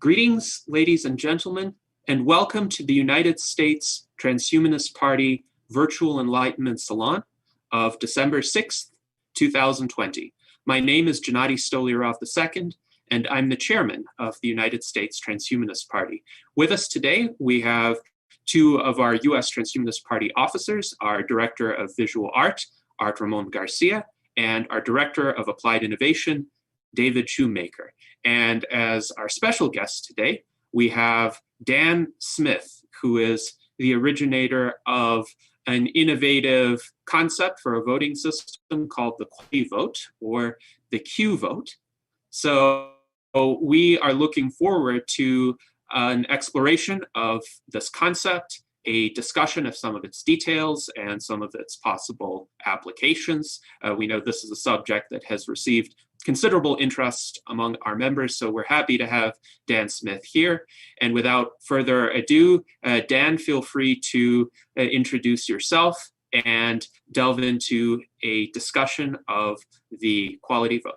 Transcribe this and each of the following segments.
Greetings, ladies and gentlemen, and welcome to the United States Transhumanist Party Virtual Enlightenment Salon of December 6th, 2020. My name is Gennady Stolyarov II, and I'm the chairman of the United States Transhumanist Party. With us today, we have two of our U.S. Transhumanist Party officers, our Director of Visual Art, Art Ramon Garcia, and our Director of Applied Innovation, David Shoemaker. And as our special guest today, we have Dan Smith, who is the originator of an innovative concept for a voting system called the Quality Vote, or the Q vote. So we are looking forward to an exploration of this concept, a discussion of some of its details and some of its possible applications. We know this is a subject that has received considerable interest among our members, so we're happy to have Dan Smith here. And without further ado, Dan, feel free to introduce yourself and delve into a discussion of the Quality Vote.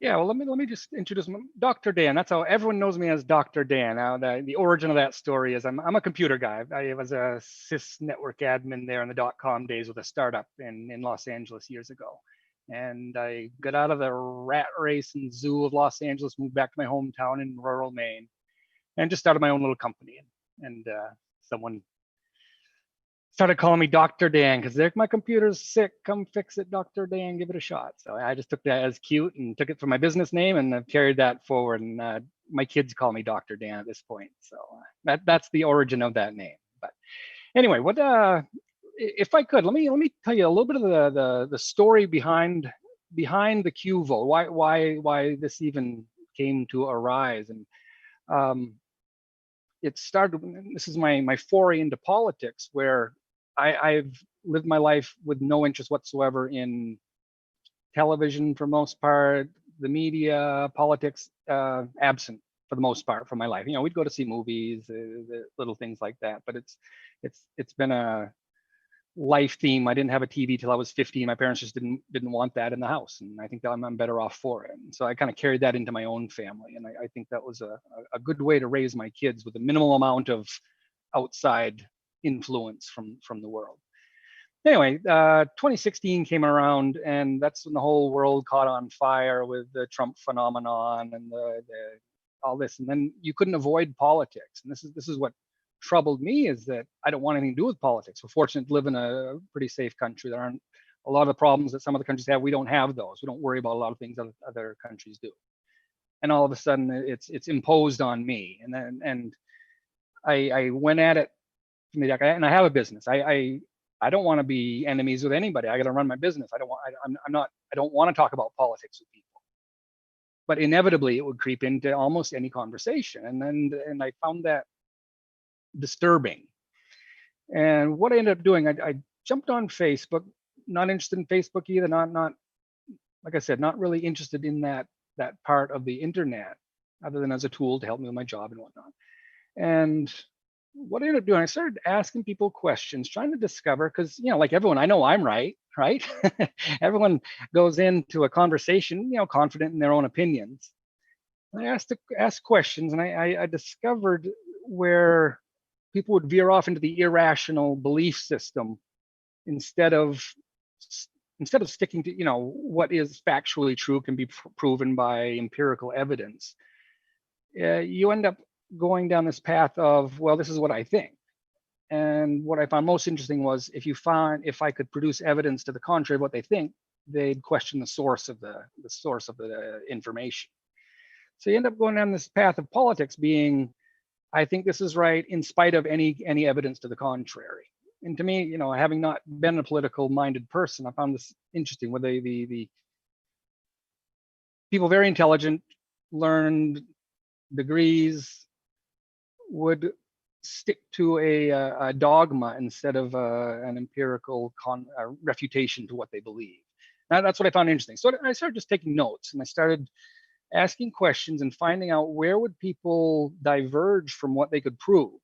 Yeah, well, let me just introduce Dr. Dan. That's how everyone knows me, as Dr. Dan. Now, the origin of that story is I'm a computer guy. I was a sys network admin there in the .com days with a startup in Los Angeles years ago. And I got out of the rat race and zoo of Los Angeles, moved back to my hometown in rural Maine, and just started my own little company. And someone started calling me Dr. Dan because my computer's sick. Come fix it, Dr. Dan. Give it a shot. So I just took that as cute and took it for my business name, and I've carried that forward. And my kids call me Dr. Dan at this point. So that's the origin of that name. But anyway, what if I could, let me tell you a little bit of the story behind the Q vote. Why this even came to arise. And it started. This is my foray into politics, where I've lived my life with no interest whatsoever in television for most part, the media, politics, absent for the most part from my life. You know, we'd go to see movies, the little things like that, but it's been a life theme. I didn't have a TV till I was 15. My parents just didn't want that in the house, and I think that I'm better off for it. And so I kind of carried that into my own family, and I think that was a good way to raise my kids with a minimal amount of outside influence from the world. Anyway, 2016 came around, and that's when the whole world caught on fire with the Trump phenomenon and the all this. And then you couldn't avoid politics. And this is what troubled me, is that I don't want anything to do with politics. We're fortunate to live in a pretty safe country. There aren't a lot of the problems that some of the countries have. We don't have those. We don't worry about a lot of things other countries do. And all of a sudden, it's imposed on me. And I went at it. And I have a business. I don't want to be enemies with anybody. I got to run my business. I don't want to talk about politics with people. But inevitably, it would creep into almost any conversation, and I found that disturbing. And what I ended up doing, I jumped on Facebook. Not interested in Facebook either. Not like I said, not really interested in that part of the internet, other than as a tool to help me with my job and whatnot. And what I ended up doing, I started asking people questions, trying to discover, because, you know, like everyone, I know I'm right? Everyone goes into a conversation, you know, confident in their own opinions. I asked questions, and I discovered where people would veer off into the irrational belief system instead of sticking to, you know, what is factually true, can be proven by empirical evidence. You end up going down this path of, well, this is what I think. And what I found most interesting was if I could produce evidence to the contrary of what they think, they'd question the source of the information. So you end up going down this path of politics being, I think this is right in spite of any evidence to the contrary. And to me, you know, having not been a political minded person, I found this interesting, where the people very intelligent, learned degrees, would stick to a dogma instead of an empirical refutation to what they believe. Now, that's what I found interesting. So I started just taking notes, and I started asking questions and finding out where would people diverge from what they could prove.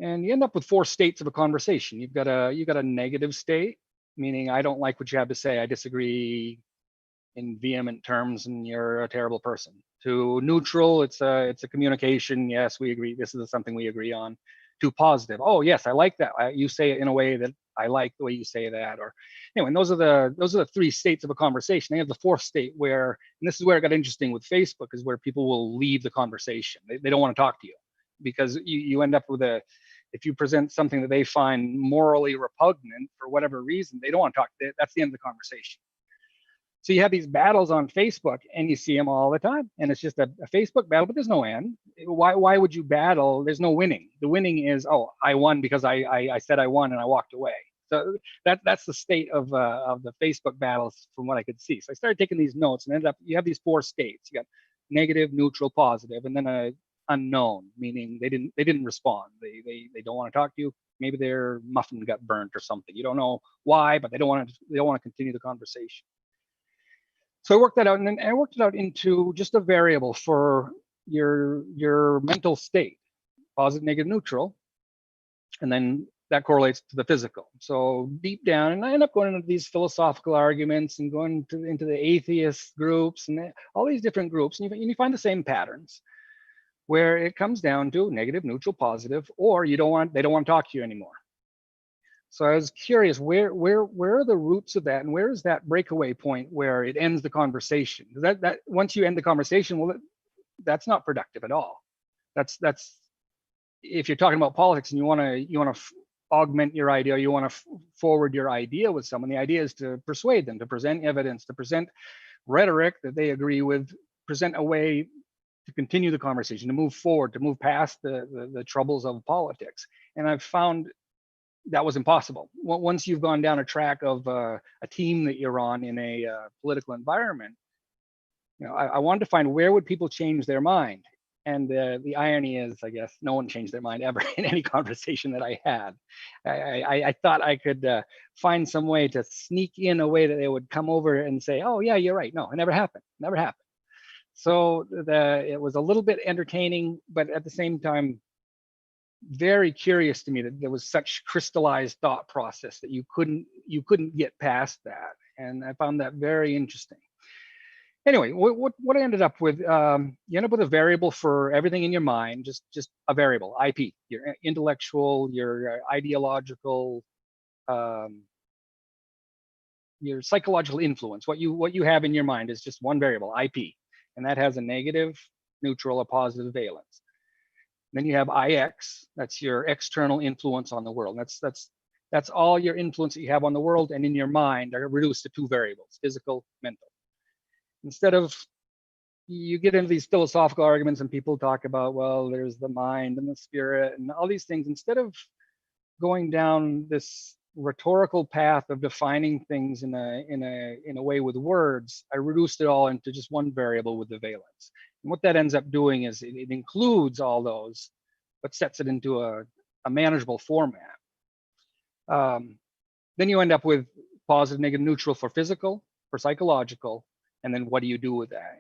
And you end up with four states of a conversation. You've got a negative state, meaning I don't like what you have to say, I disagree in vehement terms, and you're a terrible person. To neutral, it's a communication. Yes, we agree. This is something we agree on. To positive, oh yes, I like that. You say it in a way that I like the way you say that. Or anyway, and those are the three states of a conversation. They have the fourth state where, and this is where it got interesting with Facebook, is where people will leave the conversation. They don't want to talk to you because you end up with if you present something that they find morally repugnant for whatever reason, they don't want to talk. That's the end of the conversation. So you have these battles on Facebook, and you see them all the time, and it's just a Facebook battle, but there's no end. Why would you battle? There's no winning. The winning is, oh, I won because I said I won and I walked away. So that's the state of the Facebook battles from what I could see. So I started taking these notes, and ended up, you have these four states. You got negative, neutral, positive, and then a unknown, meaning they didn't respond. They don't want to talk to you. Maybe their muffin got burnt or something. You don't know why, but they don't want to continue the conversation. So I worked that out, and then I worked it out into just a variable for your mental state, positive, negative, neutral, and then that correlates to the physical. So deep down, and I end up going into these philosophical arguments and going into the atheist groups and all these different groups, and you find the same patterns, where it comes down to negative, neutral, positive, or they don't want to talk to you anymore. So I was curious, where are the roots of that, and where is that breakaway point where it ends the conversation? That once you end the conversation, well, that's not productive at all. That's if you're talking about politics and you want to augment your idea, you want to forward your idea with someone. The idea is to persuade them, to present evidence, to present rhetoric that they agree with, present a way to continue the conversation, to move forward, to move past the troubles of politics. And I've found that was impossible. Once you've gone down a track of a team that you're on in a political environment, I wanted to find where would people change their mind. And the irony is, I guess, no one changed their mind ever in any conversation that I had. I thought I could find some way to sneak in a way that they would come over and say, oh yeah, you're right. No, it never happened. Never happened. So it was a little bit entertaining, but at the same time, very curious to me that there was such crystallized thought process that you couldn't get past that, and I found that very interesting. Anyway, what I ended up with, you end up with a variable for everything in your mind, just a variable, IP, your intellectual, your ideological, your psychological influence. What you have in your mind is just one variable, IP, and that has a negative, neutral, or positive valence. Then you have IX, that's your external influence on the world. That's all your influence that you have on the world and in your mind are reduced to two variables, physical, mental. Instead of, you get into these philosophical arguments and people talk about, well, there's the mind and the spirit and all these things. Instead of going down this rhetorical path of defining things in a way with words, I reduced it all into just one variable with the valence. And what that ends up doing is it includes all those, but sets it into a manageable format. Then you end up with positive, negative, neutral for physical, for psychological, and then what do you do with that?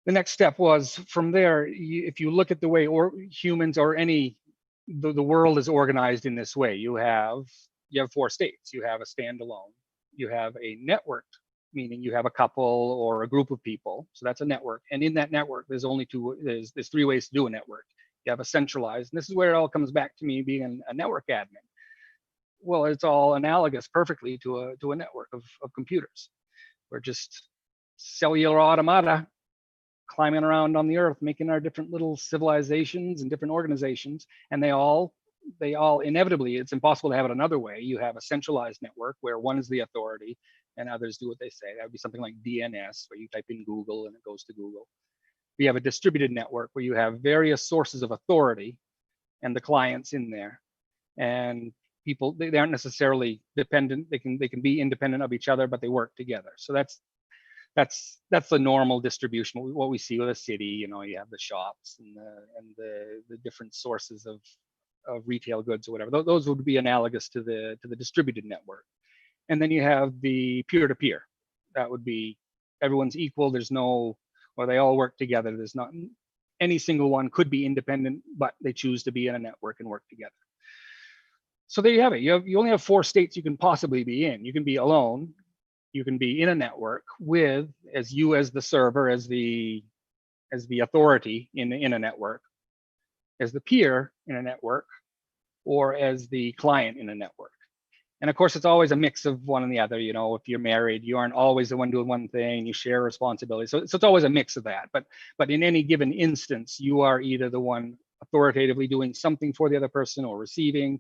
The next step was from there, if you look at the way humans or the world is organized in this way, you have four states. You have a standalone, you have a network, meaning you have a couple or a group of people. So that's a network. And in that network, there's three ways to do a network. You have a centralized, and this is where it all comes back to me being a network admin. Well, it's all analogous perfectly to a network of computers. We're just cellular automata climbing around on the earth, making our different little civilizations and different organizations. And they all inevitably, it's impossible to have it another way. You have a centralized network where one is the authority and others do what they say. That would be something like DNS, where you type in Google and it goes to Google. We have a distributed network where you have various sources of authority and the clients in there. And people, they aren't necessarily dependent. They can be independent of each other, but they work together. So that's the normal distribution. What we see with a city, you have the shops and the different sources of retail goods or whatever. Those would be analogous to the distributed network. And then you have the peer-to-peer. That would be everyone's equal. Or they all work together. There's not any single one could be independent, but they choose to be in a network and work together. So there you have it. You only have 4 states you can possibly be in. You can be alone. You can be in a network with as the server, as the authority in a network, as the peer in a network, or as the client in a network. And of course, it's always a mix of one and the other. You know, if you're married, you aren't always the one doing one thing. You share responsibility. So it's always a mix of that. But in any given instance, you are either the one authoritatively doing something for the other person or receiving.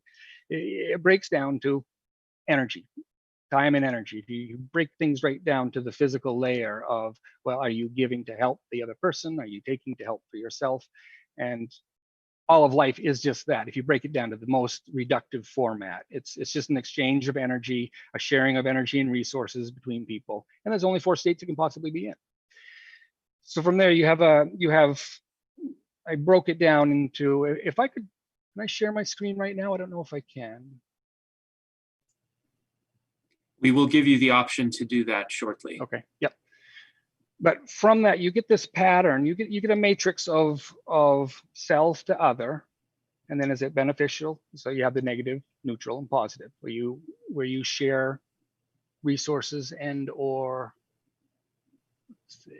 It breaks down to energy, time and energy. If you break things right down to the physical layer of, well, are you giving to help the other person? Are you taking to help for yourself? And all of life is just that. If you break it down to the most reductive format, it's just an exchange of energy, a sharing of energy and resources between people. And there's only 4 states you can possibly be in. So from there, I broke it down into, if I could, can I share my screen right now? I don't know if I can. We will give you the option to do that shortly. Okay, yep. But from that, you get this pattern. You get a matrix of self to other, and then is it beneficial? So you have the negative, neutral, and positive, where you share resources and or. Let's see.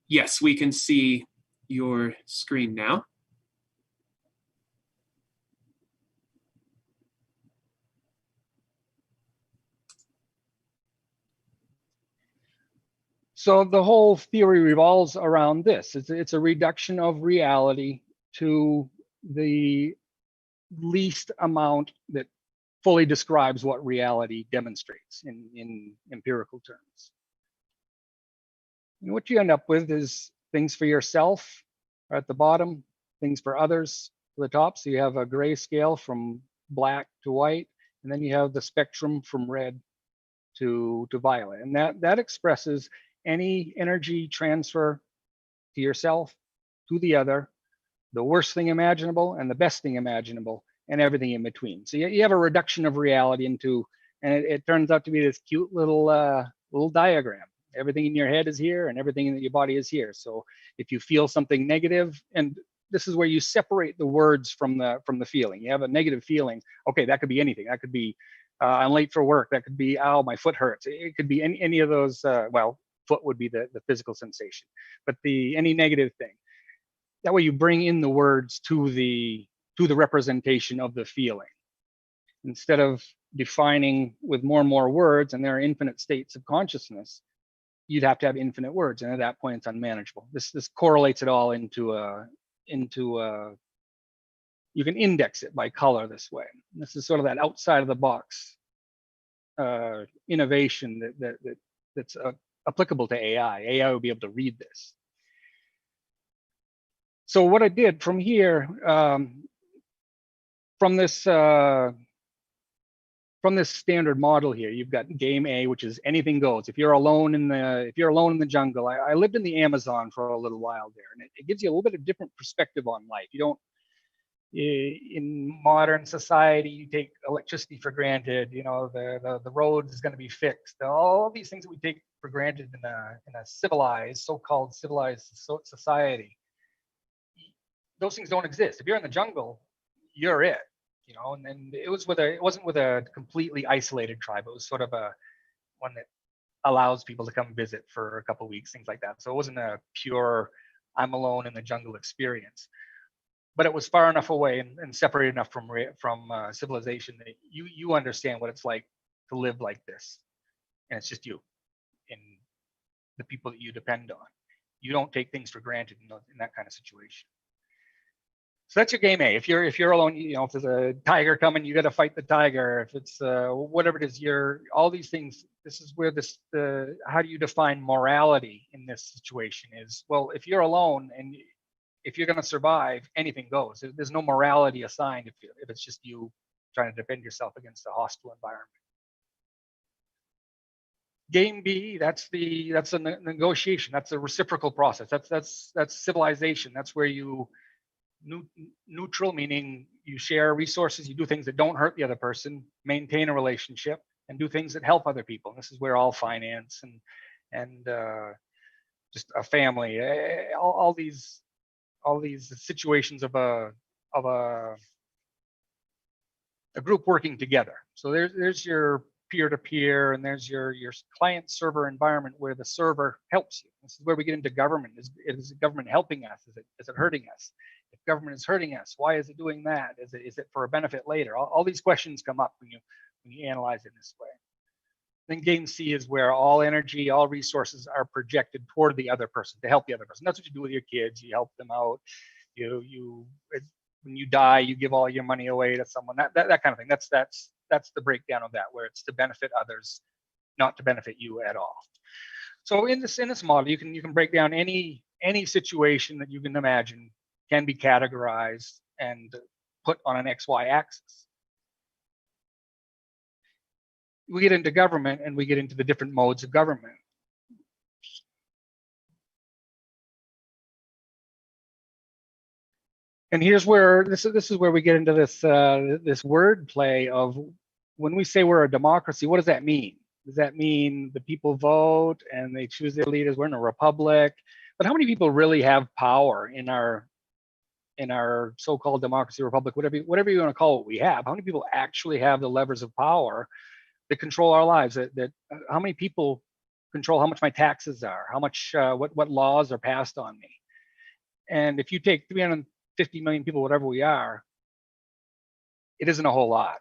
Yes, we can see your screen now. So the whole theory revolves around this. It's a reduction of reality to the least amount that fully describes what reality demonstrates in empirical terms. And what you end up with is things for yourself are at the bottom, things for others to the top. So you have a gray scale from black to white, and then you have the spectrum from red to violet. And that expresses any energy transfer to yourself, to the other, the worst thing imaginable and the best thing imaginable, and everything in between. So you have a reduction of reality into, and it turns out to be this cute little diagram. Everything in your head is here and everything in your body is here. So if you feel something negative, and this is where you separate the words from the feeling. You have a negative feeling. Okay, that could be anything. That could be I'm late for work. That could be, ow, my foot hurts. It could be any of those. Well, foot would be the physical sensation, but any negative thing. That way you bring in the words to the representation of the feeling. Instead of defining with more and more words, and there are infinite states of consciousness, you'd have to have infinite words, and at that point it's unmanageable. This correlates it all into you can index it by color this way. This is sort of that outside of the box innovation that's applicable to AI. AI will be able to read this. So what I did from here, from this standard model here, you've got game A, which is anything goes. If you're alone in the jungle, I lived in the Amazon for a little while there, and it gives you a little bit of different perspective on life. You don't, in modern society, you take electricity for granted. You know, the road is going to be fixed. All these things that we take for granted in a civilized, so-called civilized society, those things don't exist. If you're in the jungle, you're it. You know, and it wasn't with a completely isolated tribe. It was sort of a one that allows people to come visit for a couple of weeks, things like that. So it wasn't a pure I'm alone in the jungle experience. But it was far enough away and separated enough from civilization that you understand what it's like to live like this, and it's just you and the people that you depend on. You don't take things for granted in that kind of situation. So that's your game A. If you're alone, you know, if there's a tiger coming, you got to fight the tiger. If it's whatever it is, all these things. This is where how do you define morality in this situation is? Well, if you're alone and if you're going to survive, anything goes. There's no morality assigned if it's just you trying to defend yourself against a hostile environment. Game B, that's a negotiation. That's a reciprocal process. That's civilization. That's where you neutral, meaning you share resources, you do things that don't hurt the other person, maintain a relationship, and do things that help other people. And this is where all finance and just a family, all these situations of a a group working together. So there's your peer-to-peer, and there's your client-server environment where the server helps you. This is where we get into government. Is government helping us? Is it hurting us? If government is hurting us, why is it doing that? Is it for a benefit later? All these questions come up when you analyze it this way. Then game C is where all energy, all resources are projected toward the other person to help the other person. That's what you do with your kids. You help them out. When you die, you give all your money away to someone. That kind of thing. That's the breakdown of that, where it's to benefit others, not to benefit you at all. So in this model, you can break down any situation that you can imagine can be categorized and put on an XY axis. We get into government, and we get into the different modes of government. And here's where this is where we get into this word play of, when we say we're a democracy, what does that mean? Does that mean the people vote and they choose their leaders? We're in a republic, but how many people really have power in our so-called democracy, republic, whatever you want to call it? We have. How many people actually have the levers of power that control our lives? That how many people control how much my taxes are? How much what laws are passed on me? And if you take 350 million people, whatever we are, it isn't a whole lot.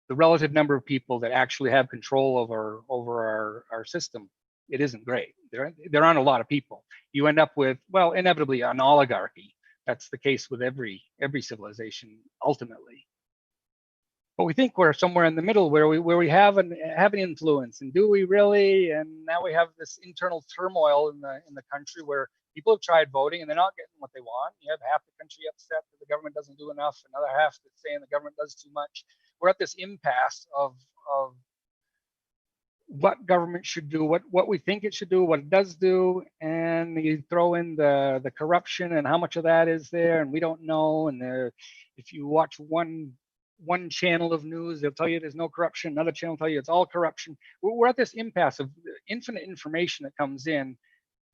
The relative number of people that actually have control over our system, it isn't great. There aren't a lot of people. You end up with, well, inevitably an oligarchy. That's the case with every civilization ultimately. But we think we're somewhere in the middle where we have an influence, and do we really? And now we have this internal turmoil in the country where people have tried voting and they're not getting what they want. You have half the country upset that the government doesn't do enough, another half that's saying the government does too much. We're at this impasse of what government should do, what we think it should do, what it does do, and you throw in the corruption and how much of that is there, and we don't know. And if you watch one channel of news, they'll tell you there's no corruption. Another channel will tell you it's all corruption. We're at this impasse of infinite information that comes in,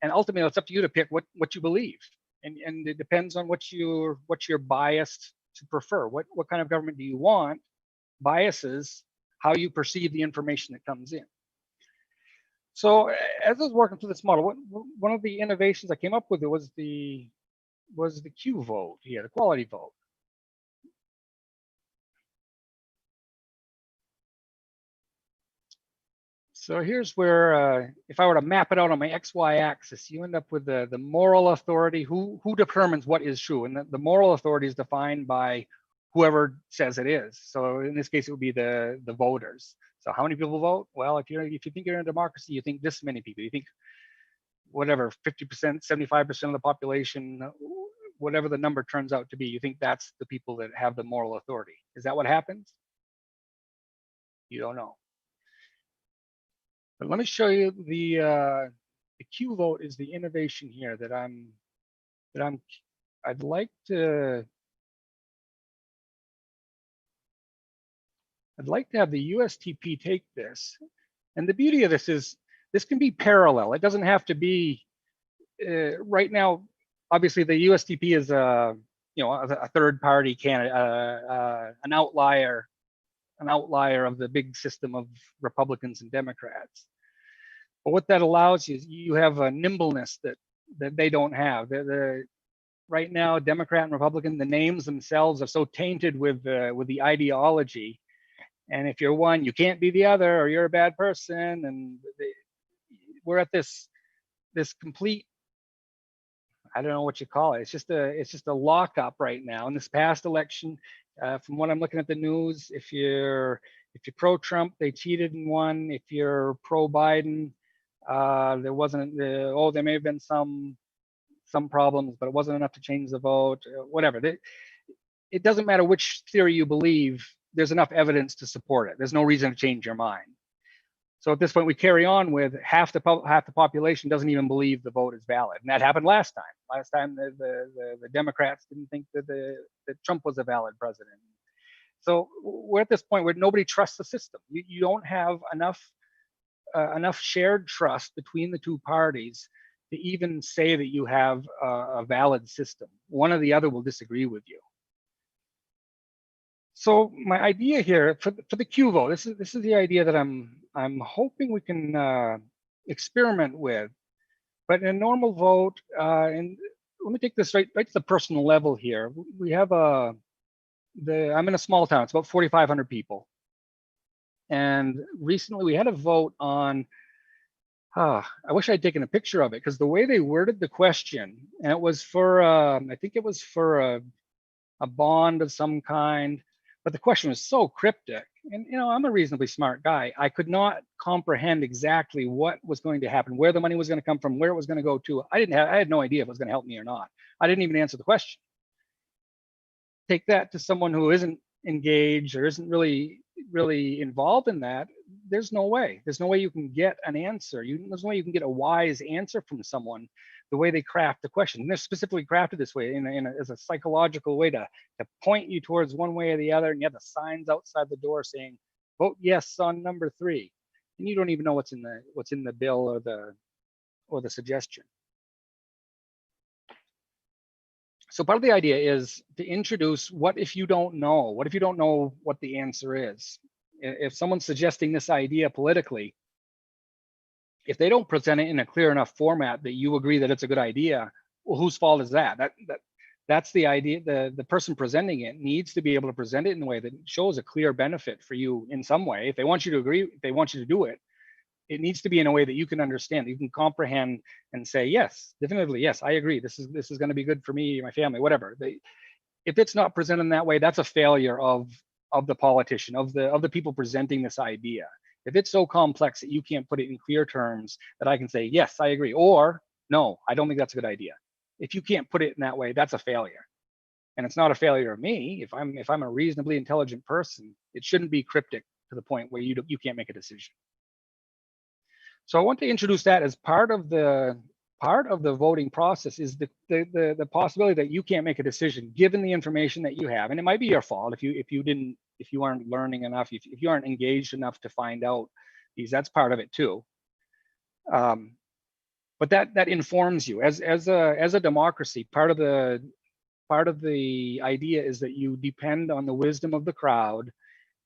and ultimately it's up to you to pick what you believe, and it depends on what you're biased to prefer. What kind of government do you want? Biases how you perceive the information that comes in. So as I was working through this model, one of the innovations I came up with was the Q vote here, the quality vote. So here's where, if I were to map it out on my XY axis, you end up with the moral authority, who determines what is true. And the moral authority is defined by whoever says it is. So in this case, it would be the voters. So how many people vote? Well, if you think you're in a democracy, you think this many people. You think whatever, 50%, 75% of the population, whatever the number turns out to be, you think that's the people that have the moral authority. Is that what happens? You don't know. But let me show you the Q vote is the innovation here that I'd like to have the USTP take this. And the beauty of this is this can be parallel. It doesn't have to be right now. Obviously, the USTP is a third party candidate, an outlier of the big system of Republicans and Democrats. But what that allows you is you have a nimbleness that they don't have. Right now, Democrat and Republican, the names themselves are so tainted with the ideology. And if you're one, you can't be the other, or you're a bad person. And we're at this complete, I don't know what you call it. It's just a lockup right now. In this past election, from what I'm looking at the news, if you're pro-Trump, they cheated and won. If you're pro-Biden, there may have been some problems, but it wasn't enough to change the vote. Whatever. It doesn't matter which theory you believe. There's enough evidence to support it. There's no reason to change your mind. So at this point, we carry on with half the population doesn't even believe the vote is valid, and that happened last time. Last time, the Democrats didn't think that Trump was a valid president. So we're at this point where nobody trusts the system. You don't have enough shared trust between the two parties to even say that you have a valid system. One or the other will disagree with you. So my idea here for the Q vote, this is the idea that I'm hoping we can experiment with. But in a normal vote, and let me take this right to the personal level here. We have I'm in a small town. It's about 4,500 people, and recently we had a vote on. I wish I'd taken a picture of it, because the way they worded the question, and it was for I think it was for a bond of some kind, but the question was so cryptic. And I'm a reasonably smart guy. I could not comprehend exactly what was going to happen, where the money was going to come from, where it was going to go to. I had no idea if it was going to help me or not. I didn't even answer the question. Take that to someone who isn't engaged or isn't really involved in that. There's no way you can get an answer. There's no way you can get a wise answer from someone the way they craft the question. And they're specifically crafted this way as a psychological way to point you towards one way or the other. And you have the signs outside the door saying, vote yes on number 3. And you don't even know what's in the bill or the suggestion. So part of the idea is to introduce what if you don't know? What if you don't know what the answer is? If someone's suggesting this idea politically, if they don't present it in a clear enough format that you agree that it's a good idea, well, whose fault is that? That's the idea. The person presenting it needs to be able to present it in a way that shows a clear benefit for you in some way. If they want you to agree, if they want you to do it, it needs to be in a way that you can understand, you can comprehend and say, yes, definitively, yes, I agree. This is going to be good for me, my family, whatever. If it's not presented in that way, that's a failure of the politician, of the people presenting this idea. If it's so complex that you can't put it in clear terms that I can say, yes, I agree, or no, I don't think that's a good idea. If you can't put it in that way, that's a failure. And it's not a failure of me. If I'm a reasonably intelligent person, it shouldn't be cryptic to the point where you can't make a decision. So I want to introduce that as part of the voting process, is the possibility that you can't make a decision given the information that you have, and it might be your fault if you aren't learning enough, if you aren't engaged enough to find out these. That's part of it too. But that informs you as a democracy. Part of the idea is that you depend on the wisdom of the crowd.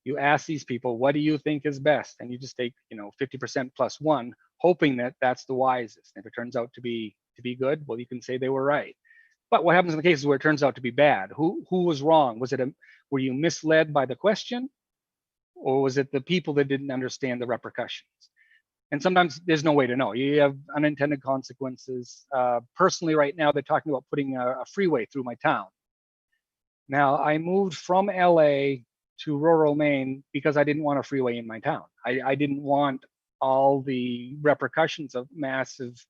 You ask these people, what do you think is best? And you just take 50% plus 1, hoping that that's the wisest. And if it turns out to be good, well, you can say they were right. But what happens in the cases where it turns out to be bad? Who was wrong? Were you misled by the question, or was it the people that didn't understand the repercussions? And sometimes there's no way to know. You have unintended consequences. Personally, right now, they're talking about putting a freeway through my town. Now, I moved from LA to rural Maine because I didn't want a freeway in my town. I didn't want all the repercussions of massive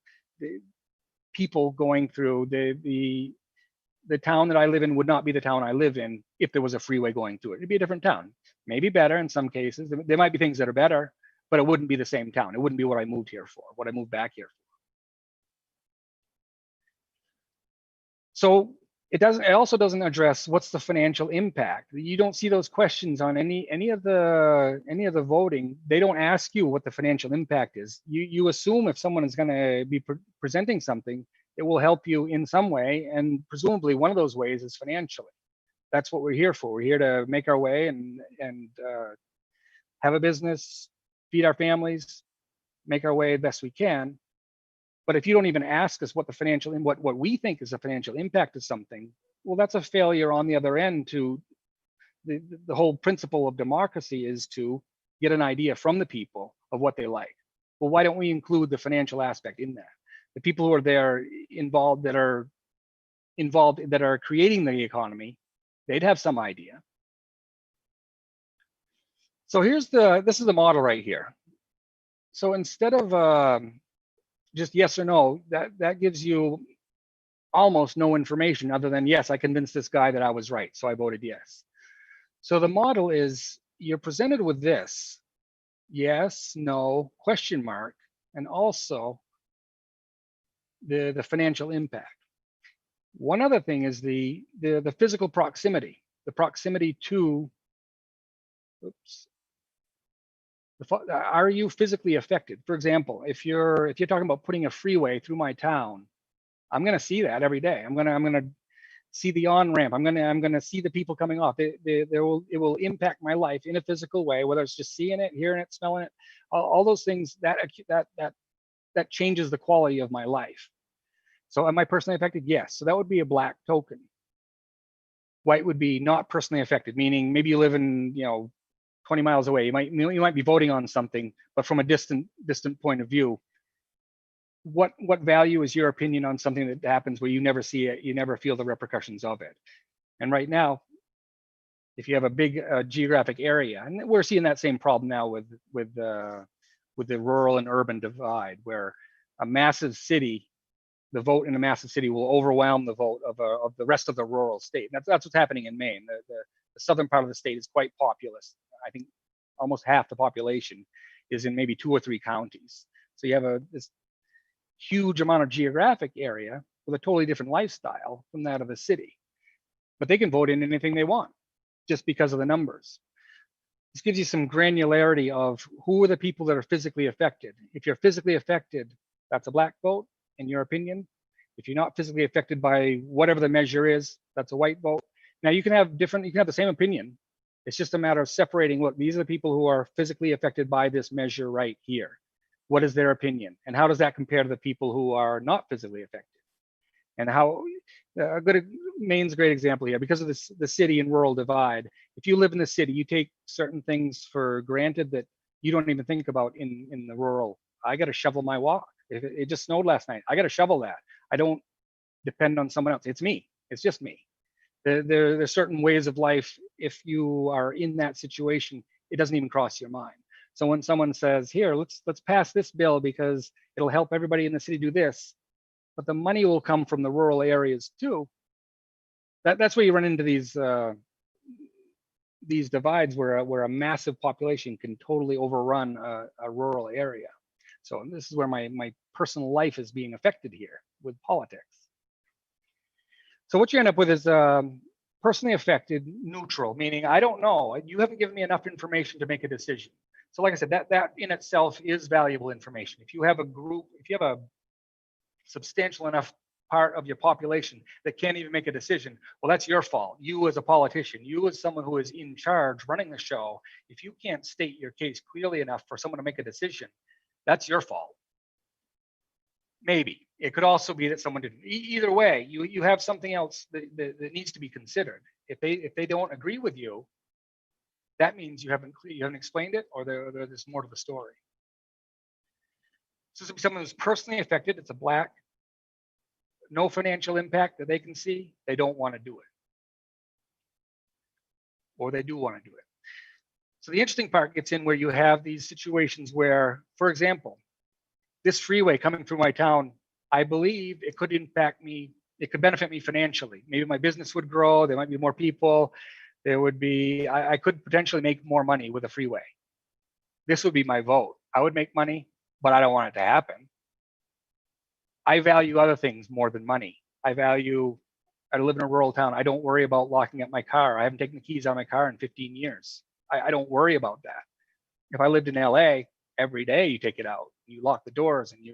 people going through. The town that I live in would not be the town I live in if there was a freeway going through it. It'd be a different town, maybe better in some cases. There might be things that are better, but it wouldn't be the same town. It wouldn't be what I moved here for, what I moved back here for. So it also doesn't address what's the financial impact. You don't see those questions on any of the voting. They don't ask you what the financial impact is. You assume if someone is going to be presenting something, it will help you in some way, and presumably one of those ways is financially. That's what we're here for. We're here to make our way and have a business, feed our families, make our way best we can. But if you don't even ask us what the financial and what we think is the financial impact of something, well, that's a failure on the other end. To the whole principle of democracy is to get an idea from the people of what they like. Well, why don't we include the financial aspect in that? The people who are there involved that are creating the economy, they'd have some idea. So this is the model right here. So instead of just yes or no, that gives you almost no information other than, yes, I convinced this guy that I was right, so I voted yes. So the model is you're presented with this, yes, no, question mark, and also the financial impact. One other thing is the physical proximity, the proximity to, are you physically affected? For example, if you're talking about putting a freeway through my town, I'm going to see that every day. I'm going to see the on-ramp. I'm gonna see the people coming off. It will impact my life in a physical way, whether it's just seeing it, hearing it, smelling it, all those things that changes the quality of my life. So am I personally affected? Yes. So that would be a black token. White would be not personally affected, meaning maybe you live in 20 miles away. You might be voting on something, but from a distant point of view. What value is your opinion on something that happens where you never see it, you never feel the repercussions of it? And right now, if you have a big geographic area, and we're seeing that same problem now with the rural and urban divide, where a massive city, the vote in a massive city will overwhelm the vote of the rest of the rural state. And that's what's happening in Maine. The southern part of the state is quite populous. I think almost half the population is in maybe 2 or 3 counties. So you have this huge amount of geographic area with a totally different lifestyle from that of the city. But they can vote in anything they want just because of the numbers. This gives you some granularity of who are the people that are physically affected. If you're physically affected, that's a black vote, in your opinion. If you're not physically affected by whatever the measure is, that's a white vote. Now you can have the same opinion. It's just a matter of separating, look, these are the people who are physically affected by this measure right here. What is their opinion? And how does that compare to the people who are not physically affected? And how, Maine's a great example here because of the city and rural divide. If you live in the city, you take certain things for granted that you don't even think about in the rural. I got to shovel my walk. If it just snowed last night, I got to shovel that. I don't depend on someone else. It's me. It's just me. There's certain ways of life. If you are in that situation, it doesn't even cross your mind. So when someone says, here, let's pass this bill because it'll help everybody in the city do this, but the money will come from the rural areas too. That's where you run into these divides where a massive population can totally overrun a rural area. So this is where my personal life is being affected here with politics. So what you end up with is personally affected, neutral, meaning I don't know. You haven't given me enough information to make a decision. So like I said, that in itself is valuable information. If you have a group, if you have a substantial enough part of your population that can't even make a decision, well, that's your fault. You as a politician, you as someone who is in charge running the show, if you can't state your case clearly enough for someone to make a decision, that's your fault. Maybe. It could also be that someone didn't. Either way, you have something else that needs to be considered. If they don't agree with you, that means you haven't explained it, or there's more to the story. So someone who's personally affected, it's a black, no financial impact that they can see, they don't want to do it. Or they do want to do it. So the interesting part gets in where you have these situations where, for example, this freeway coming through my town, I believe it could impact me, it could benefit me financially. Maybe my business would grow, there might be more people, there would be, I could potentially make more money with a freeway. This would be my vote. I would make money, but I don't want it to happen. I value other things more than money. I live in a rural town. I don't worry about locking up my car. I haven't taken the keys out of my car in 15 years. I don't worry about that. If I lived in LA, every day you take it out, you lock the doors, and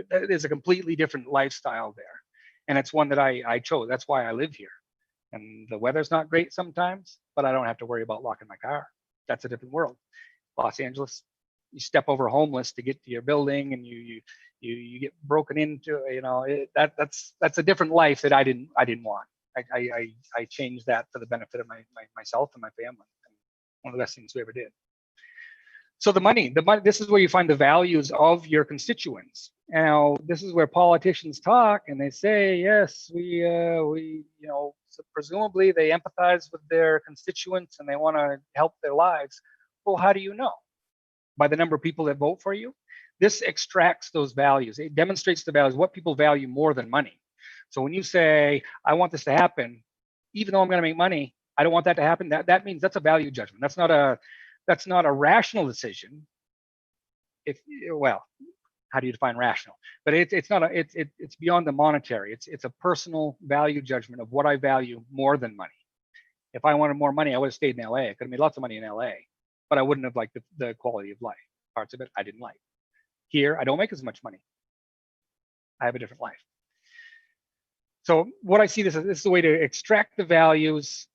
there's a completely different lifestyle there. And it's one that I chose. That's why I live here. And the weather's not great sometimes, but I don't have to worry about locking my car. That's a different world. Los Angeles, you step over homeless to get to your building, and you get broken into. That's a different life that I didn't want. I changed that for the benefit of myself and my family. And one of the best things we ever did. So the money, this is where you find the values of your constituents. Now, this is where politicians talk and they say, yes, we so presumably they empathize with their constituents and they want to help their lives. Well, how do you know? By the number of people that vote for you? This extracts those values. It demonstrates the values, what people value more than money. So when you say, I want this to happen, even though I'm going to make money, I don't want that to happen. That means that's a value judgment. That's not a rational decision. How do you define rational? But it's beyond the monetary. It's a personal value judgment of what I value more than money. If I wanted more money, I would have stayed in LA. I could have made lots of money in LA, but I wouldn't have liked the quality of life. Parts of it I didn't like. Here, I don't make as much money. I have a different life. So what I see this is a way to extract the values,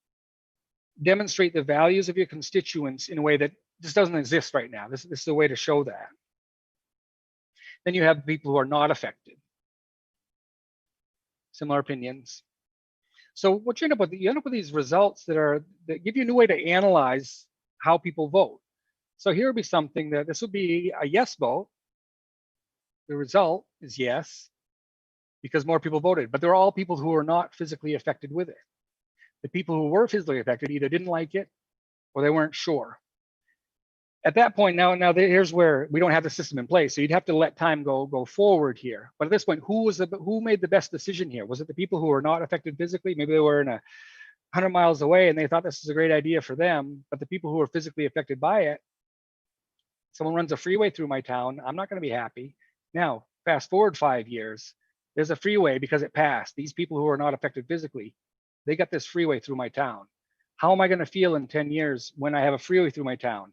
demonstrate the values of your constituents in a way that just doesn't exist right now. This is a way to show that. Then you have people who are not affected. Similar opinions. So what you end up with these results that give you a new way to analyze how people vote. So here would be something that this would be a yes vote. The result is yes, because more people voted, but they're all people who are not physically affected with it. The people who were physically affected either didn't like it or they weren't sure. At that point, now here's where we don't have the system in place, so you'd have to let time go forward here. But at this point, who made the best decision here? Was it the people who were not affected physically? Maybe they were in 100 miles away and they thought this was a great idea for them, but the people who were physically affected by it, someone runs a freeway through my town, I'm not going to be happy. Now, fast forward 5 years, there's a freeway because it passed. These people who are not affected physically, they got this freeway through my town. How am I going to feel in 10 years when I have a freeway through my town?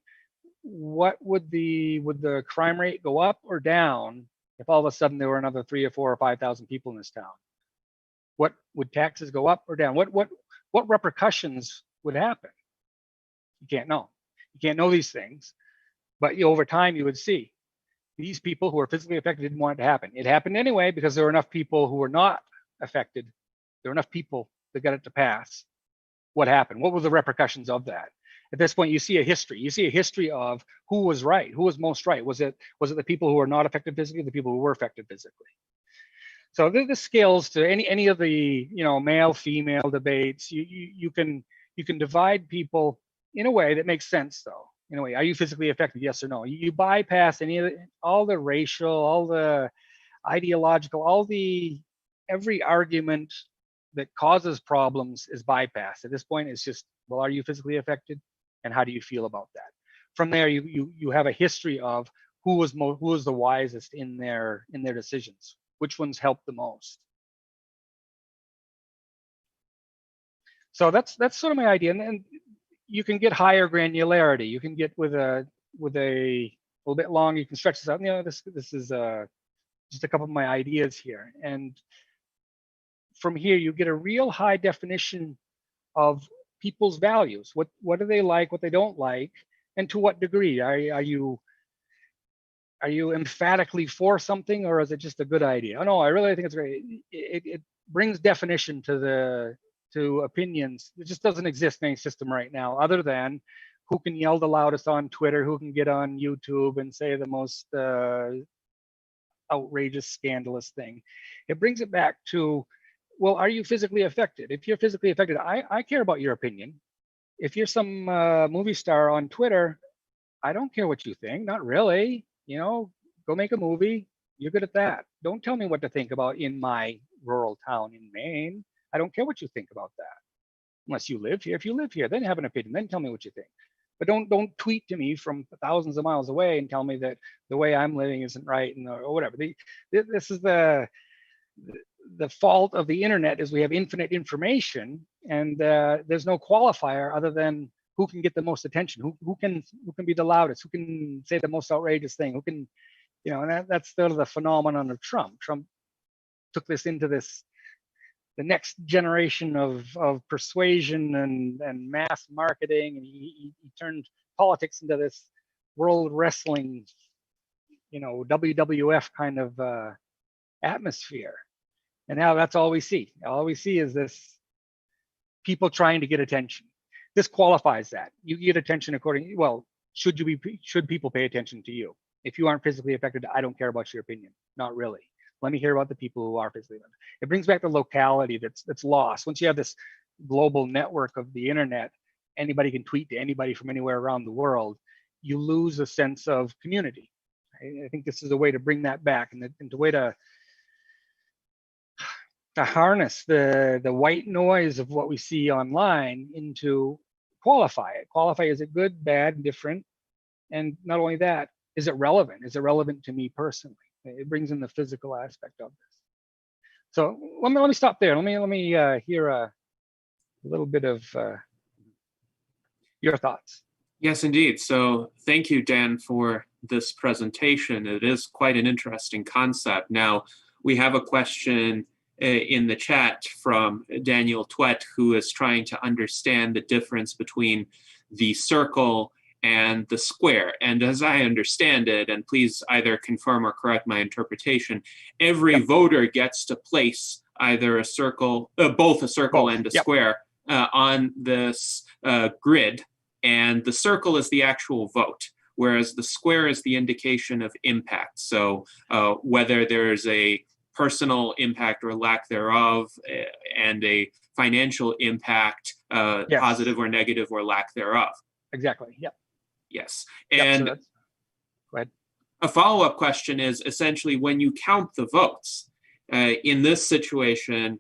What would the crime rate go up or down if all of a sudden there were another 3 or 4 or 5,000 people in this town? What would taxes go up or down? What repercussions would happen? You can't know. You can't know these things, but over time you would see these people who are physically affected didn't want it to happen. It happened anyway because there were enough people who were not affected. There were enough people that got it to pass. What happened? What were the repercussions of that? At this point, you see a history. You see a history of who was right, who was most right. Was it the people who were not affected physically, the people who were affected physically? So this scales to any of the male female debates. You can divide people in a way that makes sense though. In a way, are you physically affected? Yes or no. You bypass all the racial, all the ideological, every argument that causes problems is bypassed. At this point, it's just, well, are you physically affected? And how do you feel about that? From there, you have a history of who was the wisest in their decisions, which ones helped the most. So that's sort of my idea, and you can get higher granularity. You can get with a little bit long. You can stretch this out. This is just a couple of my ideas here, and from here you get a real high definition of people's values. What do they like? What they don't like? And to what degree? Are you emphatically for something, or is it just a good idea? Oh no, I really think it's great. It brings definition to opinions. It just doesn't exist in any system right now, other than who can yell the loudest on Twitter, who can get on YouTube and say the most outrageous, scandalous thing. It brings it back to, well, are you physically affected? If you're physically affected, I care about your opinion. If you're some movie star on Twitter, I don't care what you think. Not really. Go make a movie. You're good at that. Don't tell me what to think about in my rural town in Maine. I don't care what you think about that. Unless you live here. If you live here, then have an opinion. Then tell me what you think. But don't tweet to me from thousands of miles away and tell me that the way I'm living isn't right or whatever. This is the fault of the internet, is we have infinite information, and there's no qualifier other than who can get the most attention, who can be the loudest, who can say the most outrageous thing, who can, and that's sort of the phenomenon of Trump. Trump took this into the next generation of persuasion and mass marketing, and he turned politics into this world wrestling, WWF kind of atmosphere. And now that's all we see. All we see is this people trying to get attention. This qualifies that. You get attention according, well, should people pay attention to you? If you aren't physically affected, I don't care about your opinion. Not really. Let me hear about the people who are physically affected. It brings back the locality that's lost. Once you have this global network of the internet, anybody can tweet to anybody from anywhere around the world, you lose a sense of community. I think this is a way to bring that back, and a way to harness the white noise of what we see online into qualify it. Qualify, is it good, bad, different? And not only that, is it relevant? Is it relevant to me personally? It brings in the physical aspect of this. So let me stop there. Let me hear a little bit of your thoughts. Yes, indeed. So thank you, Dan, for this presentation. It is quite an interesting concept. Now, we have a question in the chat from Daniel Twet, who is trying to understand the difference between the circle and the square. And as I understand it, and please either confirm or correct my interpretation, every voter gets to place either a circle, both a circle and a square on this grid, and the circle is the actual vote, whereas the square is the indication of impact. So whether there's a personal impact or lack thereof, and a financial impact, positive or negative or lack thereof. Exactly. Yeah. Yes. And so go ahead. A follow-up question is essentially when you count the votes, in this situation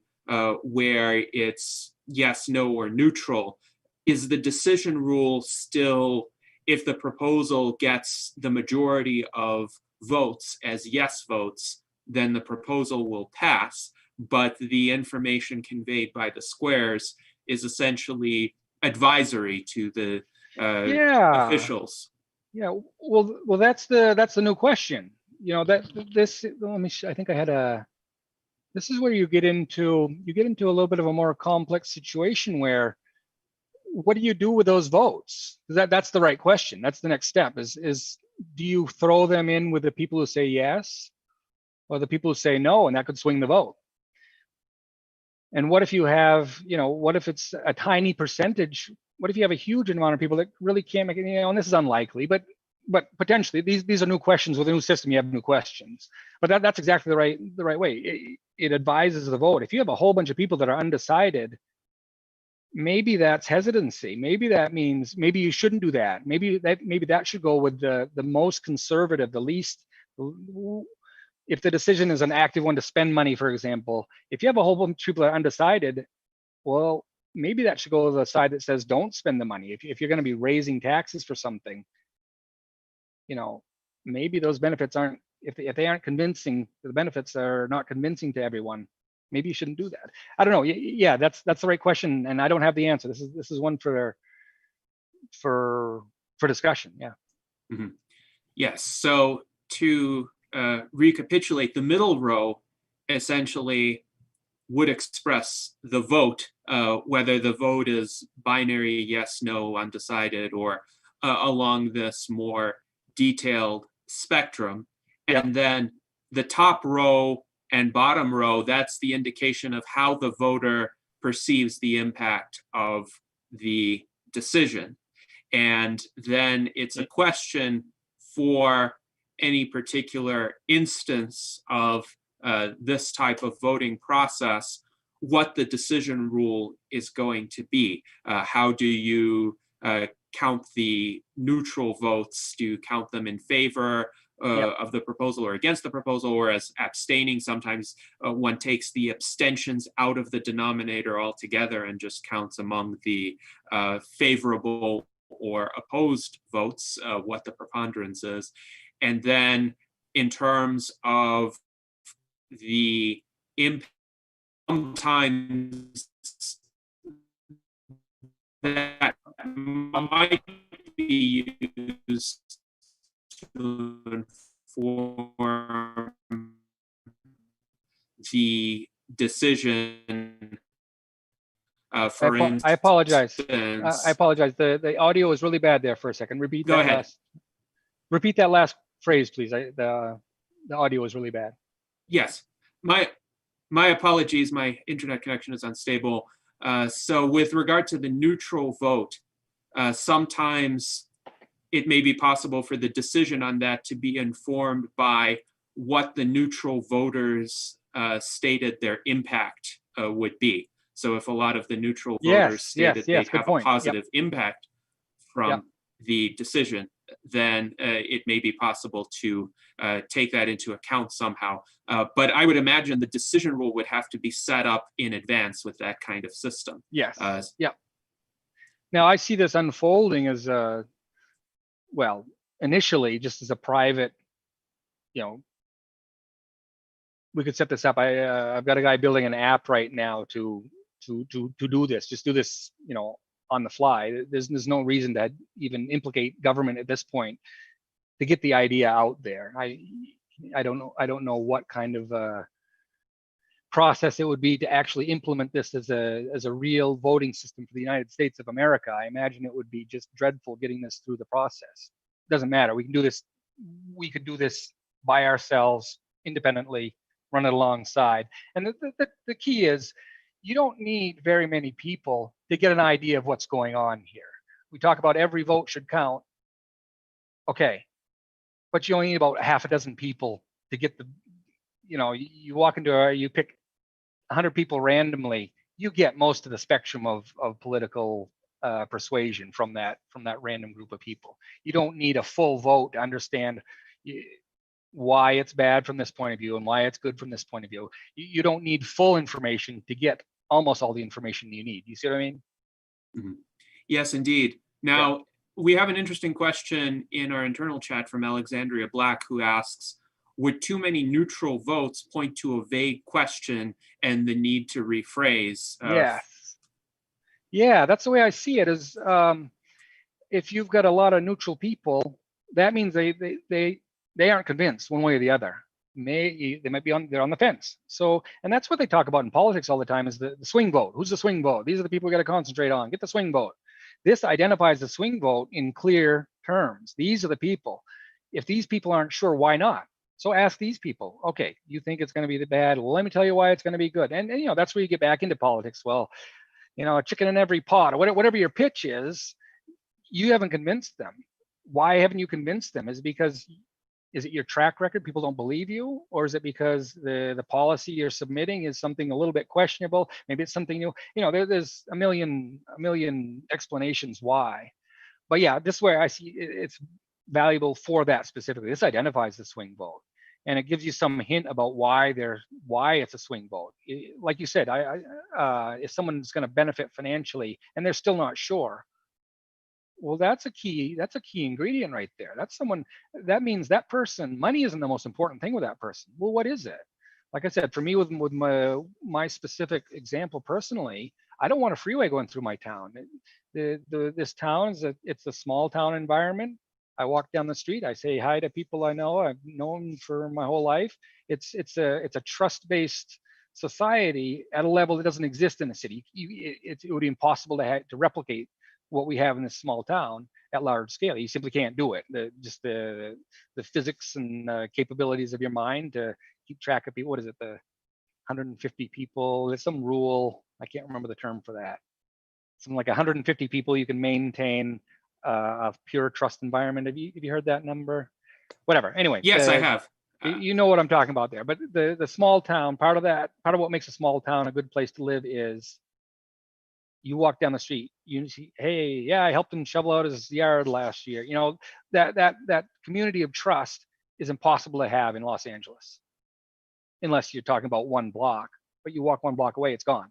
where it's yes, no, or neutral, is the decision rule still, if the proposal gets the majority of votes as yes votes, then the proposal will pass, but the information conveyed by the squares is essentially advisory to the officials? Yeah, well, that's the new question. Let me see, I think I had this is where you get into a little bit of a more complex situation where, what do you do with those votes? That's the right question. That's the next step is do you throw them in with the people who say yes, or the people who say no, and that could swing the vote? And what if you have, what if it's a tiny percentage? What if you have a huge amount of people that really can't make it? And this is unlikely, but potentially these are new questions. With a new system, you have new questions. But that's exactly the right way. It advises the vote. If you have a whole bunch of people that are undecided, maybe that's hesitancy. Maybe that means maybe you shouldn't do that. Maybe that should go with the most conservative, the least. If the decision is an active one to spend money, for example, if you have a whole bunch of people that are undecided, well, maybe that should go to the side that says don't spend the money. If you're going to be raising taxes for something, maybe those benefits aren't, if they aren't convincing, the benefits are not convincing to everyone, maybe you shouldn't do that. I don't know. Yeah, that's the right question, and I don't have the answer. This is one for discussion. Yeah. Mm-hmm. Yes. So to recapitulate, the middle row essentially would express the vote, whether the vote is binary, yes, no, undecided, or along this more detailed spectrum. And then the top row and bottom row, that's the indication of how the voter perceives the impact of the decision. And then it's a question for any particular instance of this type of voting process, what the decision rule is going to be. How do you count the neutral votes? Do you count them in favor of the proposal or against the proposal, or as abstaining? Sometimes one takes the abstentions out of the denominator altogether and just counts among the favorable or opposed votes, what the preponderance is. And then in terms of the impact, sometimes that might be used to inform the decision. For instance, I apologize. I apologize. The audio is really bad there for a second. Repeat that last phrase, please. The audio is really bad. Yes, my apologies. My internet connection is unstable. So with regard to the neutral vote, sometimes it may be possible for the decision on that to be informed by what the neutral voters stated their impact would be. So if a lot of the neutral voters stated they'd have a positive impact from the decision, then it may be possible to take that into account somehow. But I would imagine the decision rule would have to be set up in advance with that kind of system. Yes. Now I see this unfolding as initially just as a private, we could set this up. I've got a guy building an app right now to do this. Just do this, on the fly. There's no reason to even implicate government at this point to get the idea out there. I don't know what kind of process it would be to actually implement this as a real voting system for the United States of America. I imagine it would be just dreadful getting this through the process. Doesn't matter. We can do this. We could do this by ourselves, independently, run it alongside. And the key is, you don't need very many people to get an idea of what's going on here. We talk about every vote should count. Okay, but you only need about half a dozen people to get the, you walk into you pick 100 people randomly, you get most of the spectrum of political persuasion from that random group of people. You don't need a full vote to understand why it's bad from this point of view and why it's good from this point of view. You don't need full information to get almost all the information you need. You see what I mean? Mm-hmm. Yes, indeed. Now, we have an interesting question in our internal chat from Alexandria Black, who asks, would too many neutral votes point to a vague question and the need to rephrase? Yes. Yeah, that's the way I see it. Is if you've got a lot of neutral people, that means they aren't convinced one way or the other. They might be they're on the fence. So, and that's what they talk about in politics all the time, is the swing vote. Who's the swing vote? These are the people we got to concentrate on. Get the swing vote. This identifies the swing vote in clear terms. These are the people. If these people aren't sure, why not? So ask these people, okay, you think it's going to be the bad? Well, let me tell you why it's going to be good. And that's where you get back into politics. Well, a chicken in every pot, or whatever your pitch is, you haven't convinced them. Why haven't you convinced them? Is it your track record? People don't believe you? Or is it because the policy you're submitting is something a little bit questionable? Maybe it's something new. There's a million explanations why. But yeah, this is where I see it's valuable for that specifically. This identifies the swing vote, and it gives you some hint about why it's a swing vote. Like you said, if someone's going to benefit financially and they're still not sure, well, that's a key ingredient right there. That means that person, money isn't the most important thing with that person. Well, what is it? Like I said, for me, with my specific example personally, I don't want a freeway going through my town. This town it's a small town environment. I walk down the street, I say hi to people I know, I've known for my whole life. It's a trust-based society at a level that doesn't exist in the city. It would be impossible to replicate what we have in this small town at large scale. You simply can't do it. Just the physics and capabilities of your mind to keep track of people. What is it? The 150 people. There's some rule. I can't remember the term for that. Something like 150 people you can maintain a pure trust environment. Have you heard that number? Whatever. Anyway. Yes, I have. You know what I'm talking about there. But the small town, part of what makes a small town a good place to live is you walk down the street, you see, hey, yeah, I helped him shovel out his yard last year. That community of trust is impossible to have in Los Angeles, unless you're talking about one block. But you walk one block away, it's gone.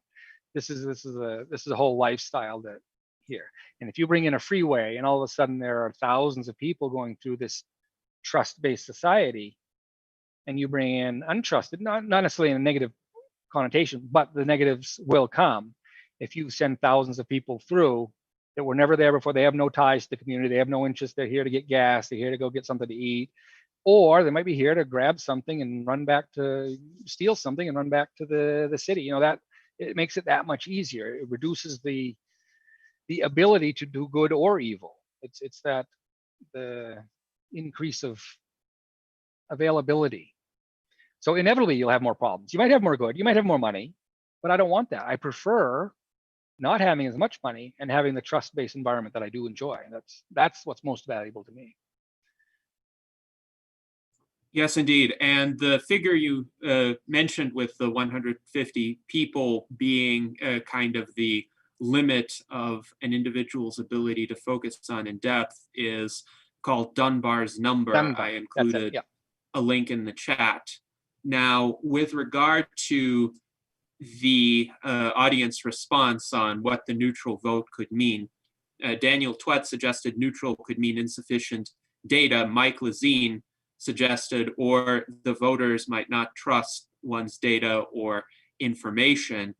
This is a whole lifestyle that here. And if you bring in a freeway, and all of a sudden there are thousands of people going through this trust-based society, and you bring in untrusted, not necessarily in a negative connotation, but the negatives will come. If you send thousands of people through that were never there before, they have no ties to the community, they have no interest, they're here to get gas, they're here to go get something to eat, or they might be here to grab something and steal something and run back to the city. That it makes it that much easier. It reduces the ability to do good or evil. It's that the increase of availability. So inevitably you'll have more problems. You might have more good, you might have more money, but I don't want that. I prefer not having as much money and having the trust-based environment that I do enjoy. That's what's most valuable to me. Yes, indeed. And the figure you mentioned with the 150 people being kind of the limit of an individual's ability to focus on in depth is called Dunbar's number. I included a link in the chat. Now, with regard to the audience response on what the neutral vote could mean, Daniel Twett suggested neutral could mean insufficient data. Mike Lazine suggested, or the voters might not trust one's data or information.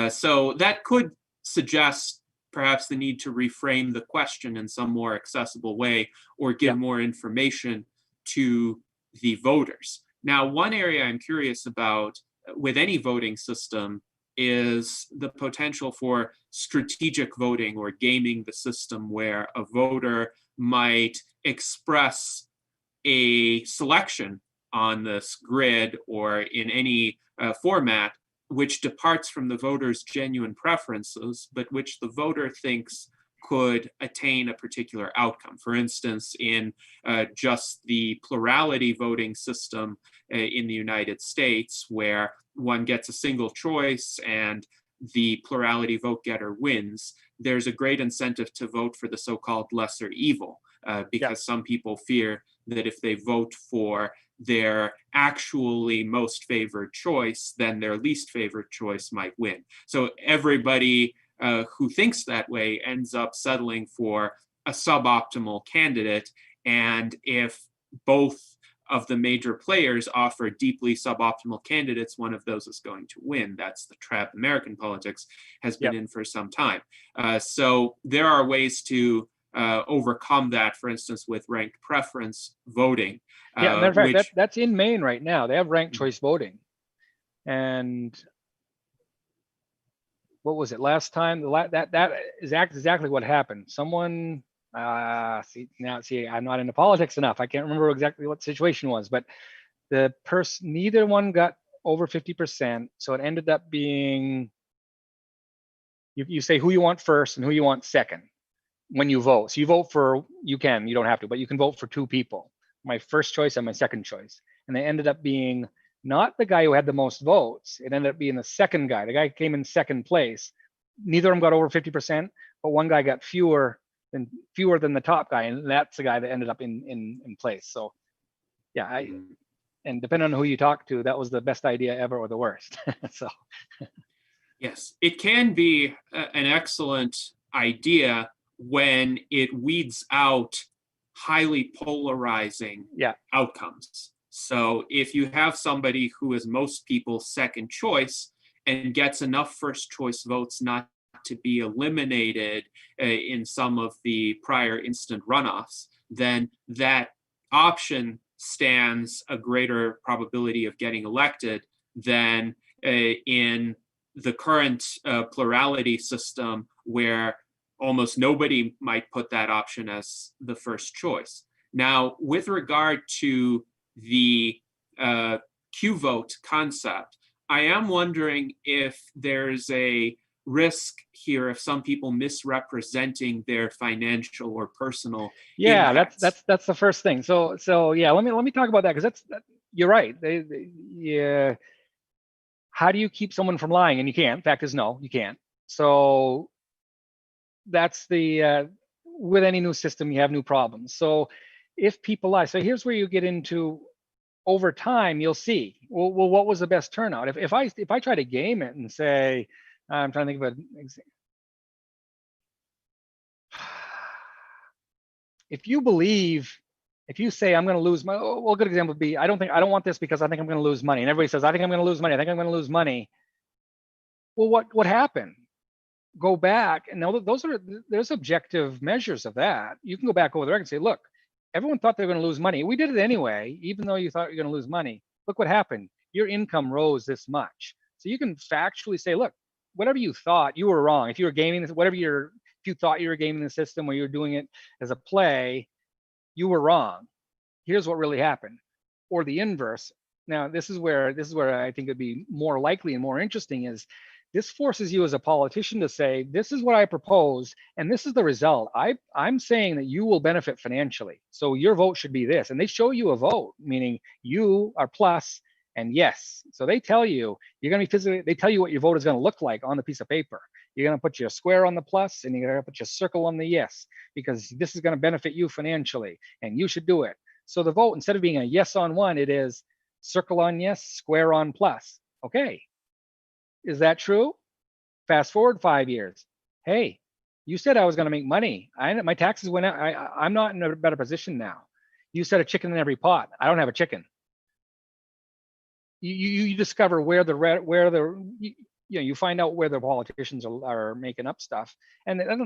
So that could suggest perhaps the need to reframe the question in some more accessible way, or give more information to the voters. Now, one area I'm curious about, with any voting system is the potential for strategic voting or gaming the system, where a voter might express a selection on this grid or in any format which departs from the voter's genuine preferences, but which the voter thinks could attain a particular outcome. For instance, in just the plurality voting system in the United States, where one gets a single choice and the plurality vote getter wins, there's a great incentive to vote for the so-called lesser evil, because some people fear that if they vote for their actually most favored choice, then their least favorite choice might win. So everybody who thinks that way ends up settling for a suboptimal candidate. And if both of the major players offer deeply suboptimal candidates, one of those is going to win. That's the trap American politics has been in for some time. So there are ways to overcome that, for instance, with ranked preference voting. Matter of fact, that's in Maine right now. They have ranked choice voting. And what was it last time? That is exactly what happened. Someone, I'm not into politics enough. I can't remember exactly what the situation was, but the person, neither one got over 50%. So it ended up being, you say who you want first and who you want second when you vote. So you vote for, you don't have to, but you can vote for two people, my first choice and my second choice. And they ended up being not the guy who had the most votes. It ended up being the second guy. The guy came in second place. Neither of them got over 50%, but one guy got fewer than the top guy. And that's the guy that ended up in place. So yeah, and depending on who you talk to, that was the best idea ever or the worst. So yes, it can be an excellent idea when it weeds out highly polarizing outcomes. So if you have somebody who is most people's second choice and gets enough first choice votes not to be eliminated in some of the prior instant runoffs, then that option stands a greater probability of getting elected than in the current plurality system, where almost nobody might put that option as the first choice. Now, with regard to the Q vote concept, I am wondering if there's a risk here of some people misrepresenting their financial or personal impacts. That's the first thing. So yeah, let me talk about that, because you're right. How do you keep someone from lying? And you can't. Fact is, no, you can't. So that's the with any new system, you have new problems. So if people lie, so here's where you get into, over time, you'll see, well, what was the best turnout? If I try to game it and say, I'm trying to think of an example. If you say I'm going to lose money, well, a good example would be, I don't want this because I think I'm going to lose money. And everybody says, I think I'm going to lose money. I think I'm going to lose money. Well, what happened? Go back, and now there's objective measures of that. You can go back over the record and say, look, everyone thought they were going to lose money. We did it anyway, even though you thought you were going to lose money. Look what happened. Your income rose this much. So you can factually say, look, whatever you thought, you were wrong. If you were gaming this, if you thought you were gaming the system or you were doing it as a play, you were wrong. Here's what really happened. Or the inverse. Now, this is where I think it'd be more likely and more interesting is, this forces you as a politician to say, this is what I propose, and this is the result. I'm saying that you will benefit financially. So your vote should be this. And they show you a vote, meaning you are plus and yes. So they tell you, you're going to be physically, they tell you what your vote is going to look like on the piece of paper. You're going to put your square on the plus and you're going to put your circle on the yes, because this is going to benefit you financially and you should do it. So the vote, instead of being a yes on one, it is circle on yes, square on plus. Okay. Is that true? Fast forward 5 years. Hey, you said I was going to make money. My taxes went out. I'm not in a better position now. You said a chicken in every pot. I don't have a chicken. You discover you find out where the politicians are making up stuff, and there's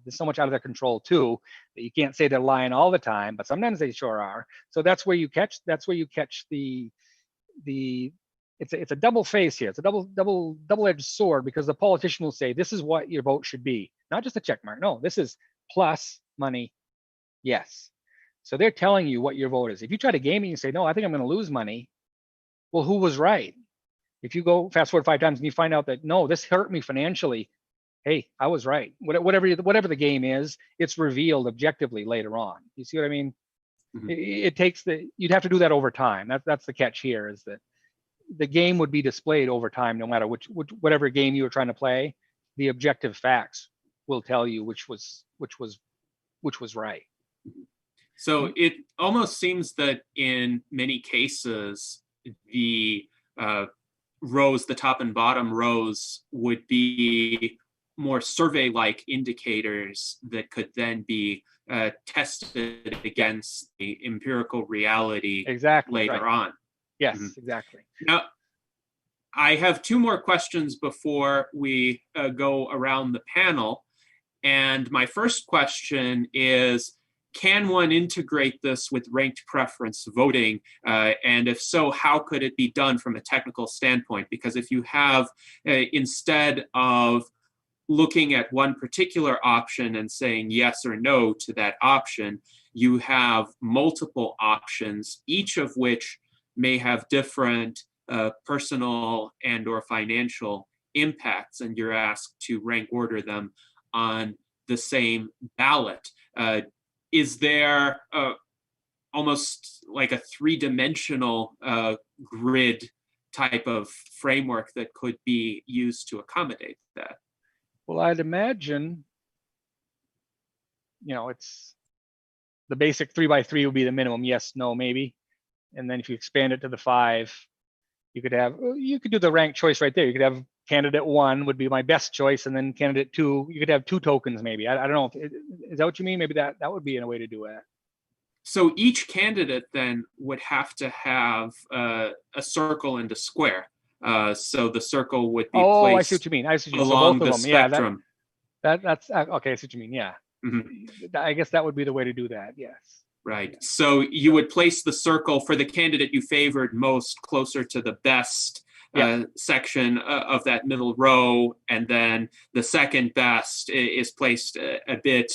so much out of their control too that you can't say they're lying all the time, but sometimes they sure are. So that's where you catch the it's a double face here. It's a double-edged sword, because the politician will say this is what your vote should be, not just a check mark. No, this is plus money, yes. So they're telling you what your vote is. If you try to game it and say, no, I think I'm going to lose money, well, who was right? If you go fast forward 5 times and you find out that, no, this hurt me financially, hey, I was right. Whatever the game is, it's revealed objectively later on. You see what I mean? Mm-hmm. It takes you'd have to do that over time. That's the catch here, is that the game would be displayed over time, no matter whatever game you were trying to play. The objective facts will tell you which was right. So it almost seems that in many cases, the rows, the top and bottom rows, would be more survey-like indicators that could then be tested against the empirical reality later on. Yes, exactly. Now, I have 2 more questions before we go around the panel. And my first question is, can one integrate this with ranked preference voting? And if so, how could it be done from a technical standpoint? Because if you have, instead of looking at one particular option and saying yes or no to that option, you have multiple options, each of which may have different personal and or financial impacts, and you're asked to rank order them on the same ballot. Is there almost like a 3-dimensional grid type of framework that could be used to accommodate that? Well, I'd imagine, it's the basic 3x3 would be the minimum, yes, no, maybe. And then if you expand it to the 5, you could do the ranked choice right there. You could have candidate 1 would be my best choice, and then candidate 2, you could have 2 tokens maybe. I don't know. Is that what you mean? Maybe that would be a way to do it. So each candidate then would have to have a circle and a square. So the circle would be placed I see what you mean. along the spectrum. That's okay. I see what you mean. Yeah. Mm-hmm. I guess that would be the way to do that. Yes. Right. So you would place the circle for the candidate you favored most closer to the best section of that middle row, and then the second best is placed a bit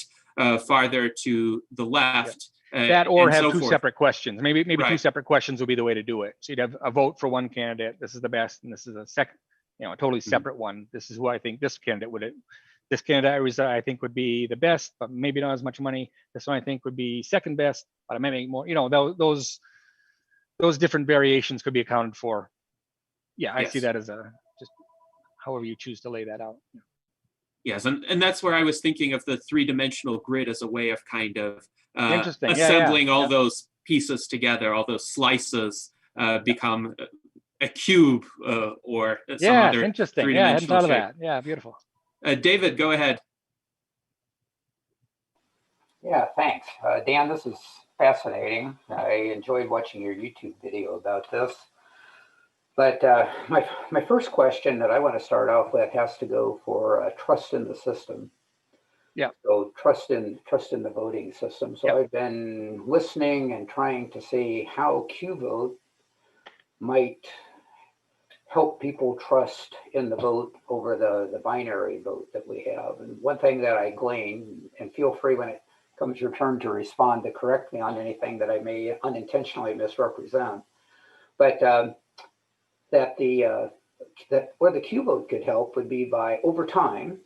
farther to the left. That or have 2 separate questions. Maybe right. 2 separate questions would be the way to do it. So you'd have a vote for one candidate. This is the best, and this is a second, a totally separate one. This is who I think this candidate I think would be the best, but maybe not as much money. This one I think would be second best, but I may make more. Those different variations could be accounted for. Yeah, I see that as just however you choose to lay that out. Yes, and that's where I was thinking of the 3-dimensional grid as a way of kind of assembling all those pieces together, all those slices become a cube or some other interesting. 3-dimensional I hadn't thought of shape. that. Yeah, beautiful. David, go ahead. Yeah, thanks. Dan, this is fascinating. I enjoyed watching your YouTube video about this. But my first question that I want to start off with has to go for trust in the system. Yeah. So trust in the voting system. So I've been listening and trying to see how Q-vote might help people trust in the vote over the binary vote that we have. And one thing that I glean, and feel free when it comes your turn to respond to correct me on anything that I may unintentionally misrepresent, but that where the Q vote could help would be by over time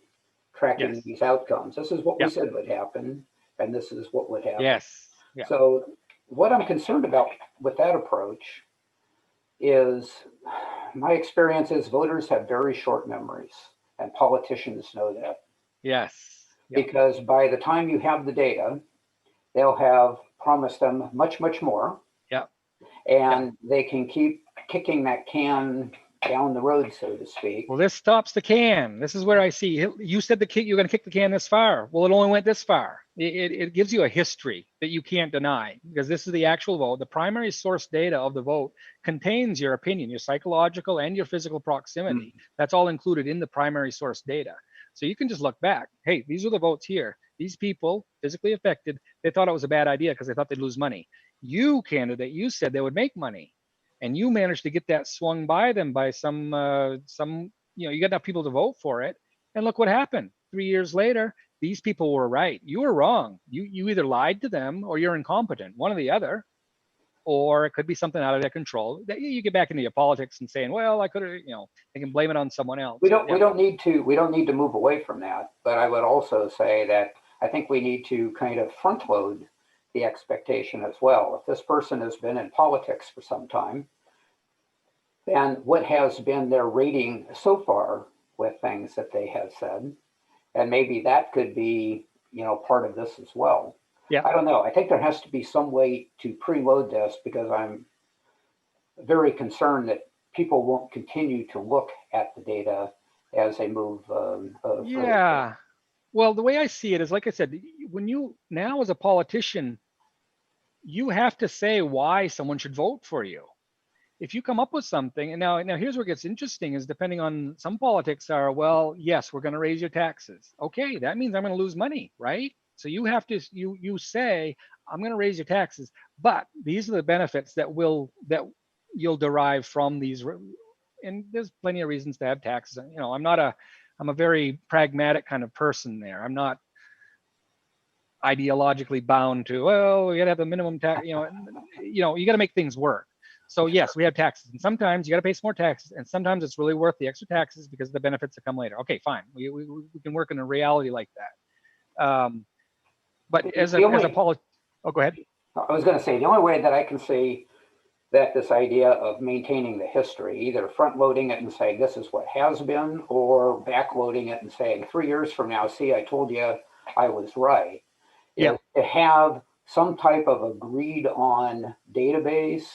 tracking these outcomes. This is what we said would happen, and this is what would happen. Yes. Yeah. So what I'm concerned about with that approach is my experience is voters have very short memories, and politicians know that. Yes. Because by the time you have the data, they'll have promised them much, much more. Yeah. And they can keep kicking that can down the road, so to speak. Well, this stops the can. This is where I see you said you're going to kick the can this far. Well, it only went this far. It gives you a history that you can't deny, because this is the actual vote. The primary source data of the vote contains your opinion, your psychological and your physical proximity. That's all included in the primary source data. So you can just look back. Hey, these are the votes here. These people physically affected, they thought it was a bad idea because they thought they'd lose money. You, candidate, you said they would make money. and you manage to get that swung by them by some, you got enough people to vote for it. And look what happened. 3 years later, these people were right. You were wrong. You either lied to them or you're incompetent, one or the other. Or it could be something out of their control. That you get back into your politics and saying, well, I could have, they can blame it on someone else. We don't need to move away from that. But I would also say that I think we need to kind of front load the expectation as well. If this person has been in politics for some time, then what has been their rating so far with things that they have said, and maybe that could be, part of this as well. Yeah. I don't know. I think there has to be some way to preload this, because I'm very concerned that people won't continue to look at the data as they move. Yeah. Well, the way I see it is, like I said, when you now as a politician, you have to say why someone should vote for you. If you come up with something, and now here's where it gets interesting, is depending on some politics are, well, yes, we're going to raise your taxes. Okay, that means I'm going to lose money, right? So you have to, you say, I'm going to raise your taxes, but these are the benefits that you'll derive from these. And there's plenty of reasons to have taxes. I'm a very pragmatic kind of person there. I'm not ideologically bound to, well, you got to have the minimum tax, you got to make things work. So yes, we have taxes, and sometimes you got to pay some more taxes, and sometimes it's really worth the extra taxes because of the benefits that come later. Okay, fine. We can work in a reality like that. But as a politician, oh, go ahead. I was going to say, the only way that I can see that this idea of maintaining the history, either front loading it and saying this is what has been, or back loading it and saying 3 years from now, see, I told you I was right, yeah, is to have some type of agreed on database,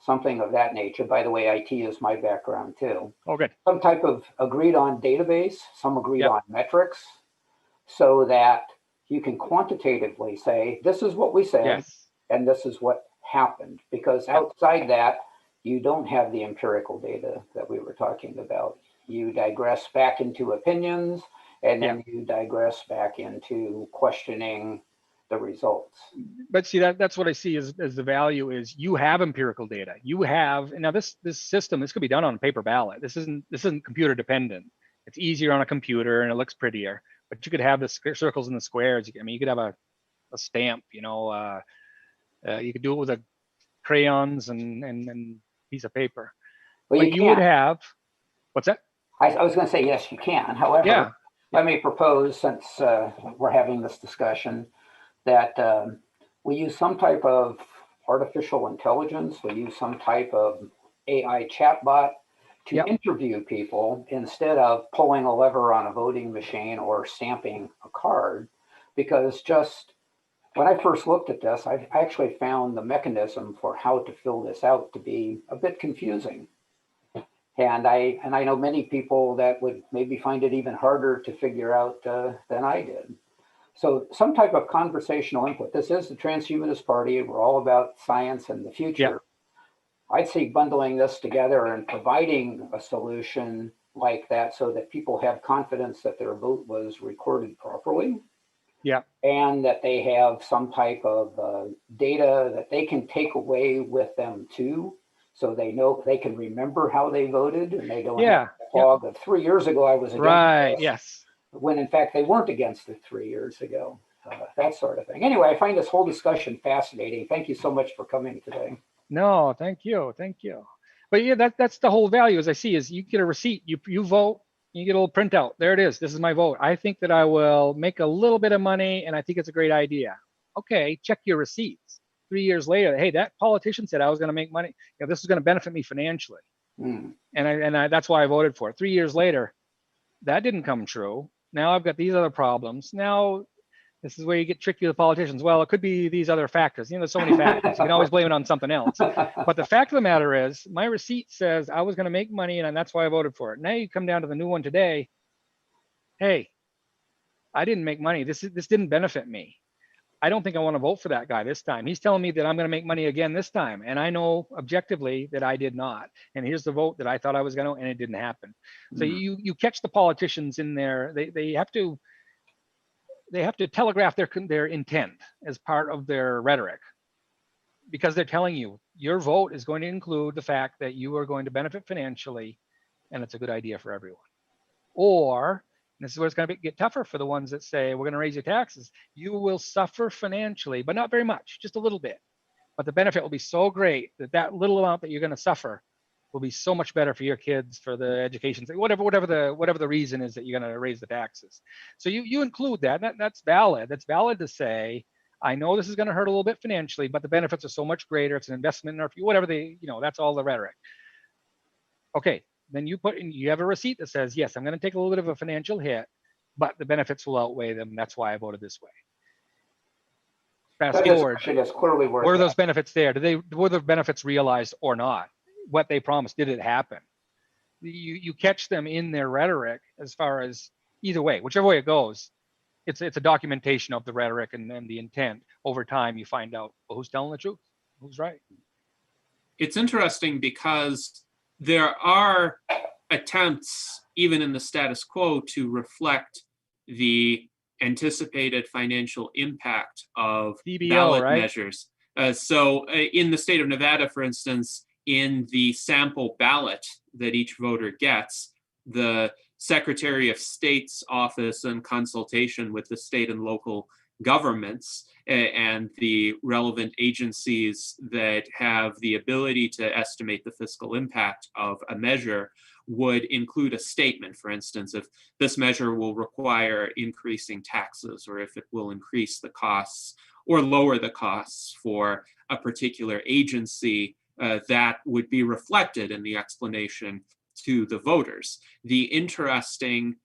something of that nature. By the way, IT is my background too. Oh, good. Some type of agreed on database, some agreed on metrics, so that you can quantitatively say, this is what we said, yes, and this is what happened. Because outside that, you don't have the empirical data that we were talking about. You digress back into opinions, and then you digress back into questioning the results. But see, that's what I see as the value is you have empirical data. You have, and now this system, this could be done on a paper ballot. This isn't computer dependent. It's easier on a computer and it looks prettier. But you could have the circles and the squares. I mean, you could have a stamp. You could do it with a crayons and piece of paper. Well, but you would have, what's that? I was going to say, yes, you can. However, let me propose, since we're having this discussion, that we use some type of artificial intelligence, we use some type of AI chatbot to interview people instead of pulling a lever on a voting machine or stamping a card. Because just when I first looked at this, I actually found the mechanism for how to fill this out to be a bit confusing. And I know many people that would maybe find it even harder to figure out than I did. So some type of conversational input. This is the Transhumanist Party. We're all about science and the future. I'd say bundling this together and providing a solution like that so that people have confidence that their vote was recorded properly. And that they have some type of data that they can take away with them too. So they know they can remember how they voted, and they don't have a fog of 3 years ago I was against this, when in fact they weren't against it 3 years ago. That sort of thing. Anyway, I find this whole discussion fascinating. Thank you so much for coming today. No, thank you. But yeah, that's the whole value, as I see, is you get a receipt, you vote, you get a little printout. There it is. This is my vote. I think that I will make a little bit of money, and I think it's a great idea. Okay, check your receipts. 3 years later, hey, that politician said I was going to make money. This is going to benefit me financially, and that's why I voted for it. 3 years later, that didn't come true. Now I've got these other problems. Now this is where you get tricky with politicians. Well, it could be these other factors. There's so many factors. You can always blame it on something else. But the fact of the matter is, my receipt says I was going to make money, and that's why I voted for it. Now you come down to the new one today. Hey, I didn't make money. This didn't benefit me. I don't think I want to vote for that guy this time. He's telling me that I'm going to make money again this time. And I know objectively that I did not. And here's the vote that I thought I was going to, and it didn't happen. So you catch the politicians in there. They have to telegraph their intent as part of their rhetoric, because they're telling you your vote is going to include the fact that you are going to benefit financially, and it's a good idea for everyone. Or, and this is where it's going to get tougher for the ones that say, we're going to raise your taxes. You will suffer financially, but not very much, just a little bit. But the benefit will be so great that that little amount that you're going to suffer will be so much better for your kids, for the education, whatever the reason is that you're going to raise the taxes. So you include that. That's valid. That's valid to say, I know this is going to hurt a little bit financially, but the benefits are so much greater. It's an investment in our future, whatever that's all the rhetoric. Okay, then you have a receipt that says, yes, I'm going to take a little bit of a financial hit, but the benefits will outweigh them. That's why I voted this way. Fast forward, clearly were those benefits there? Were the benefits realized or not? What they promised, did it happen? You catch them in their rhetoric as far as either way, whichever way it goes. It's a documentation of the rhetoric and then the intent. Over time, you find out, well, who's telling the truth, who's right. It's interesting because there are attempts, even in the status quo, to reflect the anticipated financial impact of DBO, ballot right? measures. So in the state of Nevada, for instance, in the sample ballot that each voter gets, the Secretary of State's office, in consultation with the state and local governments and the relevant agencies that have the ability to estimate the fiscal impact of a measure, would include a statement, for instance, if this measure will require increasing taxes, or if it will increase the costs or lower the costs for a particular agency, that would be reflected in the explanation to the voters. The interesting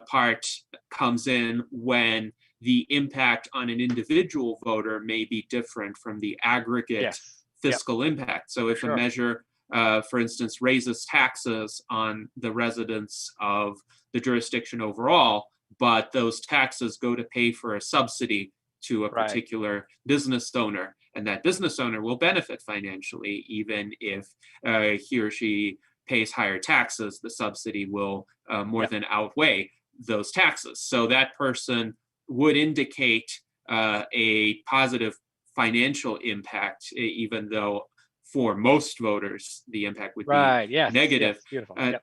part comes in when the impact on an individual voter may be different from the aggregate fiscal impact. So if a measure, for instance, raises taxes on the residents of the jurisdiction overall, but those taxes go to pay for a subsidy to a particular business owner, and that business owner will benefit financially, even if he or she pays higher taxes, the subsidy will more than outweigh those taxes. So that person would indicate a positive financial impact, even though for most voters, the impact would be negative.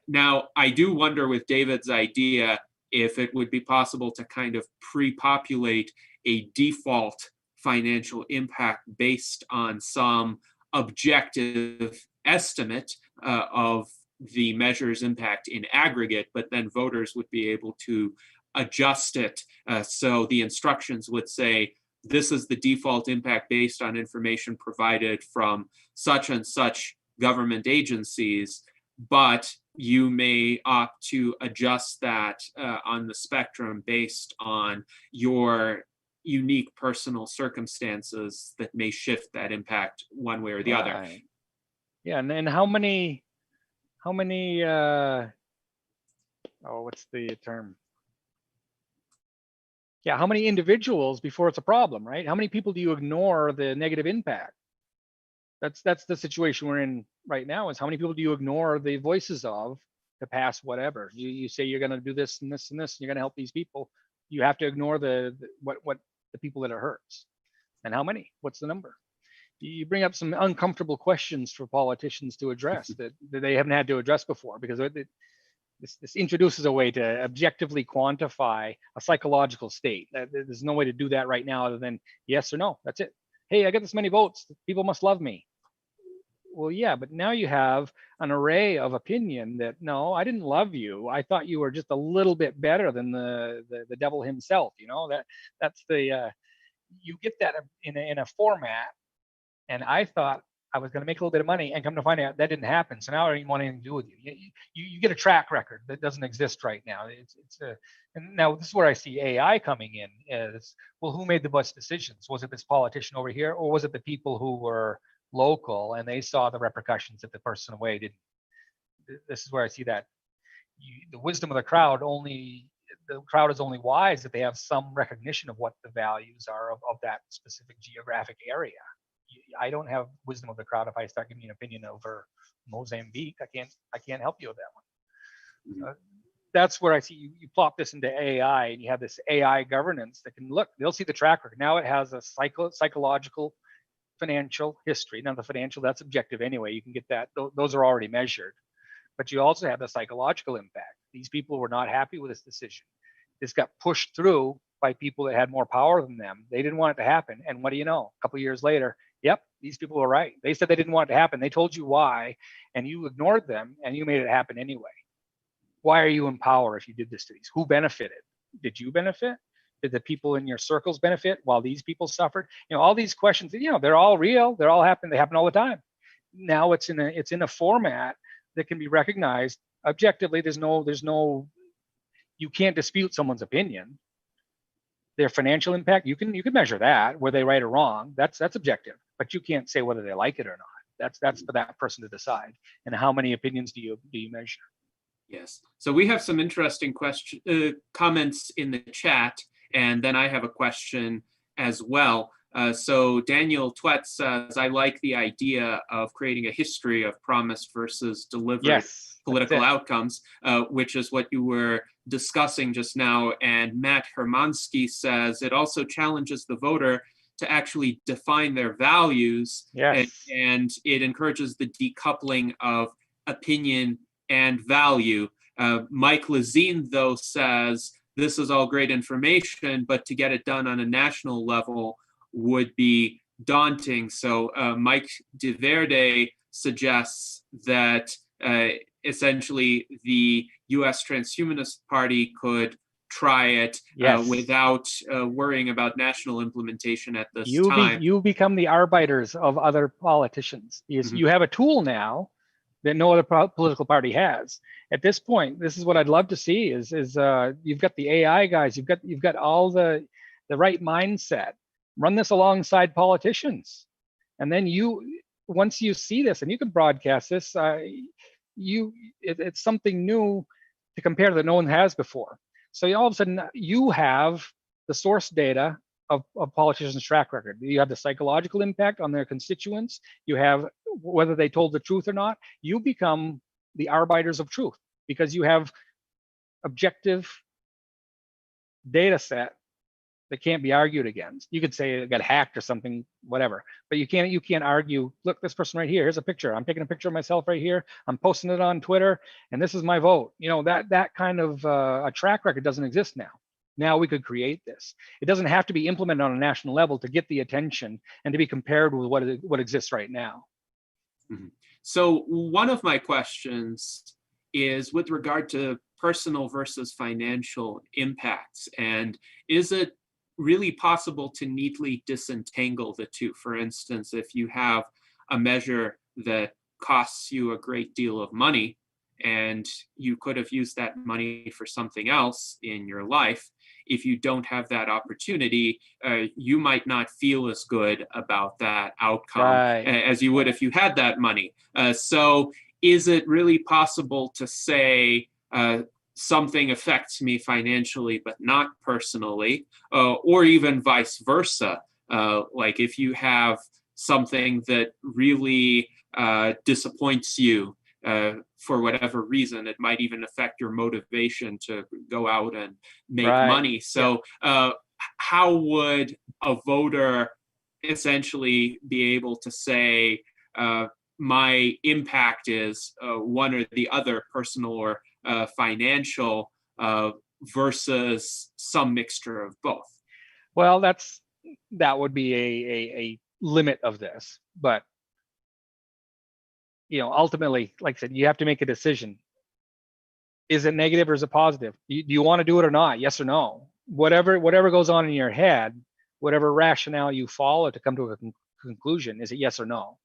Now, I do wonder with David's idea if it would be possible to kind of pre-populate a default financial impact based on some objective estimate of the measure's impact in aggregate, but then voters would be able to adjust it. So the instructions would say, this is the default impact based on information provided from such and such government agencies, but you may opt to adjust that on the spectrum based on your unique personal circumstances that may shift that impact one way or the other. Yeah, and then how many what's the term? Yeah, how many individuals before it's a problem, right? How many people do you ignore the negative impact? That's the situation we're in right now, is how many people do you ignore the voices of to pass whatever? You say you're going to do this and this and this, and you're going to help these people. You have to ignore what the people that it hurts. And how many? What's the number? You bring up some uncomfortable questions for politicians to address that they haven't had to address before, because this introduces a way to objectively quantify a psychological state. There's no way to do that right now other than yes or no. That's it. Hey, I got this many votes. People must love me. Well, yeah, but now you have an array of opinion that, no, I didn't love you. I thought you were just a little bit better than the devil himself. That's you get that in a format. And I thought I was going to make a little bit of money, and come to find out that didn't happen. So now I don't even want anything to do with you. You get a track record that doesn't exist right now. And now this is where I see AI coming in. Is, well, who made the best decisions? Was it this politician over here, or was it the people who were local and they saw the repercussions that the person away didn't? This is where I see that the wisdom of the crowd is only wise if they have some recognition of what the values are of that specific geographic area. I don't have wisdom of the crowd if I start giving you an opinion over Mozambique. I can't help you with that one. That's where I see you plop this into AI, and you have this AI governance that can look. They'll see the track record. Now it has a psychological financial history. Now the financial, that's objective anyway. You can get that. Those are already measured. But you also have the psychological impact. These people were not happy with this decision. This got pushed through by people that had more power than them. They didn't want it to happen. And what do you know? A couple of years later, yep, these people were right. They said they didn't want it to happen. They told you why, and you ignored them, and you made it happen anyway. Why are you in power if you did this to these? Who benefited? Did you benefit? Did the people in your circles benefit while these people suffered? All these questions, they're all real. They're all happen. They happen all the time. Now it's in a format that can be recognized objectively. There's no, you can't dispute someone's opinion. Their financial impact, you can measure that. Were they right or wrong? That's objective, but you can't say whether they like it or not. That's for that person to decide. And how many opinions do you measure? Yes. So we have some interesting comments in the chat, and then I have a question as well. So Daniel Twet says, I like the idea of creating a history of promise versus delivered political outcomes, which is what you were discussing just now. And Matt Hermansky says, it also challenges the voter to actually define their values, and it encourages the decoupling of opinion and value. Mike Lazine, though, says, this is all great information, but to get it done on a national level would be daunting. So Mike DeVerde suggests that essentially the U.S. Transhumanist Party could try it without worrying about national implementation at this time. You become the arbiters of other politicians. You have a tool now that no other political party has. At this point, this is what I'd love to see is you've got the AI guys, you've got all the right mindset. Run this alongside politicians. And then once you see this, and you can broadcast this, it's something new to compare that no one has before. So all of a sudden you have the source data of politicians' track record. You have the psychological impact on their constituents. You have whether they told the truth or not. You become the arbiters of truth because you have objective data set that can't be argued against. You could say it got hacked or something, whatever, but you can't argue. Look, this person right here. Here's a picture. I'm taking a picture of myself right here. I'm posting it on Twitter, and this is my vote. That kind of a track record doesn't exist now. Now we could create this. It doesn't have to be implemented on a national level to get the attention and to be compared with what exists right now. Mm-hmm. So one of my questions is with regard to personal versus financial impacts, and is it really possible to neatly disentangle the two? For instance, if you have a measure that costs you a great deal of money and you could have used that money for something else in your life, if you don't have that opportunity, you might not feel as good about that outcome as you would if you had that money. So is it really possible to say, something affects me financially, but not personally, or even vice versa? Like if you have something that really disappoints you for whatever reason, it might even affect your motivation to go out and make money. So how would a voter essentially be able to say, my impact is one or the other, personal or financial, versus some mixture of both? Well, that would be a limit of this, but ultimately, like I said, you have to make a decision. Is it negative or is it positive? Do you want to do it or not? Yes or no? Whatever goes on in your head, whatever rationale you follow to come to a conclusion, is it yes or no?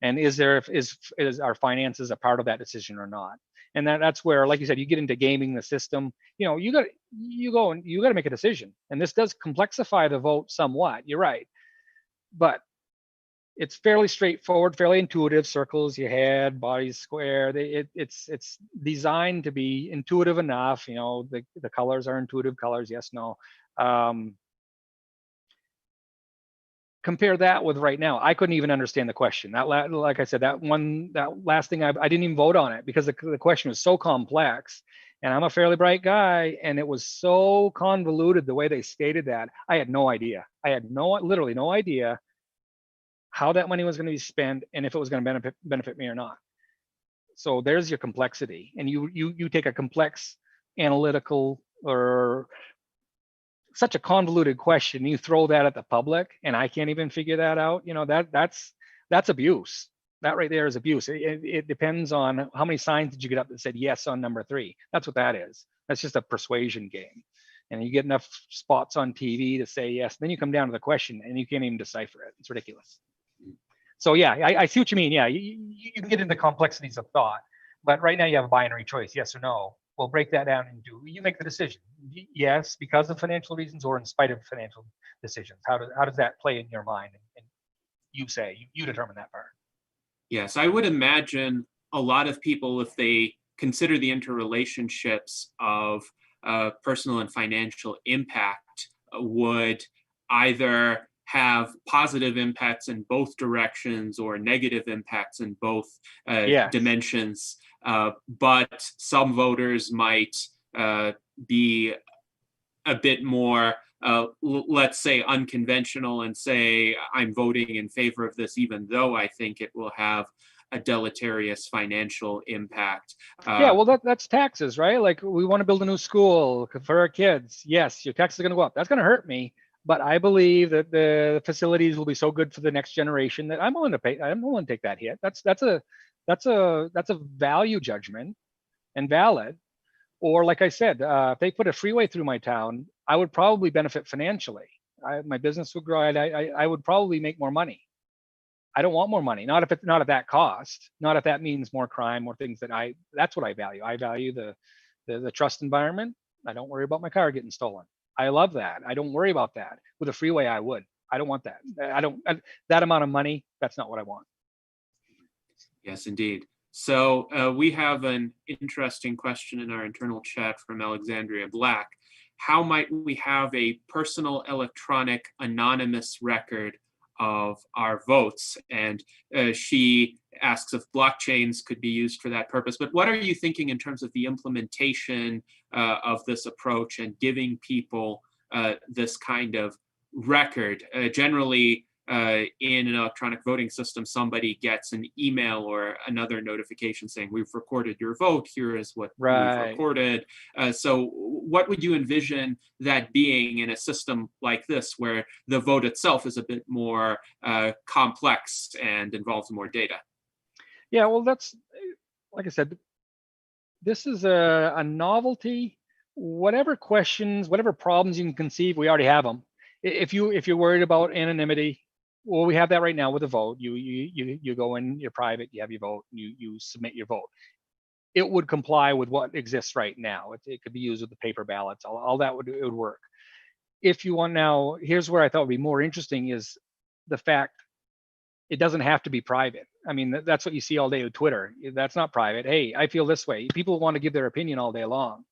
And is our finances a part of that decision or not? And that's where, like you said, you get into gaming the system. You got to make a decision, and this does complexify the vote somewhat. You're right, but it's fairly straightforward, fairly intuitive. Circles, your head, body square. It's designed to be intuitive enough. The colors are intuitive colors. Yes, no. Compare that with right now. I couldn't even understand the question. Like I said, that last thing, I didn't even vote on it because the question was so complex, and I'm a fairly bright guy, and it was so convoluted the way they stated that. I had no idea. I had literally no idea how that money was going to be spent, and if it was going to benefit me or not. So there's your complexity, and you take a complex analytical or such a convoluted question, you throw that at the public, and I can't even figure that out. That's abuse. That right there is abuse. It depends on how many signs did you get up that said yes on number 3. That's what that is. That's just a persuasion game. And you get enough spots on TV to say yes. Then you come down to the question and you can't even decipher it. It's ridiculous. So yeah, I see what you mean. Yeah, you can get into complexities of thought, but right now you have a binary choice, yes or no. We'll break that down into, you make the decision. Yes, because of financial reasons, or in spite of financial decisions. How does that play in your mind? And you say, you determine that part. Yes, I would imagine a lot of people, if they consider the interrelationships of personal and financial impact, would either have positive impacts in both directions or negative impacts in both dimensions. But some voters might be a bit more, let's say, unconventional and say, I'm voting in favor of this, even though I think it will have a deleterious financial impact. Yeah, well, that's taxes, right? Like, we want to build a new school for our kids. Yes, your taxes are going to go up. That's going to hurt me, but I believe that the facilities will be so good for the next generation that I'm willing to pay. I'm willing to take that hit. That's a value judgment, and valid. Or like I said, if they put a freeway through my town, I would probably benefit financially. My business would grow. I would probably make more money. I don't want more money, not at that cost, not if that means more crime, more things that's what I value. I value the trust environment. I don't worry about my car getting stolen. I love that. I don't worry about that. With a freeway, I would. I don't want that. That amount of money, that's not what I want. Yes, indeed. So we have an interesting question in our internal chat from Alexandria Black. How might we have a personal electronic anonymous record of our votes? And she asks if blockchains could be used for that purpose. But what are you thinking in terms of the implementation of this approach and giving people this kind of record? Generally, in an electronic voting system, somebody gets an email or another notification saying, we've recorded your vote, here is what we've recorded. So what would you envision that being in a system like this, where the vote itself is a bit more complex and involves more data? Yeah, well, that's, like I said, this is a novelty. Whatever questions, whatever problems you can conceive, we already have them. If you're worried about anonymity, well, we have that right now with a vote. You go in, you're private, you have your vote, you submit your vote. It would comply with what exists right now. It could be used with the paper ballots. All that would work. If you want now, here's where I thought would be more interesting is the fact it doesn't have to be private. I mean, that's what you see all day with Twitter. That's not private. Hey, I feel this way. People want to give their opinion all day long.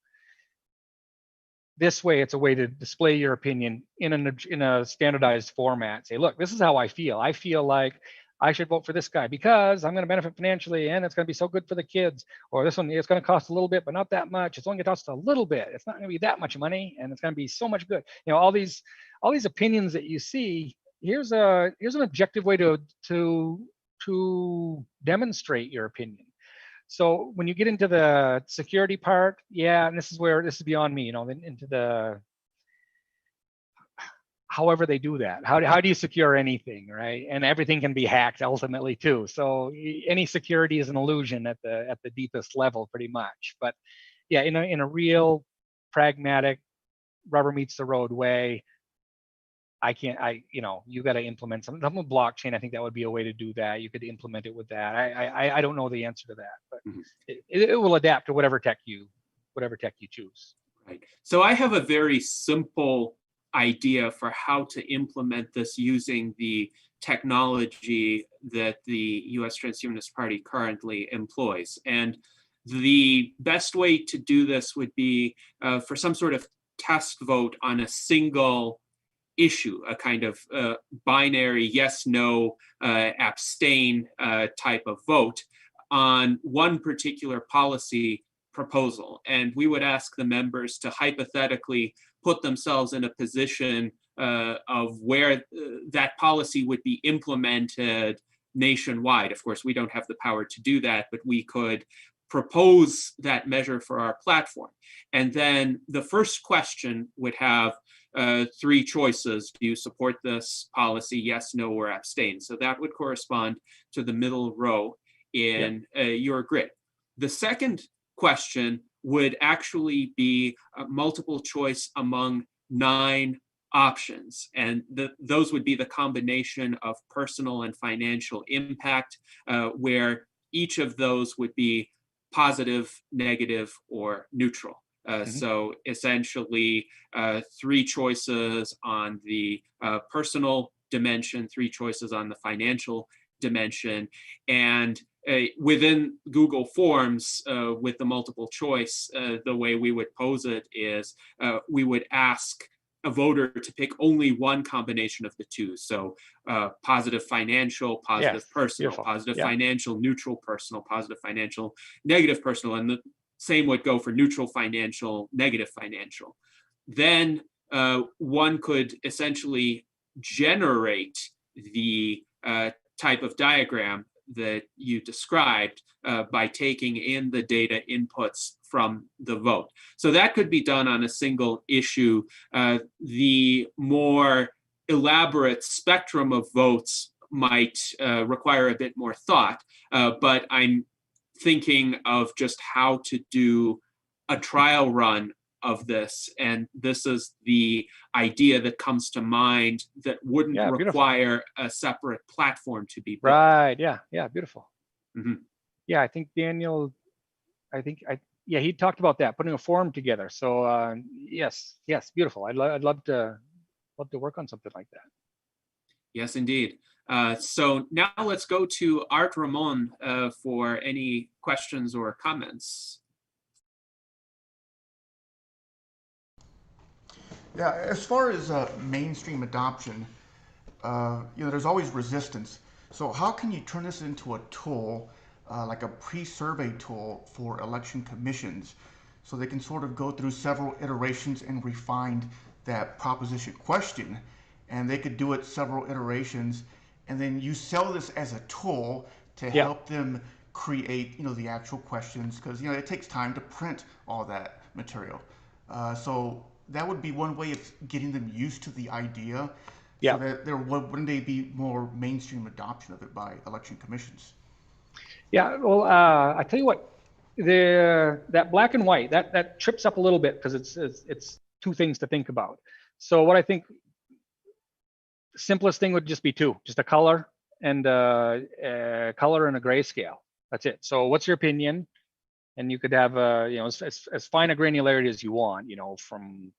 This way, it's a way to display your opinion in a standardized format. Say, look, this is how I feel. I feel like I should vote for this guy because I'm going to benefit financially, and it's going to be so good for the kids. Or this one, it's going to cost a little bit, but not that much. It's only going to cost a little bit. It's not going to be that much money, and it's going to be so much good. All these opinions that you see. Here's an objective way to demonstrate your opinion. So when you get into the security part, and this is beyond me, into the, however they do that. How do you secure anything, right? And everything can be hacked ultimately too. So any security is an illusion at the deepest level, pretty much. But yeah, in a real pragmatic, rubber meets the road way, you got to implement something with blockchain. I think that would be a way to do that. You could implement it with that. I don't know the answer to that, but it will adapt to whatever tech you choose. Right. So I have a very simple idea for how to implement this using the technology that the U.S. Transhumanist Party currently employs. And the best way to do this would be for some sort of test vote on a single issue, a kind of binary yes, no, abstain type of vote on one particular policy proposal. And we would ask the members to hypothetically put themselves in a position of where that policy would be implemented nationwide. Of course, we don't have the power to do that, but we could propose that measure for our platform. And then the first question would have three choices. Do you support this policy? Yes, no, or abstain. So that would correspond to the middle row in your grid. The second question would actually be a multiple choice among 9 options. And those would be the combination of personal and financial impact, where each of those would be positive, negative, or neutral. So essentially 3 choices on the personal dimension, 3 choices on the financial dimension. And within Google Forms, with the multiple choice, the way we would pose it is we would ask a voter to pick only one combination of the 2. So positive financial, positive personal, positive financial, neutral personal, positive financial, negative personal. And the same would go for neutral financial, negative financial. Then one could essentially generate the type of diagram that you described by taking in the data inputs from the vote. So that could be done on a single issue. The more elaborate spectrum of votes might require a bit more thought, but I'm thinking of just how to do a trial run of this. And this is the idea that comes to mind that wouldn't require a separate platform to be built. Right, yeah, beautiful. Yeah, I think Daniel, he talked about that, putting a forum together. So yes, beautiful. I'd love to work on something like that. Yes, indeed. So now let's go to Art Ramon for any questions or comments. Yeah, as far as mainstream adoption, there's always resistance. So how can you turn this into a tool, like a pre-survey tool for election commissions, so they can sort of go through several iterations and refine that proposition question, and they could do it several iterations, and then you sell this as a tool to help them create, the actual questions, because it takes time to print all that material. So that would be one way of getting them used to the idea, so that wouldn't they be more mainstream adoption of it by election commissions? Yeah, well, I tell you what, that black and white that trips up a little bit because it's 2 things to think about. So what I think the simplest thing would just be 2, just a color and a grayscale. That's it. So what's your opinion? And you could have as fine a granularity as you want, from,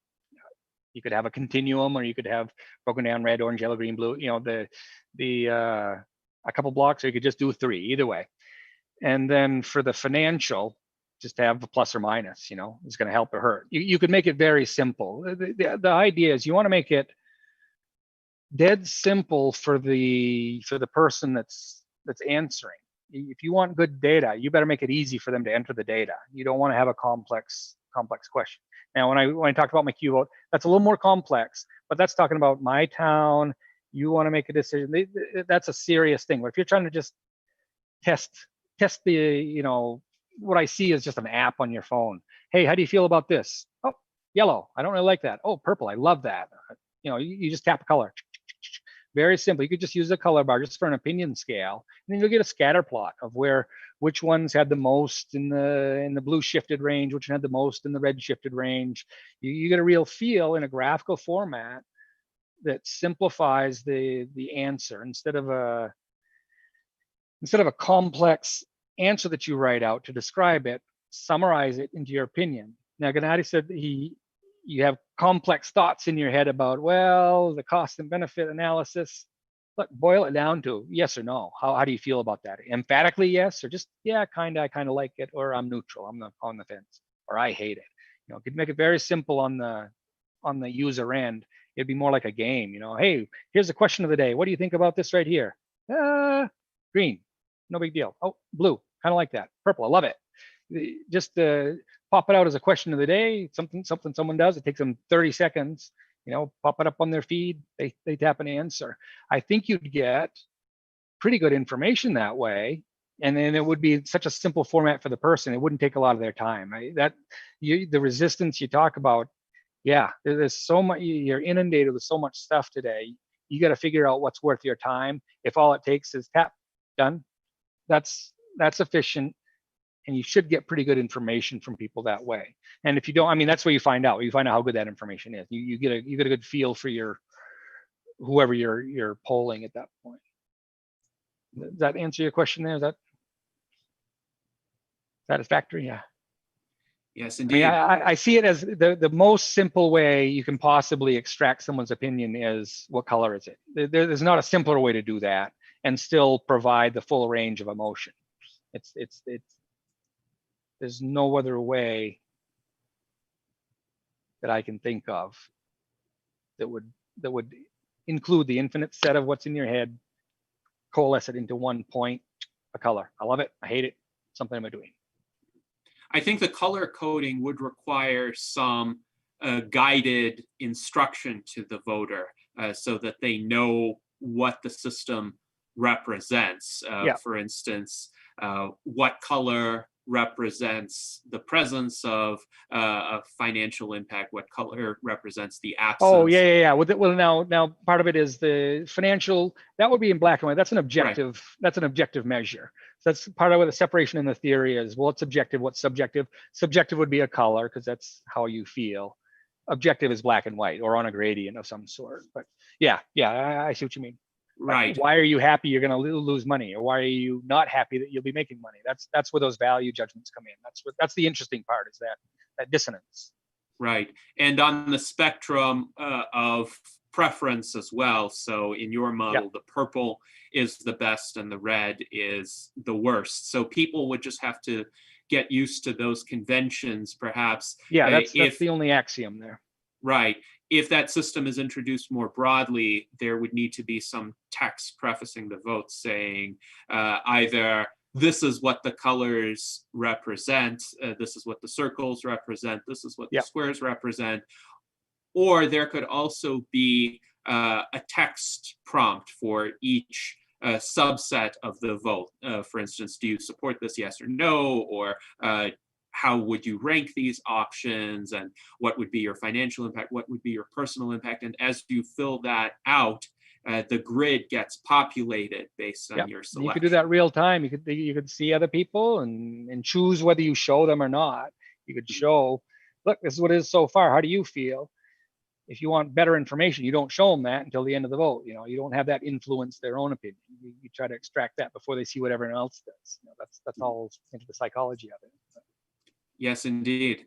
you could have a continuum, or you could have broken down red, orange, yellow, green, blue, a couple blocks, or you could just do 3, either way. And then for the financial, just have a plus or minus, it's going to help or hurt. You could make it very simple. The idea is you want to make it dead simple for the person that's answering. If you want good data, you better make it easy for them to enter the data. You don't want to have a complex question. Now, when I talked about my Q vote, that's a little more complex, but that's talking about my town. You want to make a decision. That's a serious thing. But if you're trying to just test the, what I see is just an app on your phone. Hey, how do you feel about this? Oh, yellow. I don't really like that. Oh, purple. I love that. You just tap a color. Very simple. You could just use a color bar just for an opinion scale, and then you'll get a scatter plot of which ones had the most in the blue shifted range, which one had the most in the red shifted range. You get a real feel in a graphical format that simplifies the answer instead of a complex answer that you write out to describe it. Summarize it into your opinion. Now, Gennady said you have complex thoughts in your head about, the cost and benefit analysis. Look, boil it down to yes or no. How do you feel about that? Emphatically yes, or just, I kind of like it, or I'm neutral, I'm on the fence, or I hate it. You could make it very simple on the user end. It'd be more like a game, hey, here's the question of the day. What do you think about this right here? Green, no big deal. Oh, blue, kind of like that. Purple, I love it. Just pop it out as a question of the day, something someone does. It takes them 30 seconds, pop it up on their feed, they tap an answer. I think you'd get pretty good information that way. And then it would be such a simple format for the person. It wouldn't take a lot of their time. The resistance you talk about, yeah, there's so much, you're inundated with so much stuff today. You got to figure out what's worth your time. If all it takes is tap, done, that's efficient. And you should get pretty good information from people that way. And if you don't, I mean, that's where you find out. You find out how good that information is. You get a good feel for whoever you're polling at that point. Does that answer your question there? Is that satisfactory? Yeah. Yes, indeed. I mean, I see it as the most simple way you can possibly extract someone's opinion is, what color is it? There's not a simpler way to do that and still provide the full range of emotion. It's there's no other way that I can think of that would include the infinite set of what's in your head, coalesce it into one point, a color. I love it. I hate it. Something I'm doing. I think the color coding would require some guided instruction to the voter so that they know what the system represents. For instance, what color represents the presence of a financial impact, what color represents the absence. Oh, yeah. Well, now part of it is the financial, that would be in black and white. That's an objective, right. That's an objective measure. So that's part of what the separation in the theory is. Well, what's objective, what's subjective? Subjective would be a color because that's how you feel. Objective is black and white or on a gradient of some sort. But yeah, I see what you mean. Right. Why are you happy you're going to lose money, or why are you not happy that you'll be making money? That's where those value judgments come in. That's the interesting part, is that dissonance. Right. And on the spectrum of preference as well. So in your model, the purple is the best and the red is the worst. So people would just have to get used to those conventions, perhaps. Yeah, that's the only axiom there. Right. If that system is introduced more broadly, there would need to be some text prefacing the vote saying either this is what the colors represent, this is what the circles represent, this is what the squares represent, or there could also be a text prompt for each subset of the vote. For instance, do you support this, yes or no, or how would you rank these options, and what would be your financial impact, what would be your personal impact? And as you fill that out, the grid gets populated based on your selection. You could do that real time. You could see other people and choose whether you show them or not. You could show, look, this is what it is so far. How do you feel? If you want better information, you don't show them that until the end of the vote. You don't have that influence their own opinion. You try to extract that before they see what everyone else does. That's all into the psychology of it. Yes, indeed.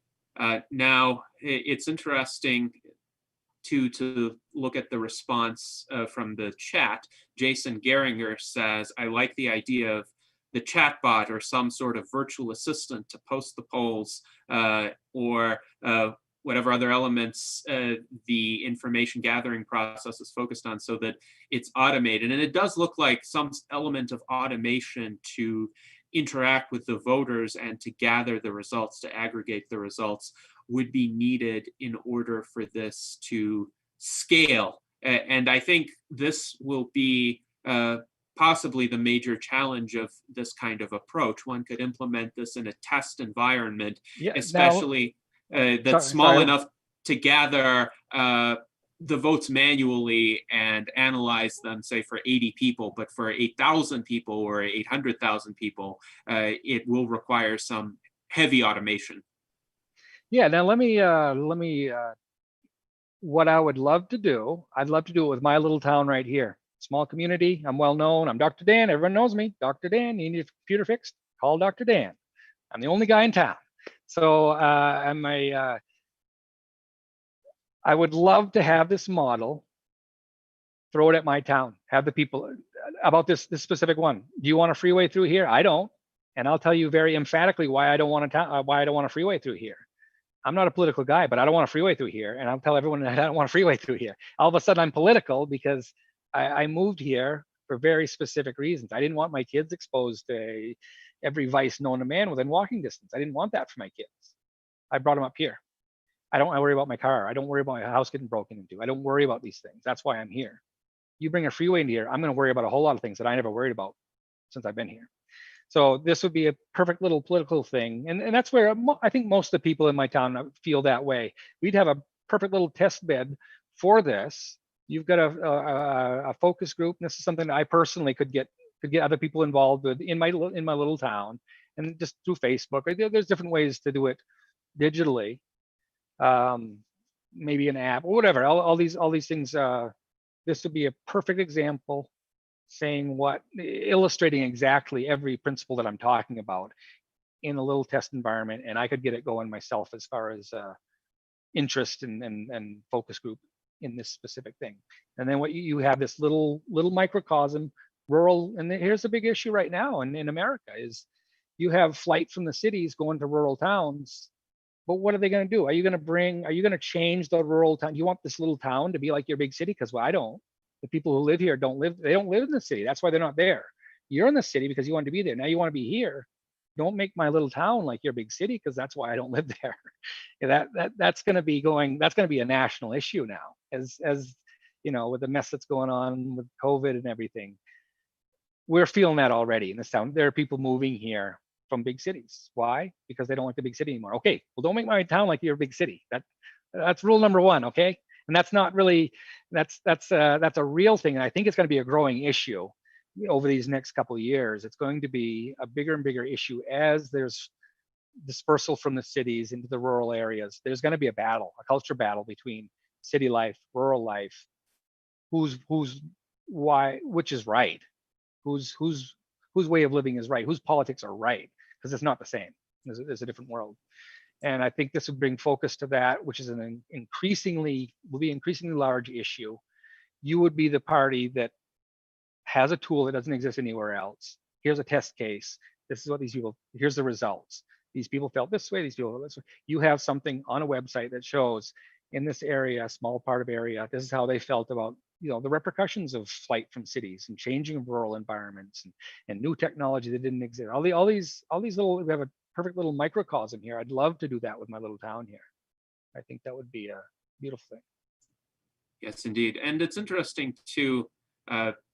Now, it's interesting to look at the response from the chat. Jason Geringer says, I like the idea of the chatbot or some sort of virtual assistant to post the polls or whatever other elements the information gathering process is focused on, so that it's automated. And it does look like some element of automation to interact with the voters and to gather the results, to aggregate the results, would be needed in order for this to scale. And I think this will be possibly the major challenge of this kind of approach. One could implement this in a test environment, especially that's small enough to gather the votes manually and analyze them, say, for 80 people, but for 8,000 people or 800,000 people, it will require some heavy automation. Yeah, now let me, what I would love to do, I'd love to do it with my little town right here. Small community, I'm well known, I'm Dr. Dan, everyone knows me. Dr. Dan, you need your computer fixed? Call Dr. Dan. I'm the only guy in town. So I would love to have this model, throw it at my town, have the people about this specific one. Do you want a freeway through here? I don't, and I'll tell you very emphatically why I don't want a freeway through here. I'm not a political guy, but I don't want a freeway through here, and I'll tell everyone that I don't want a freeway through here. All of a sudden, I'm political because I moved here for very specific reasons. I didn't want my kids exposed to every vice known to man within walking distance. I didn't want that for my kids. I brought them up here. I don't worry about my car. I don't worry about my house getting broken into. I don't worry about these things. That's why I'm here. You bring a freeway into here, I'm going to worry about a whole lot of things that I never worried about since I've been here. So this would be a perfect little political thing. And that's where I think most of the people in my town feel that way. We'd have a perfect little test bed for this. You've got a focus group. This is something that I personally could get other people involved with in my little town, and just through Facebook. There's different ways to do it digitally, maybe an app or whatever. All these things. This would be a perfect example, illustrating exactly every principle that I'm talking about in a little test environment, and I could get it going myself as far as interest and focus group in this specific thing. And then what you have this little microcosm, rural, and here's the big issue right now in America is you have flight from the cities going to rural towns. But what are they going to do? Are you going to change the rural town? You want this little town to be like your big city? Because I don't. The people who live here don't live in the city. That's why they're not there. You're in the city because you want to be there. Now you want to be here. Don't make my little town like your big city, because that's why I don't live there. That's going to be a national issue now, as you know, with the mess that's going on with COVID and everything. We're feeling that already in this town. There are people moving here from big cities. Why? Because they don't like the big city anymore. Okay, well, don't make my town like your big city. That's rule number one. Okay, and that's not really that's a real thing, and I think it's going to be a growing issue over these next couple of years. It's going to be a bigger and bigger issue as there's dispersal from the cities into the rural areas. There's going to be a culture battle between city life, rural life. Which is right? Whose way of living is right? Whose politics are right? Because it's not the same. There's a different world. And I think this would bring focus to that, which is will be increasingly large issue. You would be the party that has a tool that doesn't exist anywhere else. Here's a test case. This is what here's the results. These people felt this way, these people felt this way. You have something on a website that shows in this area, small part of area, this is how they felt about, the repercussions of flight from cities and changing of rural environments and new technology that didn't exist. All these little, we have a perfect little microcosm here. I'd love to do that with my little town here. I think that would be a beautiful thing. Yes, indeed. And it's interesting too,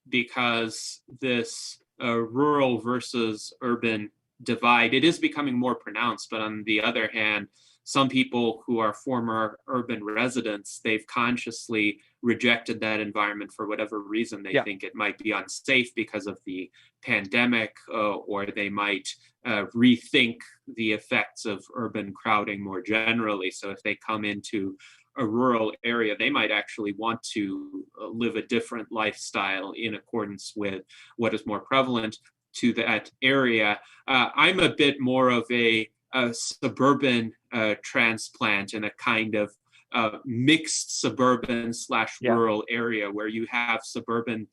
because this rural versus urban divide, it is becoming more pronounced. But on the other hand, some people who are former urban residents, they've consciously rejected that environment for whatever reason. They think it might be unsafe because of the pandemic, or they might rethink the effects of urban crowding more generally. So if they come into a rural area, they might actually want to live a different lifestyle in accordance with what is more prevalent to that area. I'm a bit more of a suburban transplant in a kind of mixed suburban / rural area where you have suburban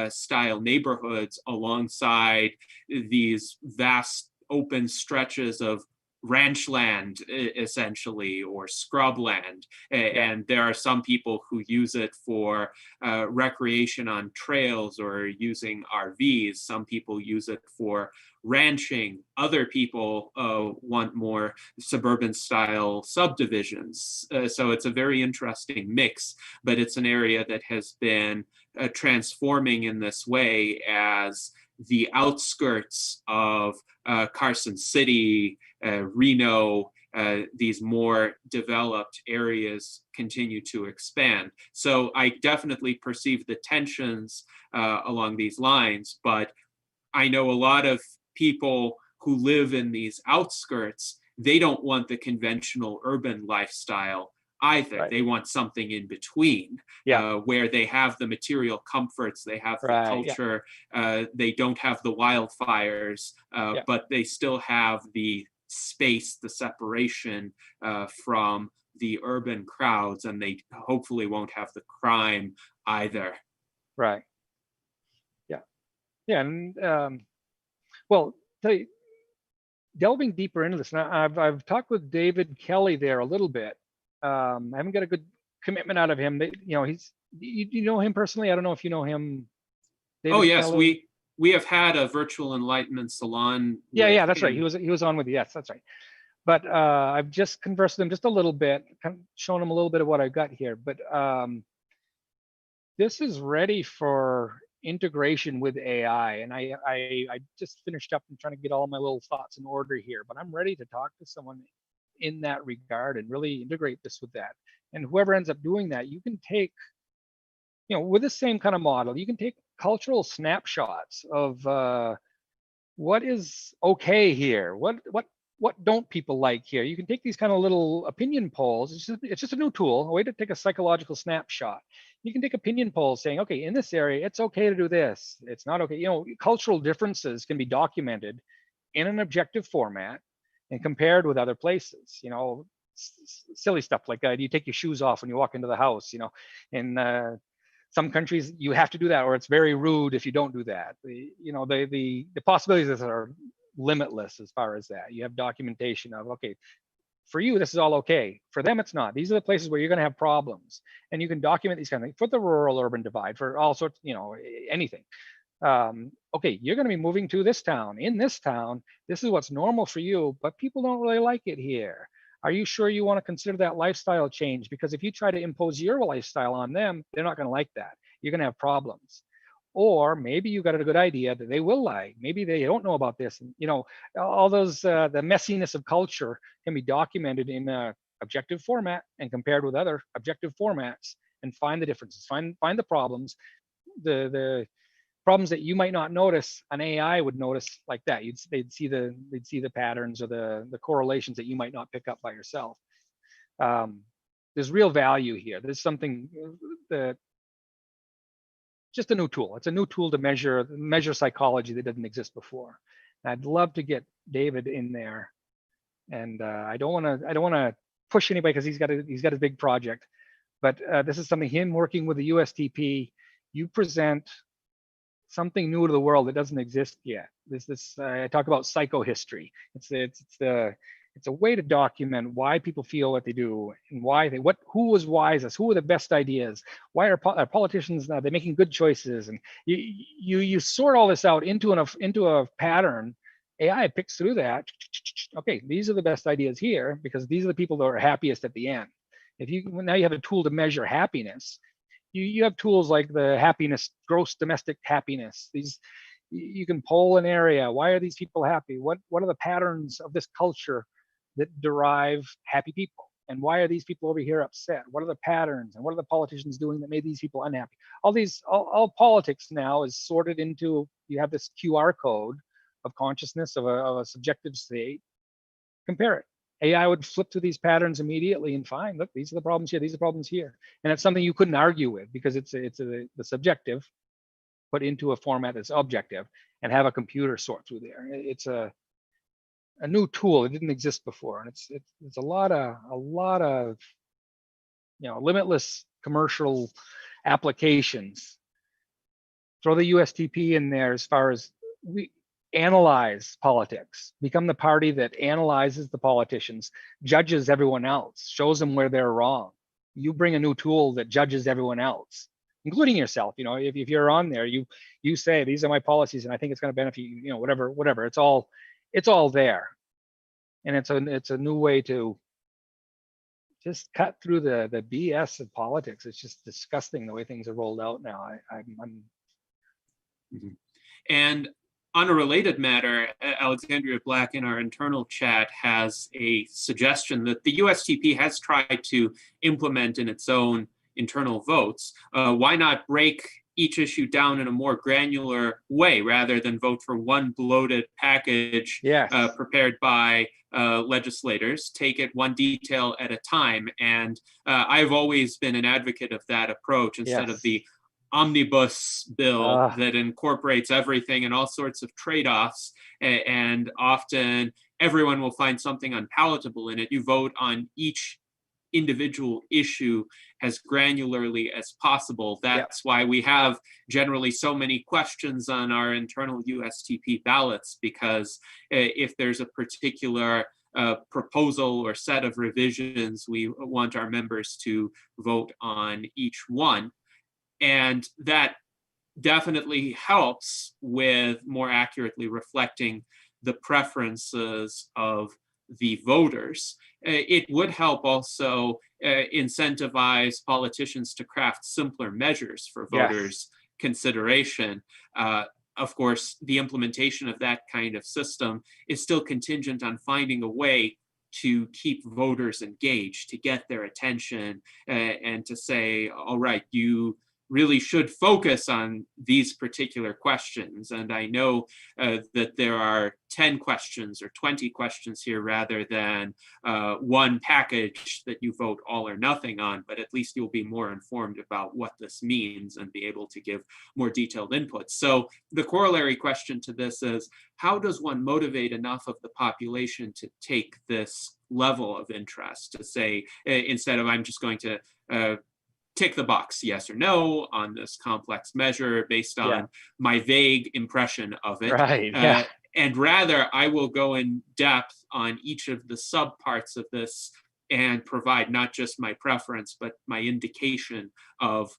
style neighborhoods alongside these vast open stretches of ranch land, essentially, or scrubland. And there are some people who use it for recreation on trails or using RVs. Some people use it for ranching. Other people want more suburban style subdivisions. So it's a very interesting mix, but it's an area that has been transforming in this way as the outskirts of Carson City, Reno, these more developed areas continue to expand. So I definitely perceive the tensions along these lines, but I know a lot of people who live in these outskirts, they don't want the conventional urban lifestyle either. Right. They want something in between, where they have the material comforts, they have the culture, they don't have the wildfires, but they still have the space, the separation from the urban crowds, and they hopefully won't have the crime either. Right. Yeah. And delving deeper into this, now I've talked with David Kelly there a little bit. I haven't got a good commitment out of him. You know him personally? I don't know if you know him. David yes, Kelly? we have had a virtual Enlightenment Salon. Yeah, that's right. He was on with you. Yes, that's right. But I've just conversed with them just a little bit, kind of shown them a little bit of what I've got here. But this is ready for integration with AI. And I just finished up and trying to get all my little thoughts in order here, but I'm ready to talk to someone in that regard and really integrate this with that. And whoever ends up doing that, you can take, with the same kind of model, you can take cultural snapshots of what is okay here, what don't people like here. You can take these kind of little opinion polls. It's just a new tool, a way to take a psychological snapshot. You can take opinion polls saying, okay, in this area, it's okay to do this. It's not okay. Cultural differences can be documented in an objective format and compared with other places. Silly stuff like you take your shoes off when you walk into the house. In some countries you have to do that, or it's very rude if you don't do that. The possibilities are limitless as far as that. You have documentation of, okay, for you this is all okay, for them it's not. These are the places where you're going to have problems, and you can document these kind of things for the rural urban divide, for all sorts, anything. Okay, you're going to be moving to this town. In this town, this is what's normal for you, but people don't really like it here. Are you sure you want to consider that lifestyle change? Because if you try to impose your lifestyle on them, they're not going to like that. You're going to have problems. Or maybe you got a good idea that they will like. Maybe they don't know about this. And, all those, the messiness of culture can be documented in a objective format and compared with other objective formats, and find the differences, find the problems, the problems that you might not notice. An AI would notice like that. They'd see the patterns or the correlations that you might not pick up by yourself. There's real value here. There's something that, just a new tool. It's a new tool to measure psychology that didn't exist before. And I'd love to get David in there. And I don't want to push anybody because he's got a big project. But this is something, him working with the USTP. You present something new to the world that doesn't exist yet. I talk about psychohistory. It's a way to document why people feel what they do, and who was wisest, who were the best ideas, why are politicians they're making good choices, and you sort all this out into a pattern. AI picks through that. Okay, these are the best ideas here because these are the people that are happiest at the end. Now you have a tool to measure happiness. You have tools like the happiness, gross domestic happiness. You can poll an area. Why are these people happy? What are the patterns of this culture that derive happy people? And why are these people over here upset? What are the patterns? And what are the politicians doing that made these people unhappy? All politics now is sorted into, you have this QR code of consciousness of a subjective state. Compare it. AI would flip through these patterns immediately and find, look, these are the problems here, these are the problems here. And it's something you couldn't argue with because it's the subjective put into a format that's objective, and have a computer sort through there. It's a new tool. It didn't exist before. And it's a lot of limitless commercial applications. Throw the USTP in there as far as we analyze politics, become the party that analyzes the politicians, judges everyone else, shows them where they're wrong. You bring a new tool that judges everyone else, including yourself. If you're on there, you say, these are my policies and I think it's going to benefit you, whatever. It's all there. And it's a new way to just cut through the BS of politics. It's just disgusting the way things are rolled out now. I'm Mm-hmm. And on a related matter, Alexandria Black in our internal chat has a suggestion that the USTP has tried to implement in its own internal votes. Why not break each issue down in a more granular way rather than vote for one bloated package prepared by legislators? Take it one detail at a time. And I've always been an advocate of that approach instead of the omnibus bill that incorporates everything and all sorts of trade-offs, and often everyone will find something unpalatable in it. You vote on each individual issue as granularly as possible. That's why we have generally so many questions on our internal USTP ballots, because if there's a particular proposal or set of revisions, we want our members to vote on each one. And that definitely helps with more accurately reflecting the preferences of the voters. It would help also incentivize politicians to craft simpler measures for voters' consideration. Of course, the implementation of that kind of system is still contingent on finding a way to keep voters engaged, to get their attention, and to say, all right, you really should focus on these particular questions. And I know that there are 10 questions or 20 questions here rather than one package that you vote all or nothing on, but at least you'll be more informed about what this means and be able to give more detailed input. So the corollary question to this is, how does one motivate enough of the population to take this level of interest, to say, instead of I'm just going to tick the box, yes or no, on this complex measure based on my vague impression of it. Right. And rather, I will go in depth on each of the subparts of this and provide not just my preference, but my indication of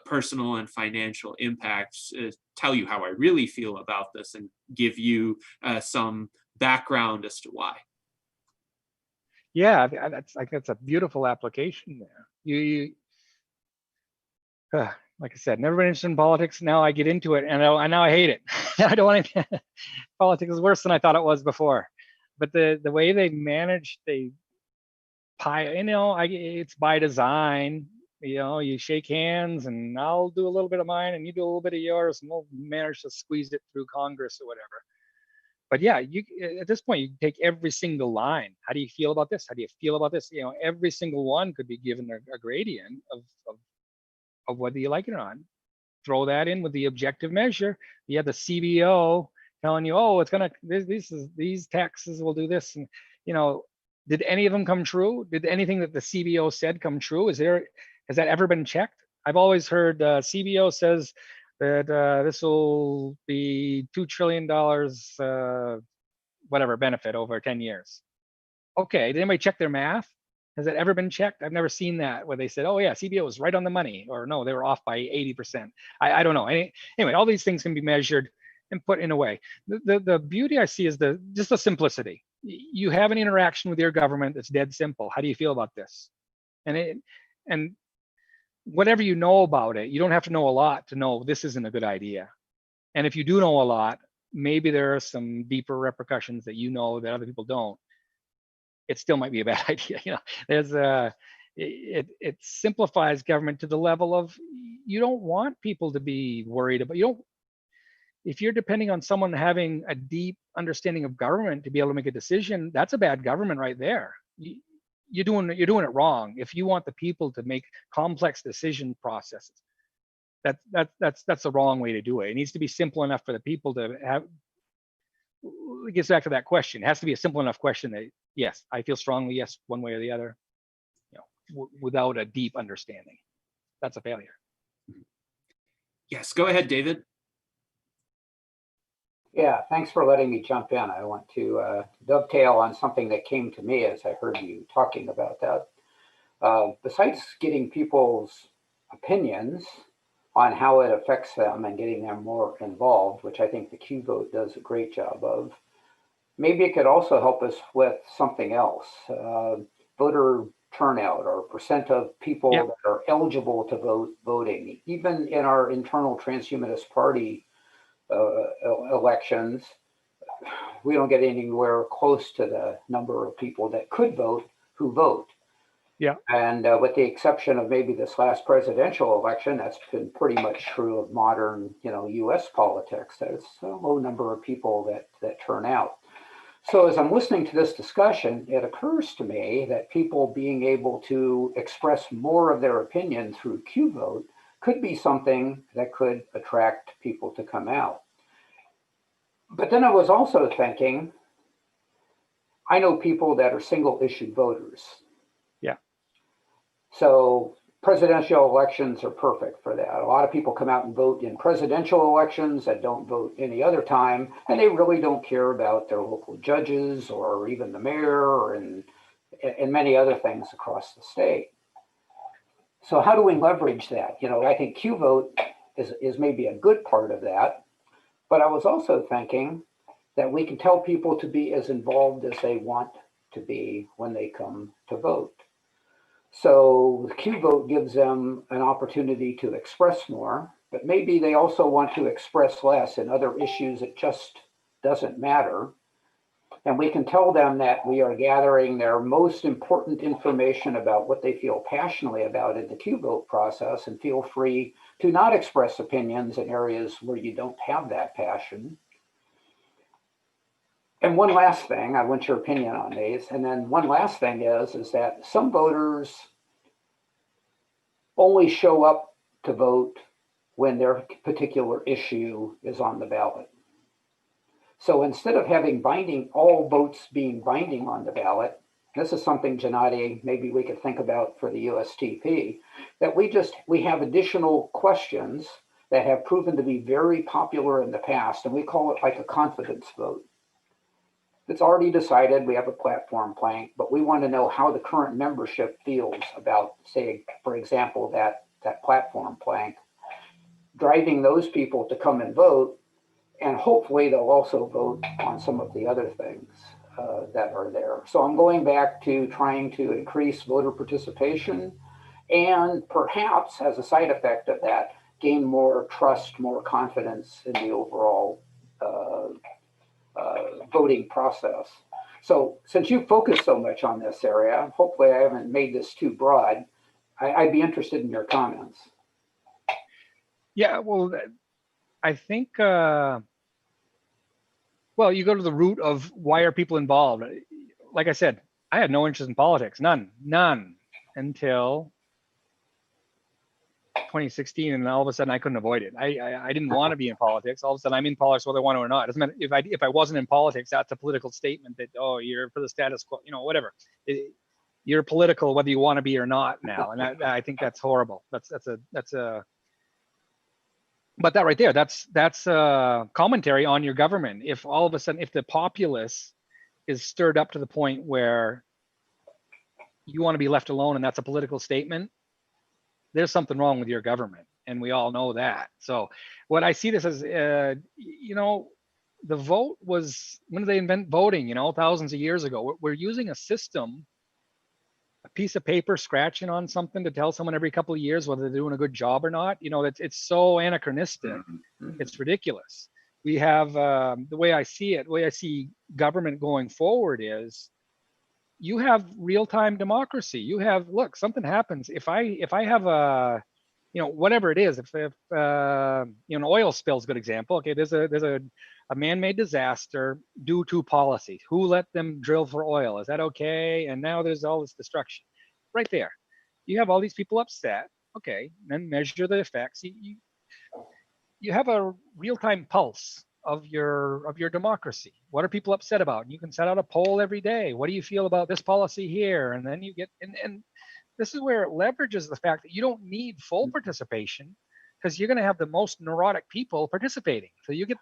personal and financial impacts, tell you how I really feel about this, and give you some background as to why. Yeah, that's a beautiful application there. Like I said, never been interested in politics. Now I get into it, and now I hate it. I don't want to. Politics is worse than I thought it was before. But the way they manage it's by design. You shake hands, and I'll do a little bit of mine, and you do a little bit of yours, and we'll manage to squeeze it through Congress or whatever. But yeah, at this point, you take every single line. How do you feel about this? How do you feel about this? Every single one could be given a gradient of whether you like it or not. Throw that in with the objective measure. You have the CBO telling you, oh, it's gonna these taxes will do this, and did any of them come true? Did anything that the CBO said come true? Has that ever been checked? I've always heard CBO says that this will be $2 trillion whatever benefit over 10 years. Okay, did anybody check their math? Has that ever been checked? I've never seen that where they said, oh yeah, CBO was right on the money, or no, they were off by 80%. I don't know. Anyway, all these things can be measured and put in a way. The beauty I see is just the simplicity. You have an interaction with your government that's dead simple. How do you feel about this? And whatever you know about it, you don't have to know a lot to know this isn't a good idea. And if you do know a lot, maybe there are some deeper repercussions that that other people don't. It still might be a bad idea. It simplifies government to the level of, you don't want people to be worried about, if you're depending on someone having a deep understanding of government to be able to make a decision, that's a bad government right there. You're doing it wrong. If you want the people to make complex decision processes, that's the wrong way to do it. It needs to be simple enough for the people to have. It gets back to that question. It has to be a simple enough question that, yes, I feel strongly, yes, one way or the other, without a deep understanding. That's a failure. Yes, go ahead, David. Yeah, thanks for letting me jump in. I want to dovetail on something that came to me as I heard you talking about that. Besides getting people's opinions on how it affects them and getting them more involved, which I think the Q vote does a great job of, maybe it could also help us with something else. Voter turnout, or percent of people that are eligible to voting. Even in our internal Transhumanist Party elections, we don't get anywhere close to the number of people that could vote who vote. Yeah. And with the exception of maybe this last presidential election, that's been pretty much true of modern, U.S. politics. There's a low number of people that turn out. So as I'm listening to this discussion, it occurs to me that people being able to express more of their opinion through Q vote could be something that could attract people to come out. But then I was also thinking, I know people that are single issue voters. Yeah. So presidential elections are perfect for that. A lot of people come out and vote in presidential elections that don't vote any other time, and they really don't care about their local judges or even the mayor and many other things across the state. So how do we leverage that? I think Q vote is maybe a good part of that, but I was also thinking that we can tell people to be as involved as they want to be when they come to vote. So the Q vote gives them an opportunity to express more, but maybe they also want to express less in other issues that just doesn't matter. And we can tell them that we are gathering their most important information about what they feel passionately about in the Q vote process, and feel free to not express opinions in areas where you don't have that passion. And one last thing, I want your opinion on these. And then one last thing is that some voters only show up to vote when their particular issue is on the ballot. So instead of having all votes being binding on the ballot, this is something, Gennady, maybe we could think about for the USTP, that we have additional questions that have proven to be very popular in the past, and we call it like a confidence vote. It's already decided, we have a platform plank, but we want to know how the current membership feels about, say, for example, that platform plank, driving those people to come and vote, and hopefully they'll also vote on some of the other things that are there. So I'm going back to trying to increase voter participation, and perhaps as a side effect of that, gain more trust, more confidence in the overall voting process. So since you focus so much on this area, hopefully I haven't made this too broad. I'd be interested in your comments. Yeah, well, I think, well, you go to the root of why are people involved. Like I said, I had no interest in politics, none, until 2016, and all of a sudden I couldn't avoid it. I didn't want to be in politics. All of a sudden I'm in politics whether I want to or not. It doesn't matter if I wasn't in politics, that's a political statement that, oh, you're for the status quo, whatever. You're political whether you want to be or not now, and I think that's horrible. That's a but that right there, that's a commentary on your government. If all of a sudden, if the populace is stirred up to the point where you want to be left alone and that's a political statement, there's something wrong with your government, and we all know that. So what I see this as, the vote was, when did they invent voting? Thousands of years ago. We're using a system, a piece of paper scratching on something to tell someone every couple of years whether they're doing a good job or not. It's so anachronistic. It's ridiculous. We have, the way I see government going forward is, you have real-time democracy. You have, look, something happens. If I have a, whatever it is, if an oil spill is a good example. Okay, there's a man-made disaster due to policy. Who let them drill for oil? Is that okay? And now there's all this destruction. Right there, you have all these people upset. Okay, then measure the effects. You have a real-time pulse of your democracy. What are people upset about? And you can set out a poll every day. What do you feel about this policy here? And then you get, and this is where it leverages the fact that you don't need full participation, because you're going to have the most neurotic people participating. So you get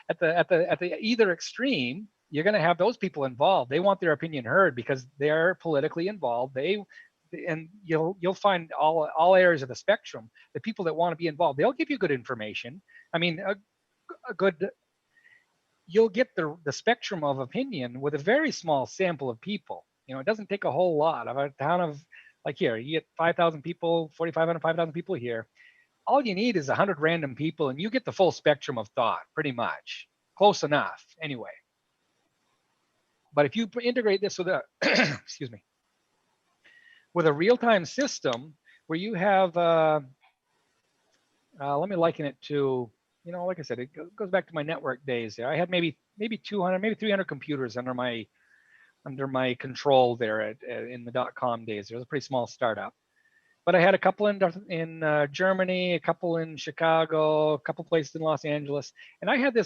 at the either extreme, you're going to have those people involved. They want their opinion heard because they're politically involved. And you'll find all areas of the spectrum, the people that want to be involved, they'll give you good information. I mean, you'll get the spectrum of opinion with a very small sample of people. It doesn't take a whole lot. Of a town of, like here, you get 5,000 people, 4,500, 5,000 people here. All you need is 100 random people, and you get the full spectrum of thought, pretty much. Close enough, anyway. But if you integrate this with a, excuse me, with a real-time system where you have, let me liken it to, like I said, it goes back to my network days there. I had maybe 200, maybe 300 computers under my control there in the .com days. It was a pretty small startup, but I had a couple in Germany, a couple in Chicago, a couple places in Los Angeles, and I had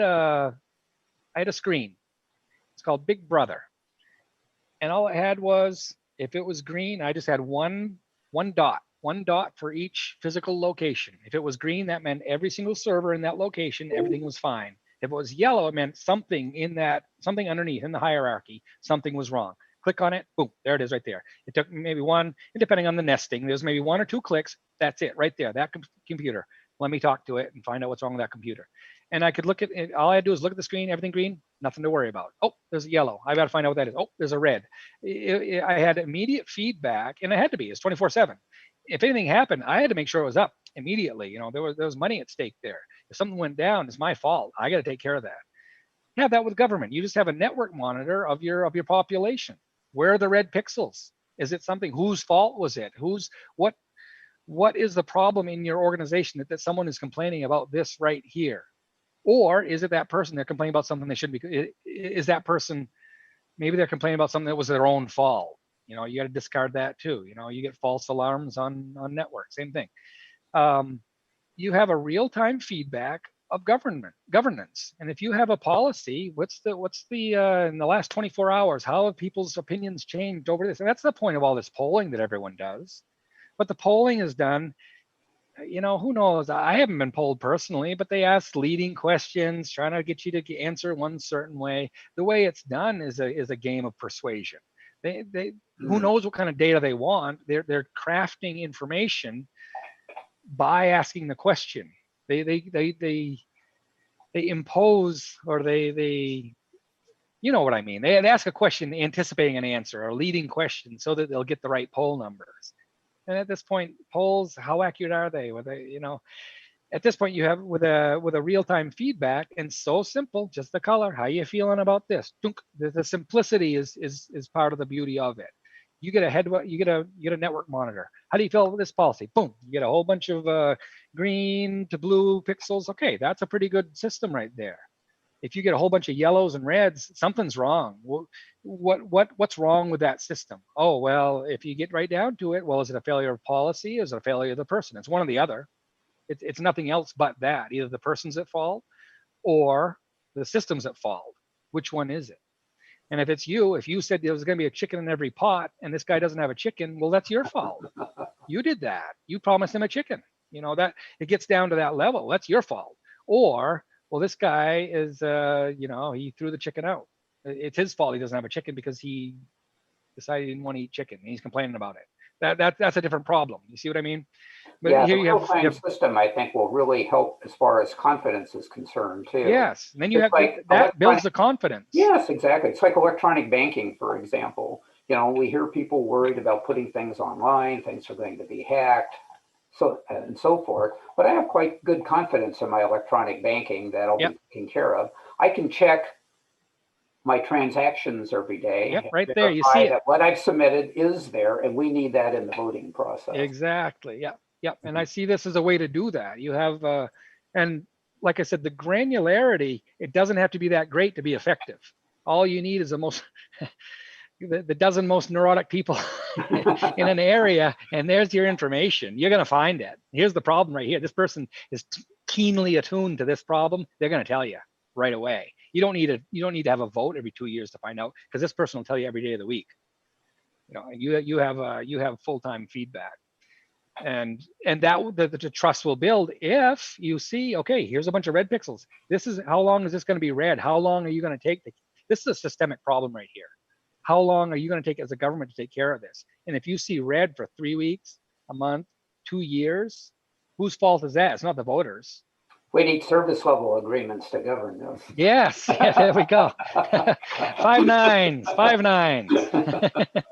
a screen. It's called Big Brother, and all it had was, if it was green, I just had one dot for each physical location. If it was green, that meant every single server in that location, everything was fine. If it was yellow, it meant something underneath in the hierarchy, something was wrong. Click on it, boom, there it is right there. It took maybe one, depending on the nesting, there's maybe 1 or 2 clicks. That's it right there, that computer. Let me talk to it and find out what's wrong with that computer. And I could look at it. All I had to do is look at the screen, everything green, nothing to worry about. Oh, there's a yellow. I got to find out what that is. Oh, there's a red. I had immediate feedback, and it had to be. It's 24/7. If anything happened, I had to make sure it was up immediately. You know, there was money at stake there. If something went down, it's my fault. I got to take care of that. You have that with government. You just have a network monitor of your population. Where are the red pixels? Is it something? Whose fault was it? What is the problem in your organization that someone is complaining about this right here? Or is it that person they're complaining about something they shouldn't be? Is that person, maybe they're complaining about something that was their own fault? You know, you got to discard that too. You know, you get false alarms on networks, same thing. You have a real-time feedback of governance. And if you have a policy, what's the in the last 24 hours, how have people's opinions changed over this? And that's the point of all this polling that everyone does. But the polling is done, you know, who knows? I haven't been polled personally, but they ask leading questions, trying to get you to answer one certain way. The way it's done is a game of persuasion. They who knows what kind of data they want. They're crafting information by asking the question. They impose, or they you know what I mean. They ask a question anticipating an answer, or a leading question, so that they'll get the right poll numbers. And at this point, polls, how accurate are they? Were they, you know, at this point you have with a real-time feedback, and so simple, just the color. How you feeling about this? The simplicity is part of the beauty of it. You get a network monitor. How do you feel with this policy? Boom, you get a whole bunch of green to blue pixels. Okay, that's a pretty good system right there. If you get a whole bunch of yellows and reds, something's wrong. What's wrong with that system? Oh, well, if you get right down to it, well, is it a failure of policy? Is it a failure of the person? It's one or the other. It's nothing else but that. Either the person's at fault or the system's at fault. Which one is it? And if it's you, if you said there was going to be a chicken in every pot and this guy doesn't have a chicken, well, that's your fault. You did that. You promised him a chicken. You know, that it gets down to that level. That's your fault. Or, well, this guy is, you know, he threw the chicken out. It's his fault he doesn't have a chicken because he decided he didn't want to eat chicken and he's complaining about it. That's a different problem. You see what I mean? But yeah, here the you have system, I think, will really help as far as confidence is concerned too. Yes, and then you have like that builds the confidence. Yes, exactly. It's like electronic banking, for example. You know, we hear people worried about putting things online, things are going to be hacked, so and so forth. But I have quite good confidence in my electronic banking that I'll be taken care of. I can check my transactions every day. Yep, right there. You see that what I've submitted is there, and we need that in the voting process. Exactly. Yep. Yep. And I see this as a way to do that. You have, and like I said, the granularity, it doesn't have to be that great to be effective. All you need is the dozen most neurotic people in an area, and there's your information. You're going to find it. Here's the problem right here. This person is keenly attuned to this problem. They're going to tell you right away. You don't need to have a vote every 2 years to find out, because this person will tell you every day of the week. You know, you have full-time feedback, and that the trust will build if you see, okay, here's a bunch of red pixels. This is how long is this going to be red? How long are you going to take? This is a systemic problem right here. How long are you going to take as a government to take care of this? And if you see red for 3 weeks, a month, 2 years, whose fault is that? It's not the voters. We need service level agreements to govern this. Yes, yeah, there we go. 5 nines.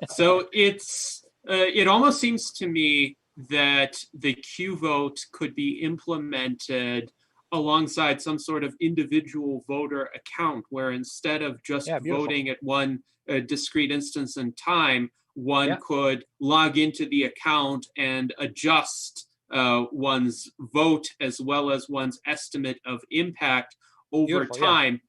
So it almost seems to me that the Q vote could be implemented alongside some sort of individual voter account, where instead of just voting at one discrete instance in time, one could log into the account and adjust one's vote as well as one's estimate of impact over time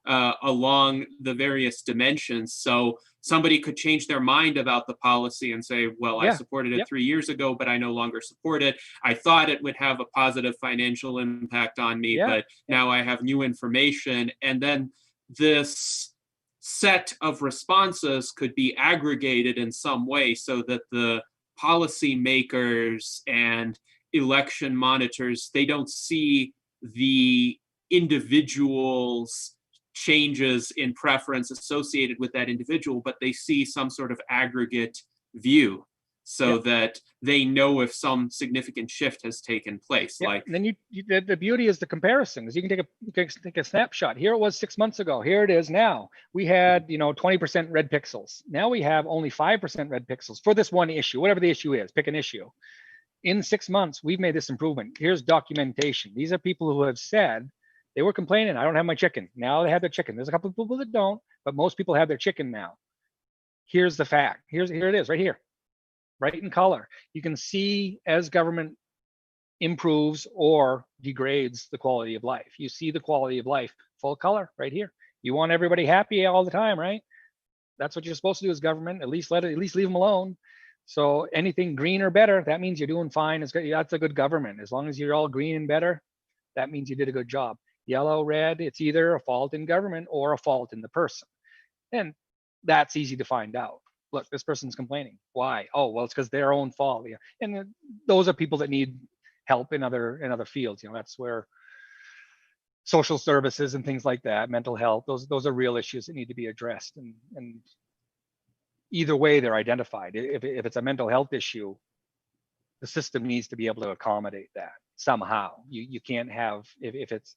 along the various dimensions. So somebody could change their mind about the policy and say, well, I supported it 3 years ago, but I no longer support it. I thought it would have a positive financial impact on me, but now I have new information. And then this set of responses could be aggregated in some way so that the policymakers and election monitors, they don't see the individual's changes in preference associated with that individual, but they see some sort of aggregate view. so that they know if some significant shift has taken place. Yeah. Like, and then the beauty is the comparison, is you can take a snapshot. Here it was 6 months ago. Here it is now. We had 20% red pixels. Now we have only 5% red pixels for this one issue, whatever the issue is. Pick an issue. In 6 months, we've made this improvement. Here's documentation. These are people who have said they were complaining, I don't have my chicken. Now they have their chicken. There's a couple of people that don't, but most people have their chicken now. Here's the fact. Here it is, right here, right in color. You can see as government improves or degrades the quality of life. You see the quality of life, full color right here. You want everybody happy all the time, right? That's what you're supposed to do as government. At least leave them alone. So anything green or better, that means you're doing fine. That's a good government. As long as you're all green and better, that means you did a good job. Yellow, red, it's either a fault in government or a fault in the person. And that's easy to find out. Look, this person's complaining. Why? Oh, well, it's because their own fault. Yeah. And those are people that need help in other fields. That's where social services and things like that, mental health, those are real issues that need to be addressed. And either way, they're identified. If it's a mental health issue, the system needs to be able to accommodate that somehow. You can't have, if it's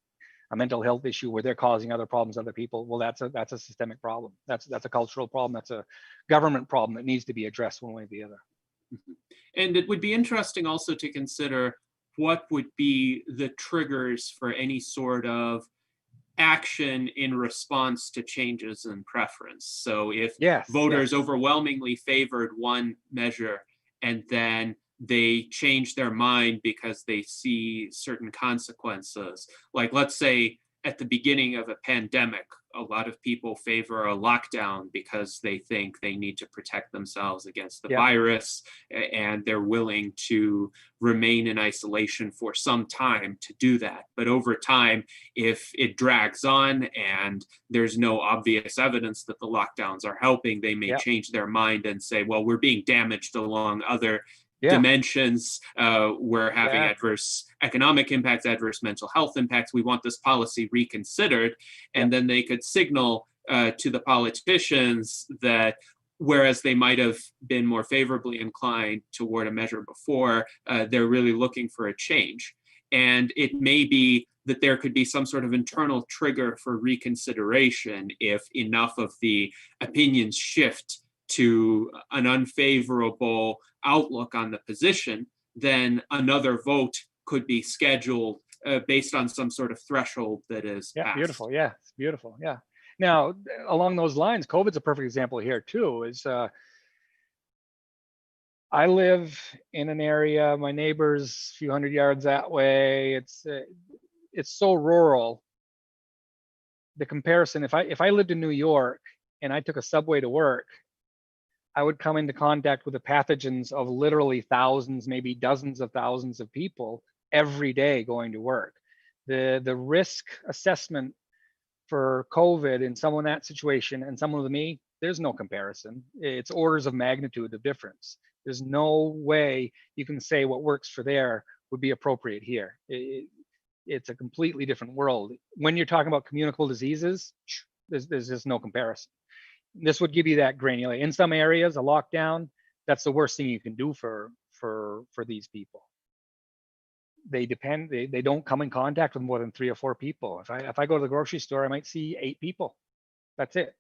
a mental health issue where they're causing other problems to other people, well, that's a systemic problem. That's a cultural problem. That's a government problem that needs to be addressed one way or the other. And it would be interesting also to consider what would be the triggers for any sort of action in response to changes in preference. So if voters overwhelmingly favored one measure and then they change their mind because they see certain consequences, like let's say at the beginning of a pandemic, a lot of people favor a lockdown because they think they need to protect themselves against the virus, and they're willing to remain in isolation for some time to do that. But over time, if it drags on and there's no obvious evidence that the lockdowns are helping, they may change their mind and say, well, we're being damaged along other dimensions. We're having adverse economic impacts, adverse mental health impacts. We want this policy reconsidered. And then they could signal to the politicians that whereas they might have been more favorably inclined toward a measure before, they're really looking for a change. And it may be that there could be some sort of internal trigger for reconsideration if enough of the opinions shift to an unfavorable outlook on the position, then another vote could be scheduled based on some sort of threshold that is passed. Beautiful. Yeah, it's beautiful. Yeah. Now, along those lines, COVID's a perfect example here too. Is I live in an area, my neighbor's a few hundred yards that way. It's so rural. The comparison, if I lived in New York and I took a subway to work, I would come into contact with the pathogens of literally thousands, maybe dozens of thousands of people every day going to work. The risk assessment for COVID in someone in that situation and someone with me, there's no comparison. It's orders of magnitude of difference. There's no way you can say what works for there would be appropriate here. It's a completely different world. When you're talking about communicable diseases, there's just no comparison. This would give you that granularity. In some areas, a lockdown, that's the worst thing you can do for these people. They don't come in contact with more than 3 or 4 people. If I go to the grocery store, I might see 8 people. That's it.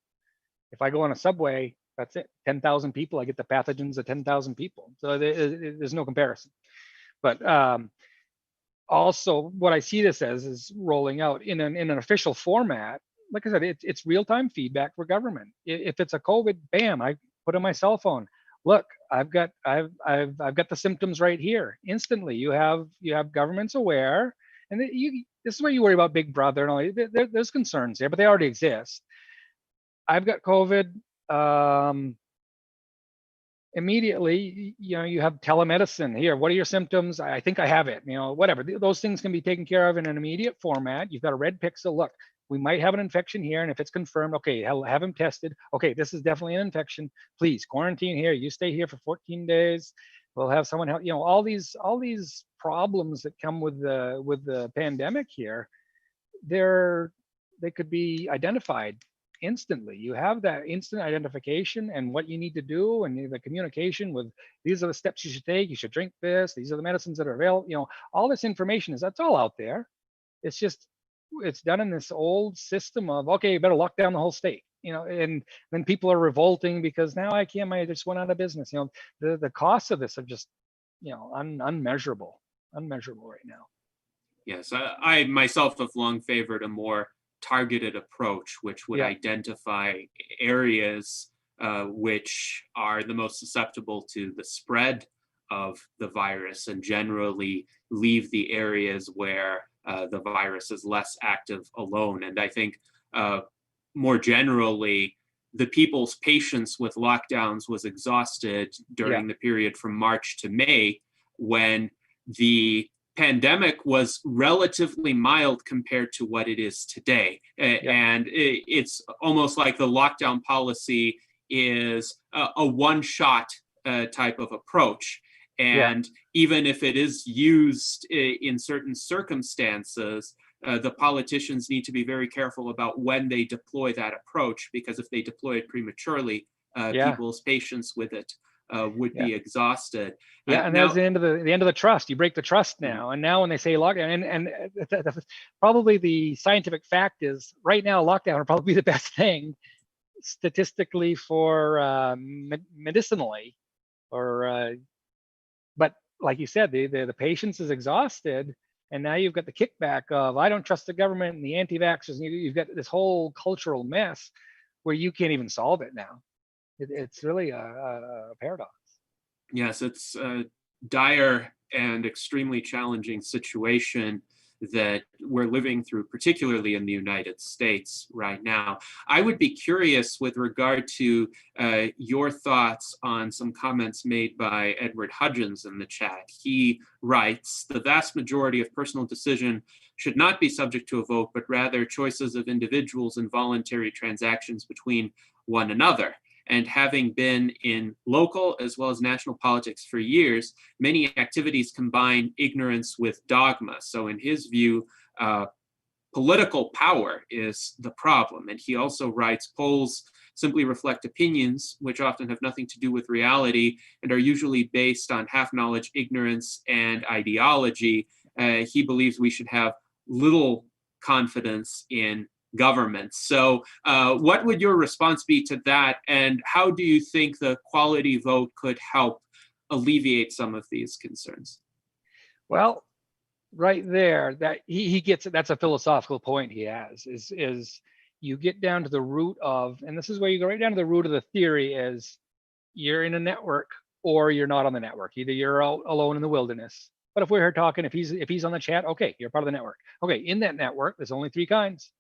If I go on a subway, that's it. 10,000 people, I get the pathogens of 10,000 people. So there's no comparison. But also, what I see this as is rolling out in an official format. Like I said, it's real-time feedback for government. If it's a COVID, bam, I put on my cell phone. Look, I've got the symptoms right here. Instantly, you have governments aware, and this is where you worry about Big Brother and all. There's concerns there, but they already exist. I've got COVID. Immediately, you have telemedicine here. What are your symptoms? I think I have it. Whatever. Those things can be taken care of in an immediate format. You've got a red pixel. Look, we might have an infection here, and if it's confirmed, okay, have them tested. Okay, this is definitely an infection. Please quarantine here. You stay here for 14 days. We'll have someone help. All these problems that come with the pandemic here, they could be identified instantly. You have that instant identification and what you need to do, and the communication with, these are the steps you should take. You should drink this. These are the medicines that are available. All this information that's all out there. It's just, it's done in this old system of, okay, you better lock down the whole state. And then people are revolting because now I just went out of business. The costs of this are just, unmeasurable right now. Yes, I myself have long favored a more targeted approach, which would Yeah. identify areas which are the most susceptible to the spread of the virus, and generally leave the areas where the virus is less active alone. And I think more generally, the people's patience with lockdowns was exhausted during the period from March to May, when the pandemic was relatively mild compared to what it is today. And it's almost like the lockdown policy is a one-shot type of approach. And even if it is used in certain circumstances, the politicians need to be very careful about when they deploy that approach, because if they deploy it prematurely, people's patience with it would be exhausted. And now, that's the end of the trust. You break the trust now. And now when they say lockdown, and probably the scientific fact is right now lockdown would probably be the best thing statistically for medicinally, but like you said, the patience is exhausted. And now you've got the kickback of, I don't trust the government and the anti-vaxxers. And you've got this whole cultural mess where you can't even solve it now. It's really a paradox. Yes, it's a dire and extremely challenging situation that we're living through, particularly in the United States right now. I would be curious with regard to your thoughts on some comments made by Edward Hudgens in the chat. He writes, the vast majority of personal decision should not be subject to a vote, but rather choices of individuals and voluntary transactions between one another. And having been in local as well as national politics for years, many activities combine ignorance with dogma. So in his view, political power is the problem. And he also writes, polls simply reflect opinions, which often have nothing to do with reality and are usually based on half-knowledge, ignorance, and ideology. He believes we should have little confidence in government. So what would your response be to that? And how do you think the quality vote could help alleviate some of these concerns? Well, right there, that he gets it. That's a philosophical point he has, is you get down to the root of, and this is where you go right down to the root of the theory, is you're in a network or you're not on the network. Either you're out alone in the wilderness. But if we're here talking, if he's on the chat, okay, you're part of the network. Okay, in that network, there's only three kinds.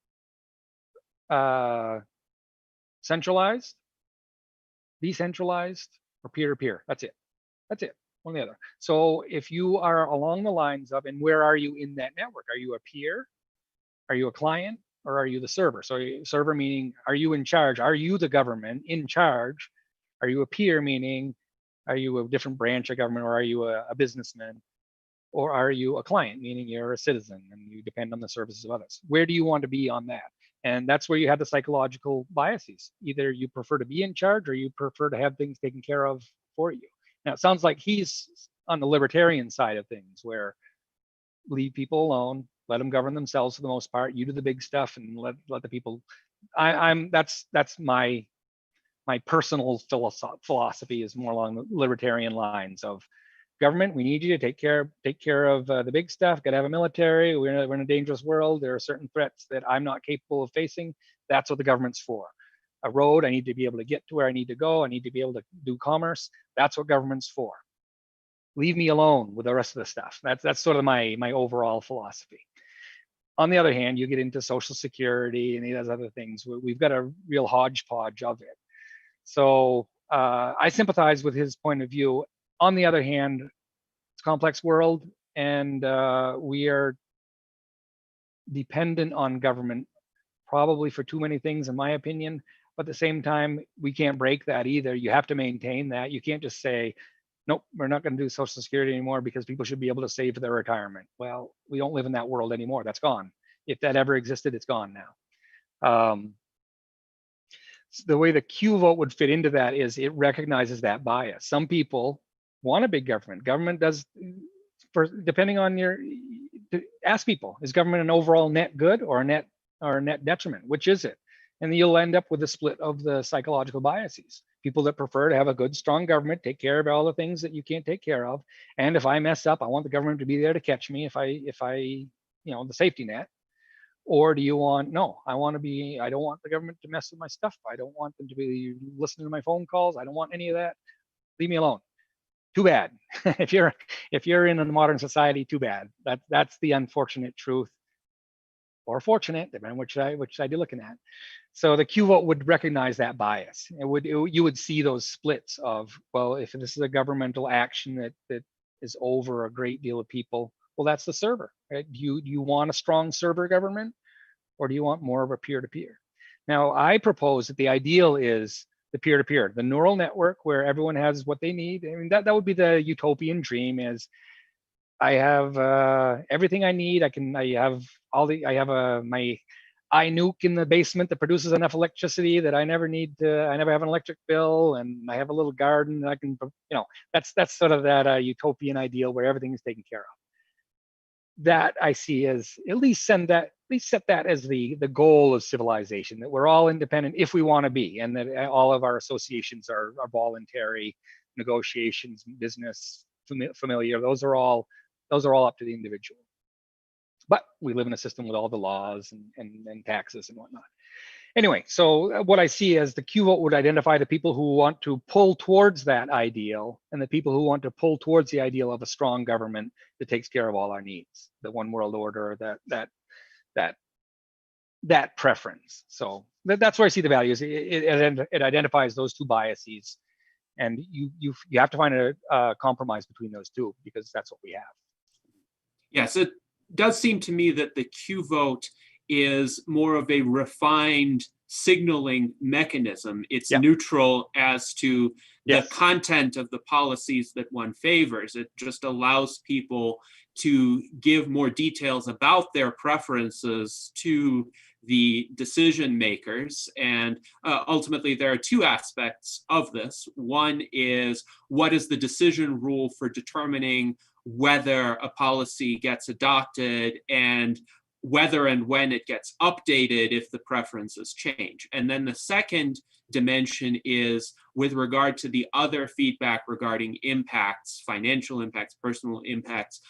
Centralized, decentralized, or peer-to-peer. That's it. One or the other. So if you are along the lines of, and where are you in that network? Are you a peer? Are you a client? Or are you the server? So server meaning, are you in charge? Are you the government in charge? Are you a peer meaning, are you a different branch of government, or are you a businessman? Or are you a client, meaning you're a citizen and you depend on the services of others? Where do you want to be on that? And that's where you have the psychological biases. Either you prefer to be in charge or you prefer to have things taken care of for you. Now, it sounds like he's on the libertarian side of things, where leave people alone, let them govern themselves for the most part. You do the big stuff and let the people. That's my personal philosophy is more along the libertarian lines of government. We need you to take care of the big stuff. Got to have a military. We're in a dangerous world. There are certain threats that I'm not capable of facing. That's what the government's for. A road, I need to be able to get to where I need to go. I need to be able to do commerce. That's what government's for. Leave me alone with the rest of the stuff. That's sort of my overall philosophy. On the other hand, you get into Social Security and these other things. We've got a real hodgepodge of it. So I sympathize with his point of view. On the other hand, it's a complex world, and we are dependent on government probably for too many things, in my opinion. But at the same time, we can't break that either. You have to maintain that. You can't just say, nope, we're not going to do Social Security anymore because people should be able to save for their retirement. Well, we don't live in that world anymore. That's gone. If that ever existed, it's gone now. The way the Q vote would fit into that is it recognizes that bias. Some people want a big government. Government does, depending on ask people, is government an overall net good or a net detriment? Which is it? And you'll end up with a split of the psychological biases. People that prefer to have a good, strong government, take care of all the things that you can't take care of. And if I mess up, I want the government to be there to catch me if I the safety net. Or do you want, no, I don't want the government to mess with my stuff. I don't want them to be listening to my phone calls. I don't want any of that. Leave me alone. Too bad. if you're in a modern society, too bad. That's the unfortunate truth, or fortunate, depending on which side you're looking at. So the Q vote would recognize that bias. You would see those splits of, well, if this is a governmental action that is over a great deal of people, well, that's the server, right? Do you want a strong server government, or do you want more of a peer-to-peer? Now, I propose that the ideal is the peer-to-peer, the neural network where everyone has what they need. I mean, that would be the utopian dream. Is I have everything I need. I have my iNuke in the basement that produces enough electricity that I never have an electric bill, and I have a little garden that I can, that's sort of that utopian ideal where everything is taken care of. That I see as at least set that as the goal of civilization, that we're all independent if we want to be, and that all of our associations are voluntary, negotiations, business, familiar. Those are all up to the individual. But we live in a system with all the laws and taxes and whatnot. Anyway, so what I see as the Q vote would identify the people who want to pull towards that ideal, and the people who want to pull towards the ideal of a strong government that takes care of all our needs, the one world order, that preference. So that's where I see the values. It identifies those two biases, and you have to find a compromise between those two, because that's what we have. Yes, it does seem to me that the Q vote is more of a refined signaling mechanism. It's neutral as to the content of the policies that one favors. It just allows people to give more details about their preferences to the decision makers. And ultimately, there are two aspects of this. One is, what is the decision rule for determining whether a policy gets adopted, and whether and when it gets updated if the preferences change. And then the second dimension is with regard to the other feedback regarding impacts, financial impacts, personal impacts.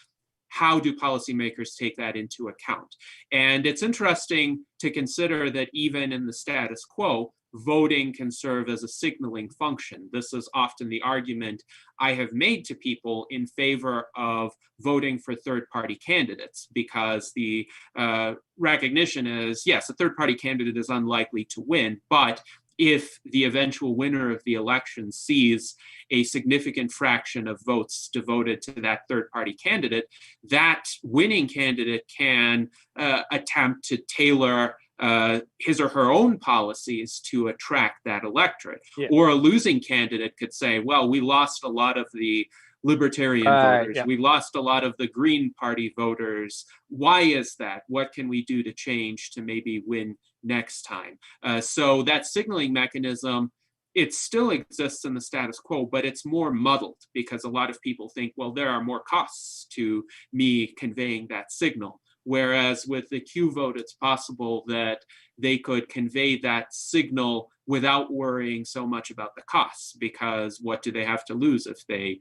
How do policymakers take that into account? And it's interesting to consider that even in the status quo, voting can serve as a signaling function. This is often the argument I have made to people in favor of voting for third-party candidates, because the recognition is, yes, a third-party candidate is unlikely to win, but if the eventual winner of the election sees a significant fraction of votes devoted to that third-party candidate, that winning candidate can attempt to tailor his or her own policies to attract that electorate. Yeah. Or a losing candidate could say, well, we lost a lot of the libertarian voters. Yeah. We lost a lot of the Green Party voters. Why is that? What can we do to change to maybe win next time? So that signaling mechanism, it still exists in the status quo, but it's more muddled, because a lot of people think, well, there are more costs to me conveying that signal. Whereas with the Q vote, it's possible that they could convey that signal without worrying so much about the costs, because what do they have to lose if they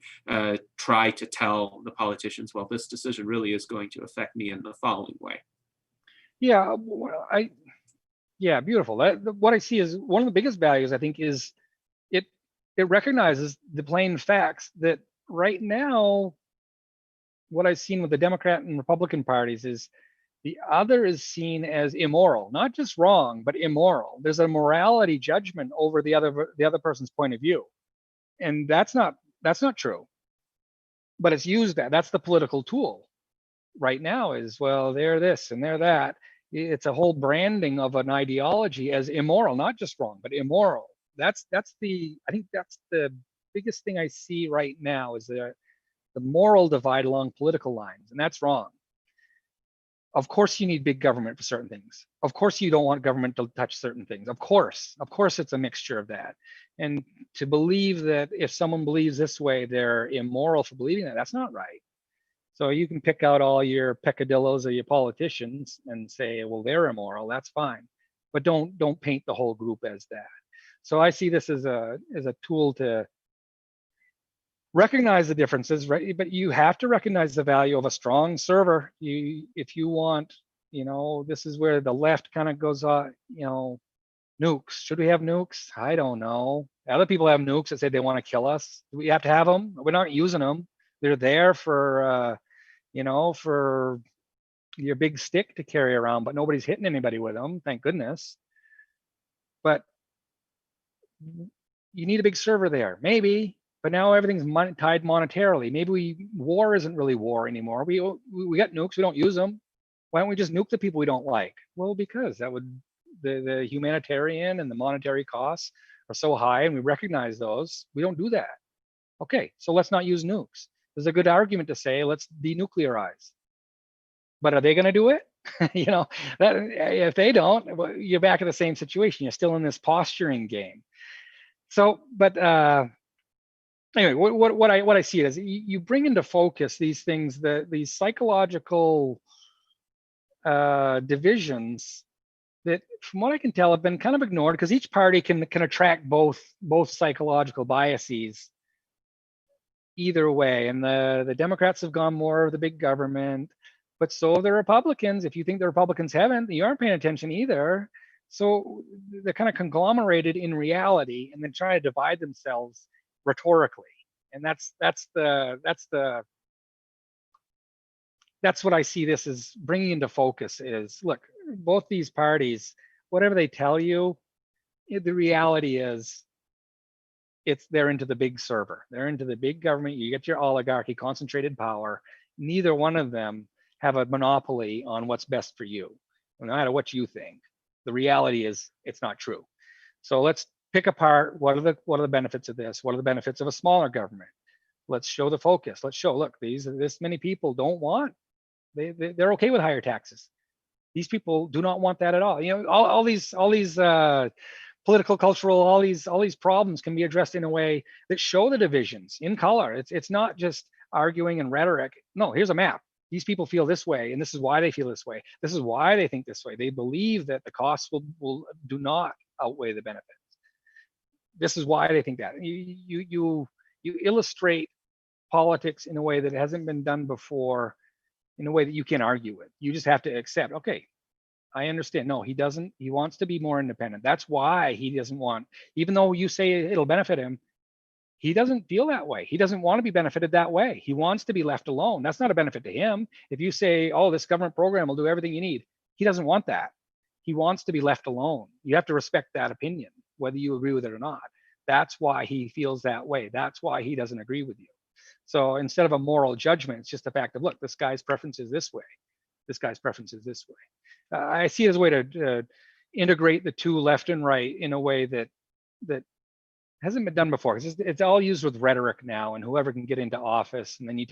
try to tell the politicians, well, this decision really is going to affect me in the following way? Yeah, beautiful. What I see is one of the biggest values, I think, is it recognizes the plain facts that right now, what I've seen with the Democrat and Republican parties is the other is seen as immoral, not just wrong, but immoral. There's a morality judgment over the other person's point of view, and that's not true. But it's used that's the political tool right now. Is, well, they're this and they're that. It's a whole branding of an ideology as immoral, not just wrong, but immoral. I think that's the biggest thing I see right now, is the moral divide along political lines, and that's wrong. Of course you need big government for certain things. Of course you don't want government to touch certain things. Of course it's a mixture of that. And to believe that if someone believes this way, they're immoral for believing that, that's not right. So you can pick out all your peccadillos of your politicians and say, well, they're immoral, that's fine. But don't paint the whole group as that. So I see this as a tool to recognize the differences, right? But you have to recognize the value of a strong server. If you want, this is where the left kind of goes, nukes. Should we have nukes? I don't know. Other people have nukes that say they want to kill us. Do we have to have them? We're not using them. They're there for, for your big stick to carry around, but nobody's hitting anybody with them, thank goodness. But you need a big server there, maybe. But now everything's tied monetarily. Maybe war isn't really war anymore. We got nukes, we don't use them. Why don't we just nuke the people we don't like? Well, because that would the humanitarian and the monetary costs are so high, and we recognize those. We don't do that. Okay, so let's not use nukes. There's a good argument to say let's denuclearize. But are they going to do it? That if they don't, well, you're back in the same situation. You're still in this posturing game. So, but anyway, what I see it as, you bring into focus these things, these psychological divisions that, from what I can tell, have been kind of ignored, because each party can attract both psychological biases either way. And the Democrats have gone more of the big government, but so have the Republicans. If you think the Republicans haven't, you aren't paying attention either. So they're kind of conglomerated in reality, and then trying to divide themselves rhetorically. And that's what I see this as bringing into focus is, look, both these parties, whatever they tell you, the reality is they're into the big server. They're into the big government. You get your oligarchy, concentrated power. Neither one of them have a monopoly on what's best for you, no matter what you think. The reality is it's not true. So let's pick apart what are the benefits of this? What are the benefits of a smaller government? Let's show the focus. Let's show, look, this many people don't want, they're okay with higher taxes. These people do not want that at all. All these political, cultural, all these problems can be addressed in a way that show the divisions in color. It's not just arguing and rhetoric. No, here's a map. These people feel this way, and this is why they feel this way. This is why they think this way. They believe that the costs will do not outweigh the benefits. This is why they think that. You illustrate politics in a way that hasn't been done before, in a way that you can argue with. You just have to accept, okay, I understand. No, he doesn't. He wants to be more independent. That's why he doesn't want, even though you say it'll benefit him, he doesn't feel that way. He doesn't want to be benefited that way. He wants to be left alone. That's not a benefit to him. If you say, oh, this government program will do everything you need, he doesn't want that. He wants to be left alone. You have to respect that opinion, whether you agree with it or not. That's why he feels that way. That's why he doesn't agree with you. So instead of a moral judgment, it's just the fact of, look, this guy's preference is this way. This guy's preference is this way. I see it as a way to integrate the two, left and right, in a way that hasn't been done before. It's all used with rhetoric now, and whoever can get into office, and then you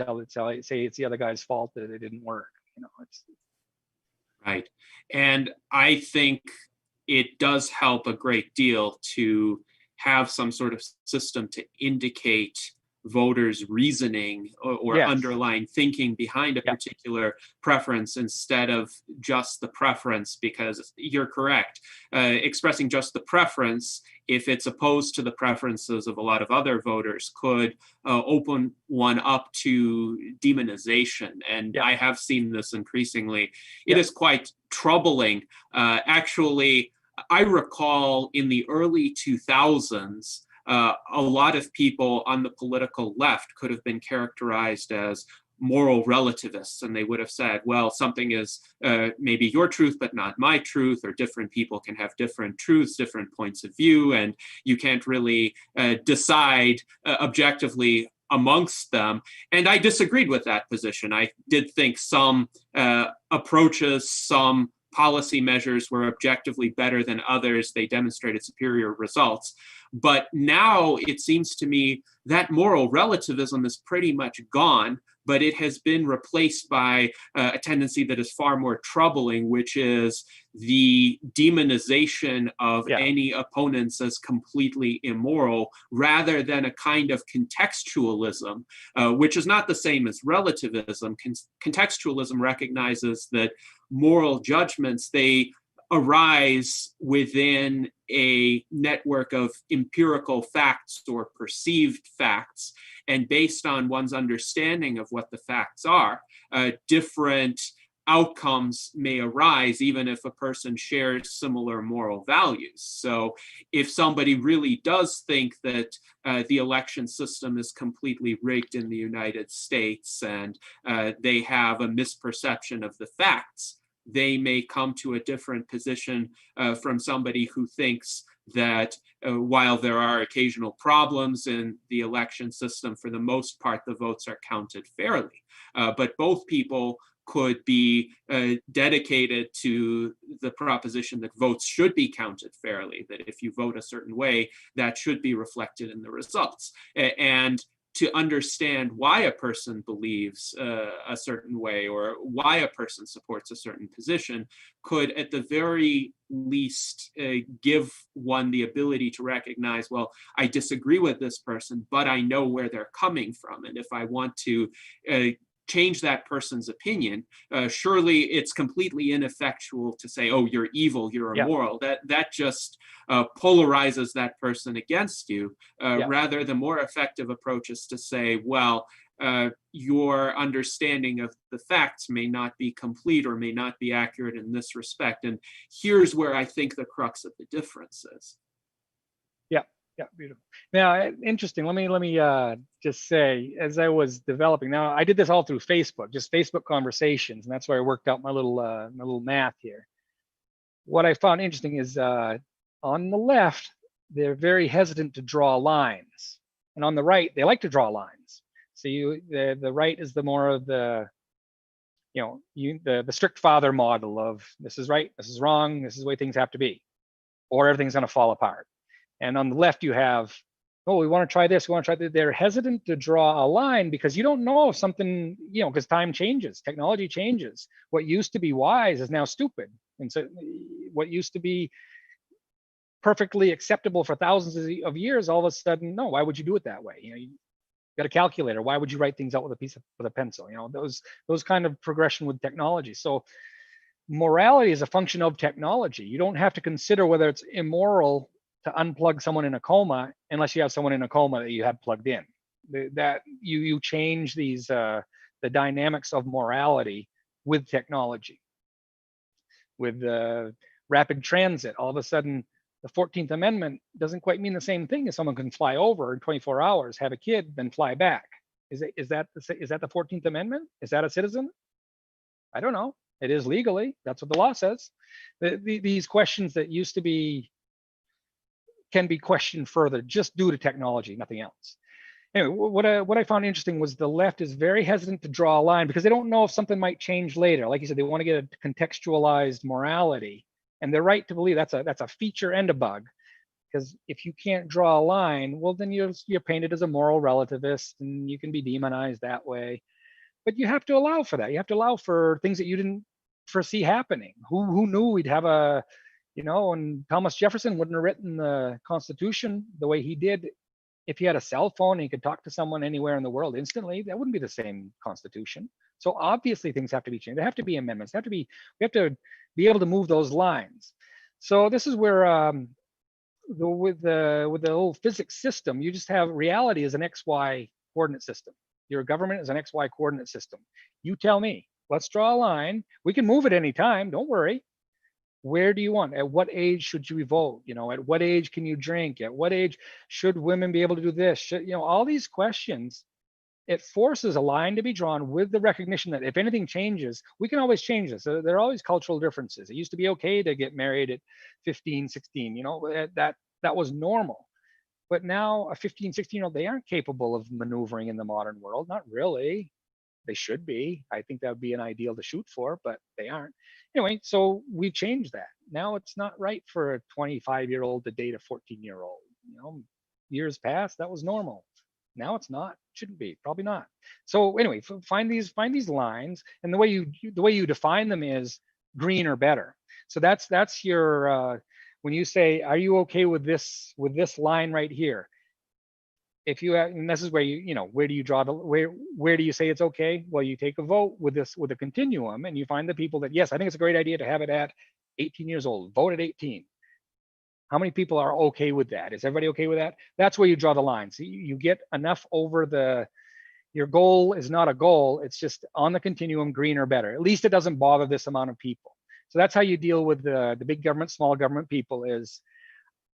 say it's the other guy's fault that it didn't work. It's right. And I think it does help a great deal to have some sort of system to indicate voters' reasoning or yes. underlying thinking behind a particular preference, instead of just the preference, because you're correct. Expressing just the preference, if it's opposed to the preferences of a lot of other voters, could open one up to demonization. And I have seen this increasingly. It is quite troubling. Actually, I recall in the early 2000s, a lot of people on the political left could have been characterized as moral relativists, and they would have said, well, something is maybe your truth, but not my truth, or different people can have different truths, different points of view, and you can't really decide objectively amongst them. And I disagreed with that position. I did think some approaches, some policy measures were objectively better than others. They demonstrated superior results. But now it seems to me that moral relativism is pretty much gone. but it has been replaced by a tendency that is far more troubling, which is the demonization of any opponents as completely immoral, rather than a kind of contextualism, which is not the same as relativism. Contextualism recognizes that moral judgments, they arise within a network of empirical facts or perceived facts, and based on one's understanding of what the facts are, different outcomes may arise even if a person shares similar moral values. So if somebody really does think that the election system is completely rigged in the United States and they have a misperception of the facts, they may come to a different position from somebody who thinks that while there are occasional problems in the election system, for the most part, the votes are counted fairly. But both people could be dedicated to the proposition that votes should be counted fairly, that if you vote a certain way, that should be reflected in the results. And to understand why a person believes a certain way or why a person supports a certain position could at the very least give one the ability to recognize, well, I disagree with this person, but I know where they're coming from. And if I want to change that person's opinion, surely it's completely ineffectual to say, oh, you're evil, you're immoral. That just polarizes that person against you. Rather, the more effective approach is to say, well, your understanding of the facts may not be complete or may not be accurate in this respect. And here's where I think the crux of the difference is. Yeah, beautiful. Now, interesting. Let me just say, as I was developing, now I did this all through Facebook, just Facebook conversations, and that's where I worked out my little math here. What I found interesting is on the left, they're very hesitant to draw lines, and on the right, they like to draw lines. So the right is the more of the the strict father model of this is right, this is wrong, this is the way things have to be, or everything's going to fall apart. And on the left, you have, oh, we want to try this, we want to try that. They're hesitant to draw a line because you don't know if something, because time changes, technology changes. What used to be wise is now stupid. And so what used to be perfectly acceptable for thousands of years, all of a sudden, no, why would you do it that way? You got a calculator. Why would you write things out with a pencil? Those kind of progression with technology. So morality is a function of technology. You don't have to consider whether it's immoral to unplug someone in a coma unless you have someone in a coma that you have plugged in. That you change these the dynamics of morality with technology. With rapid transit, all of a sudden the 14th Amendment doesn't quite mean the same thing as someone can fly over in 24 hours, have a kid, then fly back. Is that the 14th Amendment? Is that a citizen? I don't know. It is legally. That's what the law says. These questions that used to be can be questioned further just due to technology, nothing else. Anyway, what I found interesting was the left is very hesitant to draw a line because they don't know if something might change later. Like you said, they want to get a contextualized morality, and they're right to believe that's a feature and a bug. Because if you can't draw a line, well, then you're painted as a moral relativist, and you can be demonized that way. But you have to allow for that. You have to allow for things that you didn't foresee happening. Who knew we'd have and Thomas Jefferson wouldn't have written the Constitution the way he did if he had a cell phone and he could talk to someone anywhere in the world instantly. That wouldn't be the same Constitution. So obviously things have to be changed. There have to be amendments. We have to be able to move those lines. So this is where with the whole physics system, you just have reality as an XY coordinate system. Your government is an XY coordinate system. You tell me, let's draw a line. We can move at any time. Don't worry. Where do you want? At what age should you vote? At what age can you drink? At what age should women be able to do this? All these questions, it forces a line to be drawn with the recognition that if anything changes, we can always change this. There are always cultural differences. It used to be okay to get married at 15, 16, that was normal. But now a 15, 16-year-old, they aren't capable of maneuvering in the modern world. Not really. They should be. I think that would be an ideal to shoot for, but they aren't. Anyway, so we changed that. Now it's not right for a 25-year-old to date a 14-year-old. Years past, that was normal. Now it's not. Shouldn't be. Probably not. So anyway, find these lines, and the way you define them is green or better. So that's your when you say, are you okay with this line right here? If you have, and this is where where do you draw the where do you say it's okay? Well, you take a vote with a continuum, and you find the people that, yes, I think it's a great idea to have it at 18 years old. Vote at 18. How many people are okay with that? Is everybody okay with that? That's where you draw the line. So you get enough over your goal is not a goal. It's just on the continuum, green or better. At least it doesn't bother this amount of people. So that's how you deal with the big government, small government people is,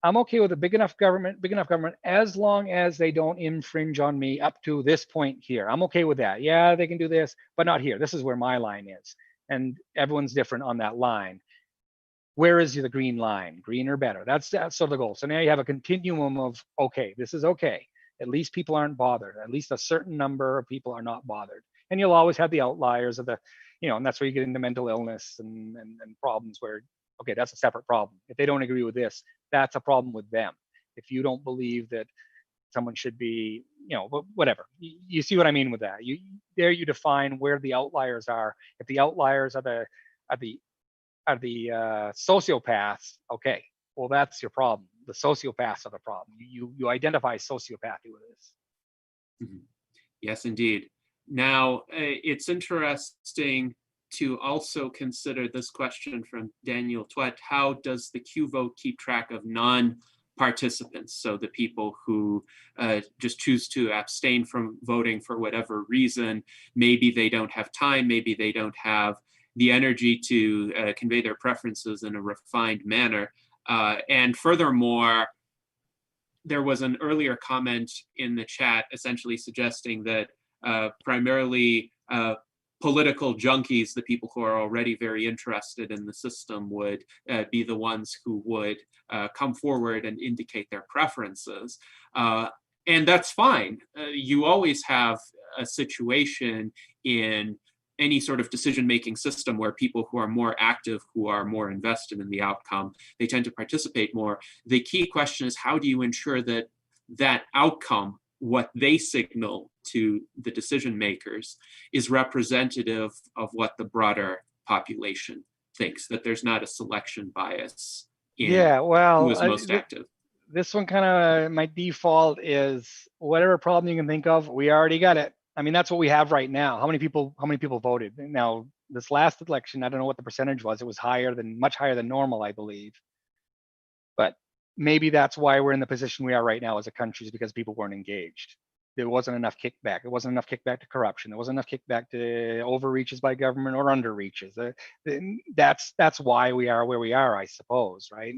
I'm okay with a big enough government as long as they don't infringe on me up to this point here. I'm okay with that. Yeah, they can do this, but not here. This is where my line is. And everyone's different on that line. Where is the green line? Green or better? That's sort of the goal. So now you have a continuum of, okay, this is okay. At least people aren't bothered. At least a certain number of people are not bothered. And you'll always have the outliers of the, and that's where you get into mental illness and problems where, okay, that's a separate problem. If they don't agree with this, that's a problem with them. If you don't believe that someone should be, whatever. You see what I mean with that? You define where the outliers are. If the outliers are the sociopaths, okay, well, that's your problem. The sociopaths are the problem. You identify sociopathy with this. Mm-hmm. Yes, indeed. Now, it's interesting to also consider this question from Daniel Twet. How does the Q vote keep track of non-participants? So the people who just choose to abstain from voting for whatever reason. Maybe they don't have time, maybe they don't have the energy to convey their preferences in a refined manner. And furthermore, there was an earlier comment in the chat essentially suggesting that primarily political junkies, the people who are already very interested in the system, would be the ones who would come forward and indicate their preferences. And that's fine. You always have a situation in any sort of decision-making system where people who are more active, who are more invested in the outcome, they tend to participate more. The key question is, how do you ensure that that outcome, what they signal to the decision makers, is representative of what the broader population thinks, that there's not a selection bias in who is most active? This one kind of, my default is whatever problem you can think of, we already got it. I mean, that's what we have right now. How many people voted? Now, this last election, I don't know what the percentage was. It was much higher than normal, I believe. But maybe that's why we're in the position we are right now as a country, is because people weren't engaged. There wasn't enough kickback. There wasn't enough kickback to corruption. There wasn't enough kickback to overreaches by government or underreaches. That's why we are where we are, I suppose, right?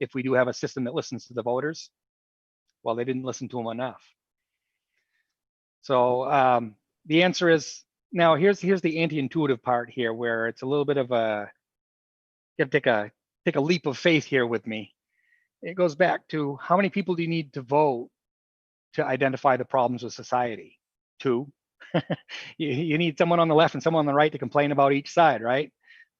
If we do have a system that listens to the voters, well, they didn't listen to them enough. So the answer is, now here's the anti-intuitive part here, where it's a little bit of a, you have to take a leap of faith here with me. It goes back to, how many people do you need to vote to identify the problems with society? 2. you need someone on the left and someone on the right to complain about each side, right?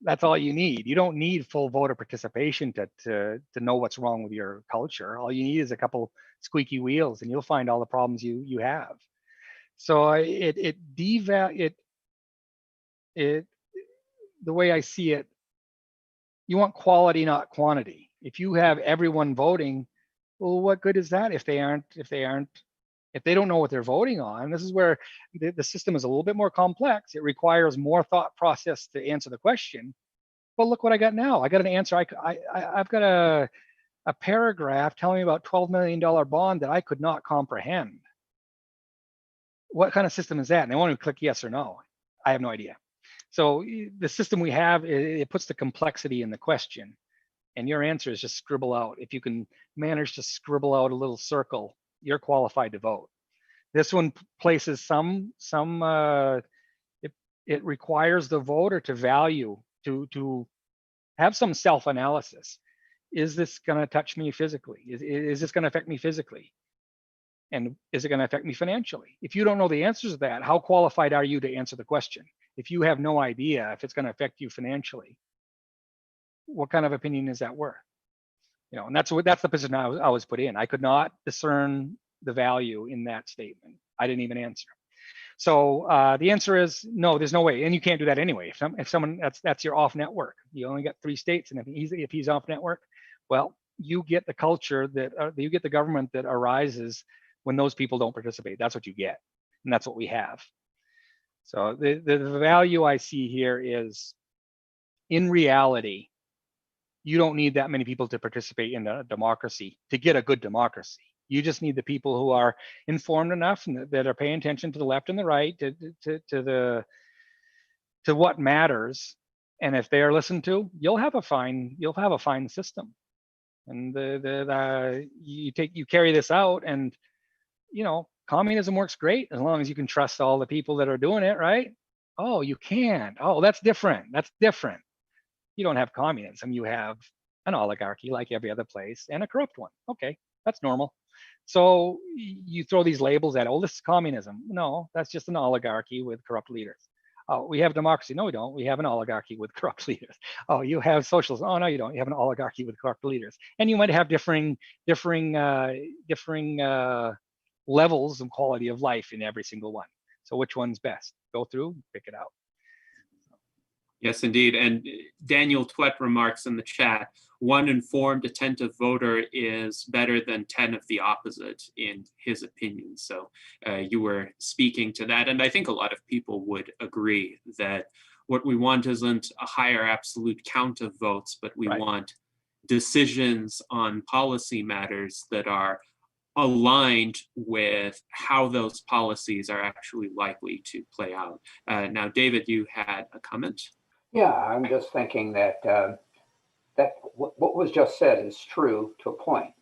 That's all you need. You don't need full voter participation to know what's wrong with your culture. All you need is a couple squeaky wheels, and you'll find all the problems you have. So the way I see it, you want quality, not quantity. If you have everyone voting, well, what good is that if they don't know what they're voting on? This is where the system is a little bit more complex. It requires more thought process to answer the question. But look what I got now. I got an answer. I've got a paragraph telling me about $12 million bond that I could not comprehend. What kind of system is that? And they want to click yes or no. I have no idea. So the system we have, it puts the complexity in the question, and your answer is just scribble out. If you can manage to scribble out a little circle, you're qualified to vote. This one places it requires the voter to value, to have some self-analysis. Is this going to touch me physically? Is this going to affect me physically? And is it going to affect me financially? If you don't know the answers to that, how qualified are you to answer the question? If you have no idea if it's going to affect you financially, what kind of opinion is that worth? And that's the position I was put in. I could not discern the value in that statement? I didn't even answer. So the answer is no, there's no way. And you can't do that anyway. If someone, that's your off network. You only got 3 states. And if he's off network, well, you get the culture that, you get the government that arises when those people don't participate. That's what you get. And that's what we have. So the value I see here is, in reality, you don't need that many people to participate in a democracy to get a good democracy. You just need the people who are informed enough and that are paying attention to the left and the right, to what matters. And if they are listened to, you'll have a fine system. And you carry this out, and communism works great as long as you can trust all the people that are doing it, right? Oh, you can't. Oh, that's different. That's different. You don't have communism. You have an oligarchy like every other place, and a corrupt one. Okay, that's normal. So you throw these labels at, oh, this is communism. No, that's just an oligarchy with corrupt leaders. Oh, we have democracy. No, we don't. We have an oligarchy with corrupt leaders. Oh, you have socialism. Oh, no, you don't. You have an oligarchy with corrupt leaders. And you might have differing levels of quality of life in every single one. So which one's best? Go through, pick it out. Yes, indeed. And Daniel Twet remarks in the chat, one informed, attentive voter is better than 10 of the opposite, in his opinion. So you were speaking to that. And I think a lot of people would agree that what we want isn't a higher absolute count of votes, but we want decisions on policy matters that are aligned with how those policies are actually likely to play out. Now, David, you had a comment? Yeah, I'm just thinking that what was just said is true to a point.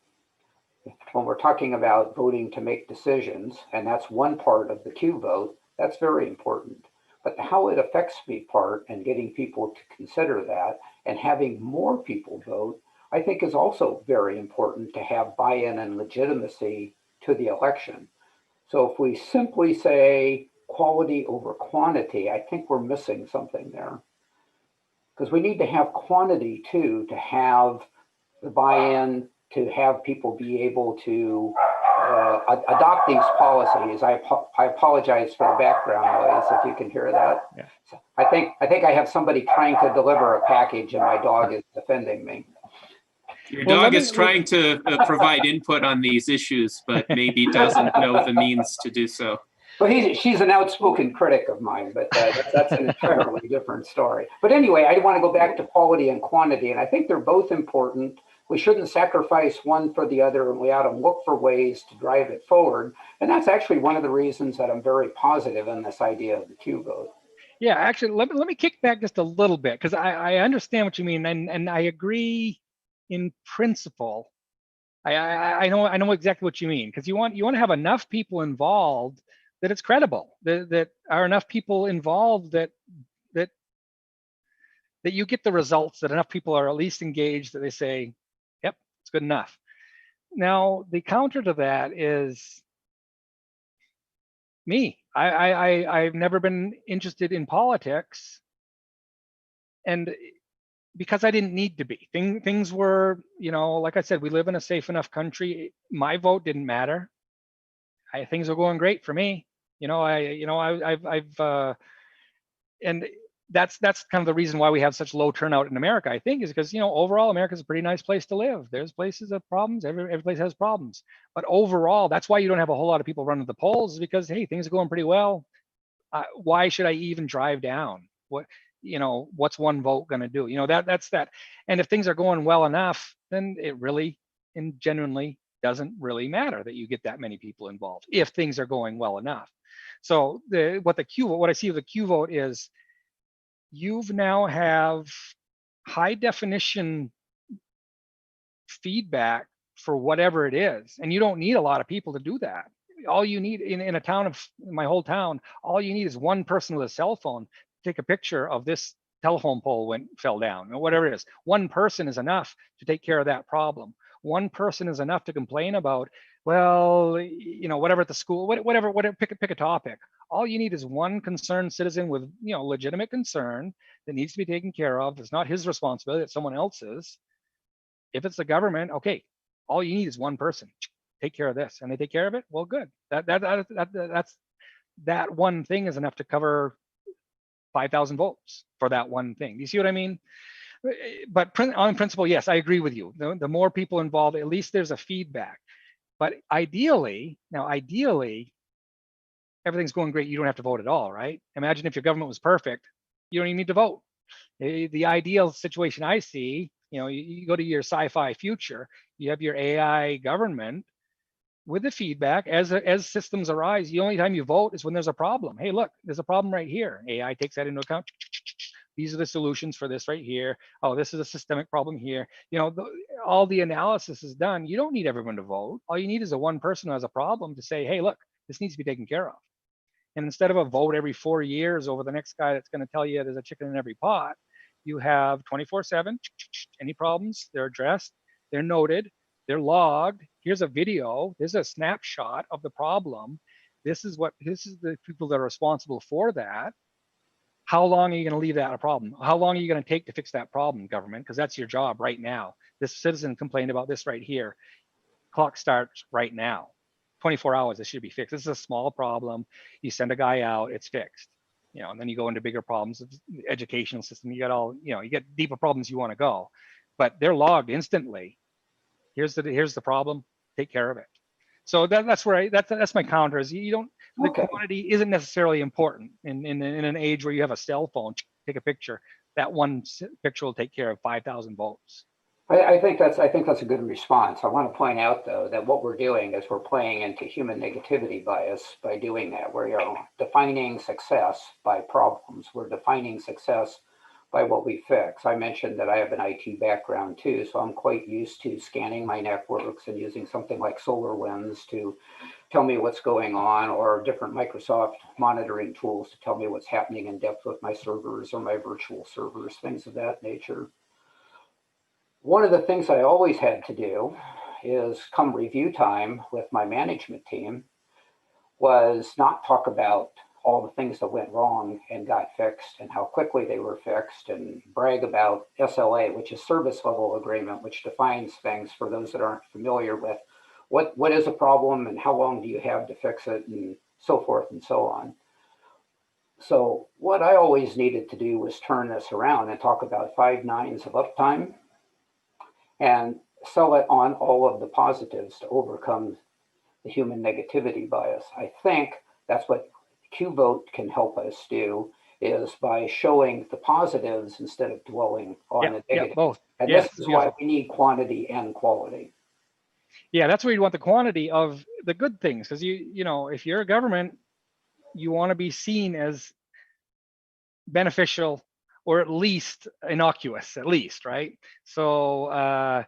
When we're talking about voting to make decisions, and that's one part of the Q vote, that's very important. But how it affects me part, and getting people to consider that and having more people vote, I think is also very important to have buy-in and legitimacy to the election. So if we simply say quality over quantity, I think we're missing something there. Because we need to have quantity too, to have the buy-in, to have people be able to adopt these policies. I apologize for the background noise if you can hear that. Yeah. So I think I have somebody trying to deliver a package, and my dog is defending me. Your dog is trying to provide input on these issues, but maybe doesn't know the means to do so. Well, she's an outspoken critic of mine, but that's an entirely different story. But anyway, I want to go back to quality and quantity, and I think they're both important. We shouldn't sacrifice one for the other, and we ought to look for ways to drive it forward. And that's actually one of the reasons that I'm very positive in this idea of the Q vote. Yeah, actually, let me kick back just a little bit, because I understand what you mean, and I agree in principle. I know exactly what you mean, because you want to have enough people involved that it's credible, that are enough people involved that you get the results, that enough people are at least engaged, that they say, yep, it's good enough. Now, the counter to that is me. I've never been interested in politics, and because I didn't need to be. Things were, like I said, we live in a safe enough country. My vote didn't matter. Things are going great for me. And that's kind of the reason why we have such low turnout in America, I think, is because, overall, America's a pretty nice place to live. There's places of problems. Every place has problems. But overall, that's why you don't have a whole lot of people running to the polls, is because, hey, things are going pretty well. Why should I even drive down? What's one vote going to do? That's that. And if things are going well enough, then it really and genuinely doesn't really matter that you get that many people involved if things are going well enough. So what I see with the Q vote is, you've now have high definition feedback for whatever it is, and you don't need a lot of people to do that. All you need in a town of my whole town, all you need is one person with a cell phone to take a picture of this telephone pole fell down, or whatever it is. One person is enough to take care of that problem. One person is enough to complain about, whatever at the school, whatever, pick a topic. All you need is one concerned citizen with, legitimate concern that needs to be taken care of. It's not his responsibility, it's someone else's. If it's the government, okay, all you need is one person. take care of this, and they take care of it. Well, good. That one thing is enough to cover 5,000 votes for that one thing. Do you see what I mean? But on principle, yes, I agree with you. The more people involved, at least there's a feedback. But ideally, everything's going great. You don't have to vote at all, right? Imagine if your government was perfect, you don't even need to vote. The ideal situation I see, you go to your sci-fi future, you have your AI government with the feedback as systems arise. The only time you vote is when there's a problem. Hey, look, there's a problem right here. AI takes that into account. These are the solutions for this right here. Oh, this is a systemic problem here. All the analysis is done. You don't need everyone to vote. All you need is a one person who has a problem to say, hey, look, this needs to be taken care of. And instead of a vote every 4 years over the next guy that's going to tell you there's a chicken in every pot, you have 24/7. Any problems, they're addressed, they're noted, they're logged. Here's a video. There's a snapshot of the problem. This is the people that are responsible for that. How long are you going to leave that a problem? How long are you going to take to fix that problem, government? Because that's your job right now. This citizen complained about this right here. Clock starts right now. 24 hours, it should be fixed. This is a small problem. You send a guy out, it's fixed. And then you go into bigger problems of the educational system. You got you get deeper problems you want to go, but they're logged instantly. Here's the problem. Take care of it. So that's where that's my counter is the quantity isn't necessarily important in an age where you have a cell phone. Take a picture. That one picture will take care of 5,000 votes. I think that's a good response. I want to point out though that what we're doing is we're playing into human negativity bias by doing that. We're defining success by problems. We're defining success by what we fix. I mentioned that I have an IT background too, so I'm quite used to scanning my networks and using something like SolarWinds to tell me what's going on, or different Microsoft monitoring tools to tell me what's happening in depth with my servers or my virtual servers, things of that nature. One of the things I always had to do is come review time with my management team was not talk about all the things that went wrong and got fixed and how quickly they were fixed, and brag about SLA, which is service level agreement, which defines things for those that aren't familiar with what is a problem and how long do you have to fix it and so forth and so on. So what I always needed to do was turn this around and talk about 5 nines of uptime and sell it on all of the positives to overcome the human negativity bias. I think that's what QVote can help us do, is by showing the positives instead of dwelling on the negatives. Both. And this is why we need quantity and quality. Yeah, that's where you want the quantity of the good things, because if you're a government, you want to be seen as beneficial or at least innocuous, right? So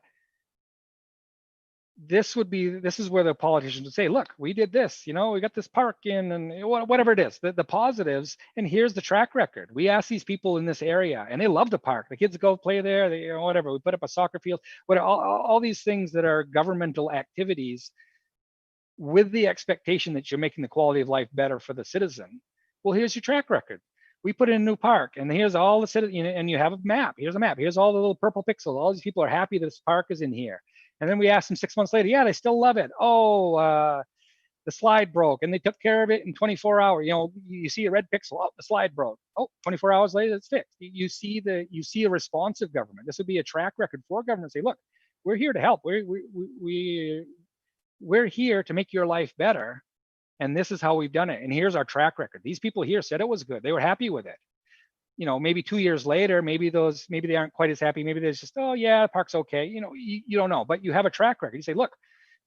this is where the politicians would say, look, we did this, we got this park in, and whatever it is, the positives, and here's the track record. We asked these people in this area and they love the park. The kids go play there, whatever. We put up a soccer field, all these things that are governmental activities with the expectation that you're making the quality of life better for the citizen. Well, here's your track record. We put in a new park, and here's all the citizens, and you have a map. Here's a map. Here's all the little purple pixels. All these people are happy that this park is in here. And then we asked them 6 months later, yeah, they still love it. Oh, the slide broke, and they took care of it in 24 hours. You see a red pixel. Oh, the slide broke. Oh, 24 hours later, it's fixed. You see a responsive government. This would be a track record for government. Say, look, we're here to help. We're here to make your life better. And this is how we've done it. And here's our track record. These people here said it was good. They were happy with it. Maybe 2 years later, maybe they aren't quite as happy. Maybe there's just, oh yeah, the park's okay. You don't know, but you have a track record. You say, look,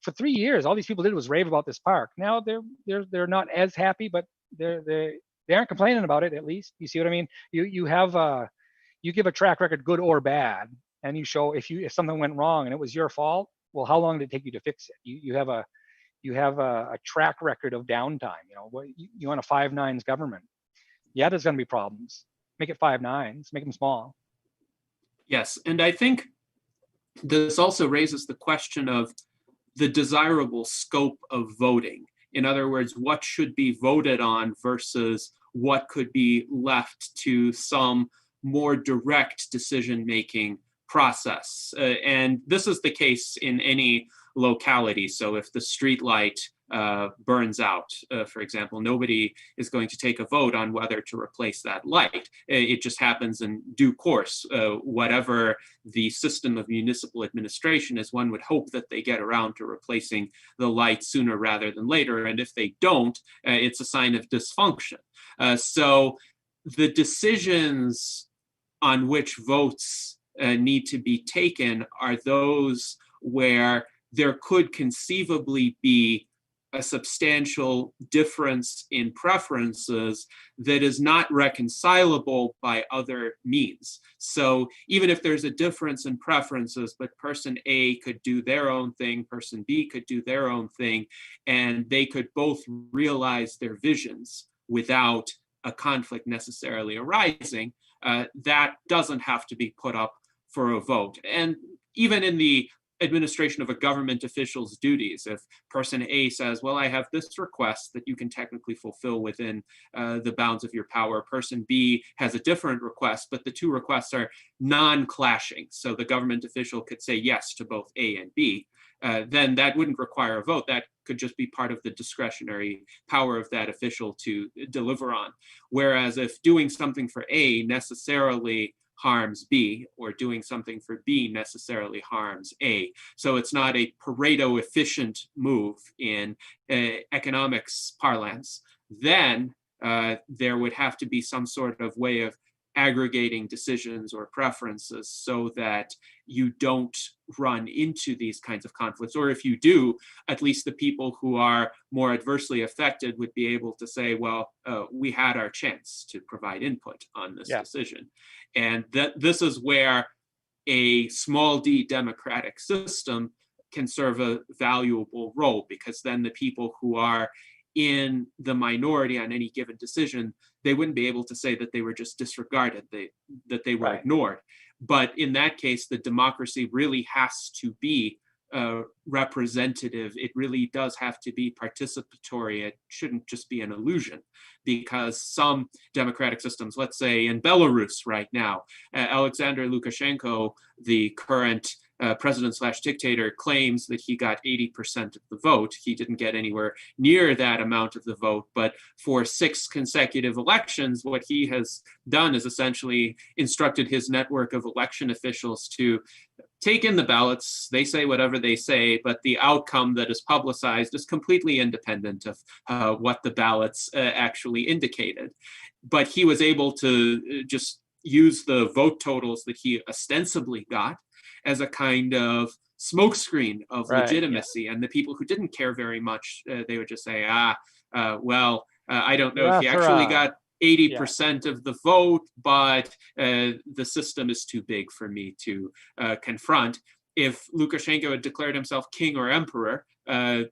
for 3 years, all these people did was rave about this park. Now they're not as happy, but they aren't complaining about it, at least. You see what I mean? You give a track record, good or bad, and you show if something went wrong and it was your fault, well, how long did it take you to fix it? You have a track record of downtime. You want a 5 nines government. Yeah, there's going to be problems. Make it 5 nines, make them small. Yes, and I think this also raises the question of the desirable scope of voting. In other words, what should be voted on versus what could be left to some more direct decision-making process. And this is the case in any locality. So if the street light burns out, for example, nobody is going to take a vote on whether to replace that light. It just happens in due course. Whatever the system of municipal administration is, one would hope that they get around to replacing the light sooner rather than later. And if they don't, it's a sign of dysfunction. So the decisions on which votes need to be taken are those where there could conceivably be a substantial difference in preferences that is not reconcilable by other means. So even if there's a difference in preferences, but person A could do their own thing, person B could do their own thing, and they could both realize their visions without a conflict necessarily arising, that doesn't have to be put up for a vote. And even in the administration of a government official's duties, if person A says, well, I have this request that you can technically fulfill within the bounds of your power, person B has a different request, but the two requests are non-clashing, so the government official could say yes to both A and B, then that wouldn't require a vote. That could just be part of the discretionary power of that official to deliver on. Whereas if doing something for A necessarily harms B, or doing something for B necessarily harms A. So it's not a Pareto efficient move in economics parlance. Then there would have to be some sort of way of aggregating decisions or preferences so that you don't run into these kinds of conflicts. Or if you do, at least the people who are more adversely affected would be able to say, well, we had our chance to provide input on this decision. And this is where a small d democratic system can serve a valuable role, because then the people who are in the minority on any given decision, they wouldn't be able to say that they were just disregarded, that they were ignored. But in that case, the democracy really has to be representative. It really does have to be participatory. It shouldn't just be an illusion, because some democratic systems, let's say in Belarus right now, Alexander Lukashenko, the current president/dictator, claims that he got 80% of the vote. He didn't get anywhere near that amount of the vote, but for 6 consecutive elections, what he has done is essentially instructed his network of election officials to take in the ballots. They say whatever they say, but the outcome that is publicized is completely independent of what the ballots actually indicated. But he was able to just use the vote totals that he ostensibly got as a kind of smokescreen of legitimacy. And the people who didn't care very much, they would just say, I don't know if he actually got 80% of the vote, but the system is too big for me to confront. If Lukashenko had declared himself king or emperor,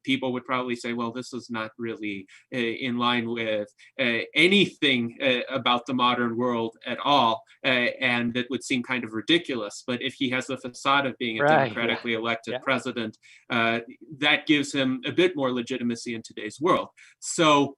people would probably say, well, this is not really in line with anything about the modern world at all, and it would seem kind of ridiculous. But if he has the facade of being a democratically elected president, that gives him a bit more legitimacy in today's world. So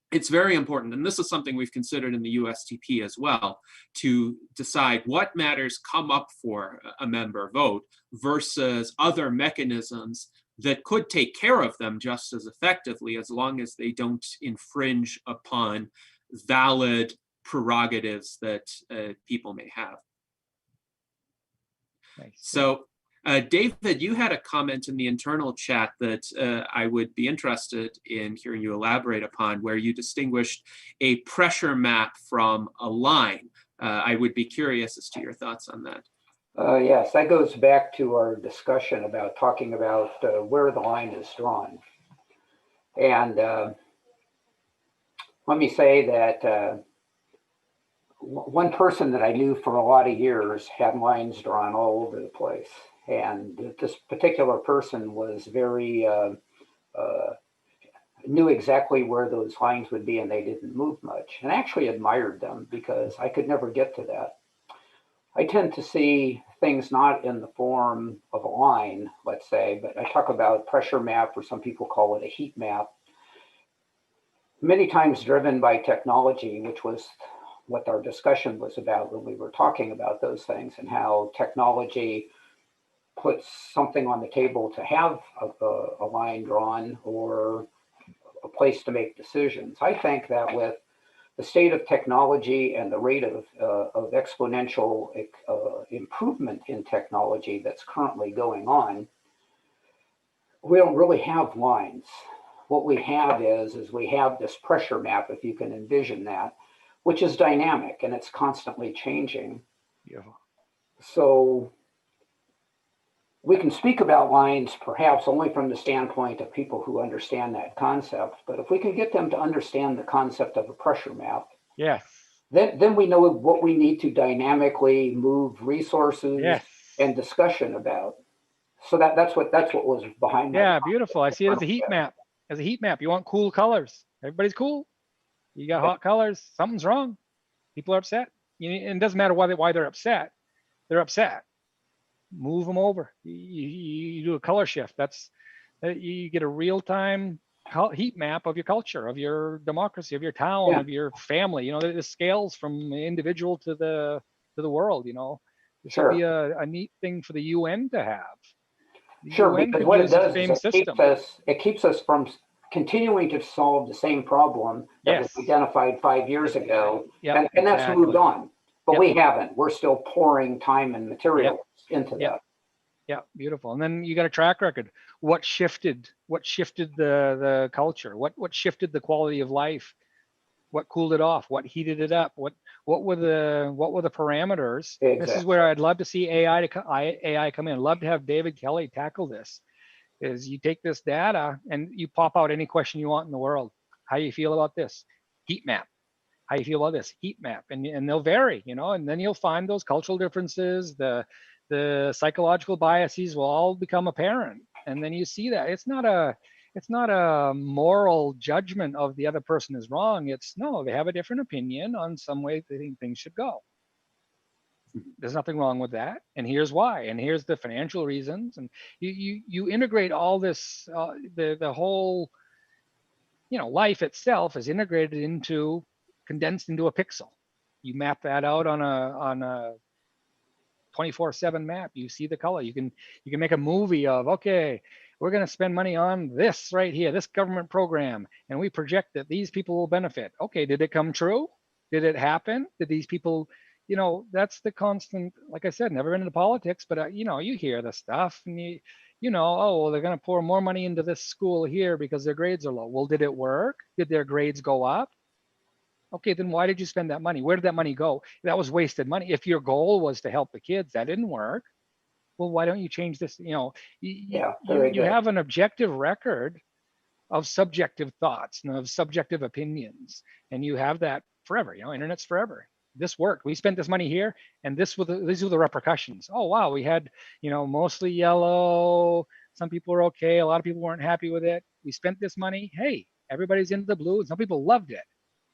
it's very important, and this is something we've considered in the USTP as well, to decide what matters come up for a member vote versus other mechanisms that could take care of them just as effectively, as long as they don't infringe upon valid prerogatives that people may have. So, David, you had a comment in the internal chat that I would be interested in hearing you elaborate upon, where you distinguished a pressure map from a line. I would be curious as to your thoughts on that. Yes, that goes back to our discussion about talking about where the line is drawn. And let me say that one person that I knew for a lot of years had lines drawn all over the place. And this particular person was very, knew exactly where those lines would be, and they didn't move much. And I actually admired them, because I could never get to that. I tend to see things not in the form of a line, let's say, but I talk about pressure map, or some people call it a heat map, many times driven by technology, which was what our discussion was about when we were talking about those things, and how technology puts something on the table to have a line drawn or a place to make decisions. I think that with the state of technology and the rate of exponential improvement in technology that's currently going on, we don't really have lines. What we have is we have this pressure map, if you can envision that, which is dynamic and it's constantly changing. Yeah. So we can speak about lines perhaps only from the standpoint of people who understand that concept, but if we can get them to understand the concept of a pressure map, Yes. then we know what we need to dynamically move resources Yes. and discussion about. So that's what was behind that. Yeah, beautiful. I see it as a heat map. As a heat map, you want cool colors. Everybody's cool. You got hot colors. Something's wrong. People are upset. And it doesn't matter why they're upset. They're upset. Move them over. You do a color shift. You get a real-time heat map of your culture, of your democracy, of your town, of your family. You know, the scales from individual to the world. You know, this would be a neat thing for the UN to have. Sure, because what it does is it keeps us from continuing to solve the same problem that was identified 5 years ago, and that's moved on. But we haven't. We're still pouring time and materials into that. Yeah, beautiful. And then you got a track record. What shifted? What shifted the culture? What shifted the quality of life? What cooled it off? What heated it up? What were the parameters? Exactly. This is where I'd love to see AI come in. I'd love to have David Kelly tackle this. Is you take this data and you pop out any question you want in the world. How you feel about this? Heat map. How you feel about this? Heat map. And they'll vary, you know, and then you'll find those cultural differences, the psychological biases will all become apparent. And then you see that it's not a moral judgment of the other person is wrong. It's no, they have a different opinion on some way they think things should go. There's nothing wrong with that. And here's why. And here's the financial reasons. And you integrate all this, the whole, you know, life itself is integrated condensed into a pixel. You map that out on a 24/7 map. You see the color. You can make a movie of, okay, we're going to spend money on this right here, this government program, and we project that these people will benefit. Okay, did it come true? Did it happen? Did these people, you know, that's the constant, like I said, never been into politics, but you know, you hear the stuff and you know, oh, well, they're going to pour more money into this school here because their grades are low. Well, did it work? Did their grades go up? Okay, then why did you spend that money? Where did that money go? That was wasted money. If your goal was to help the kids, that didn't work. Well, why don't you change this? You know, you have an objective record of subjective thoughts and of subjective opinions, and you have that forever. You know, internet's forever. This worked. We spent this money here, and these were the repercussions. Oh wow, we had, you know, mostly yellow. Some people were okay. A lot of people weren't happy with it. We spent this money. Hey, everybody's into the blue. Some people loved it.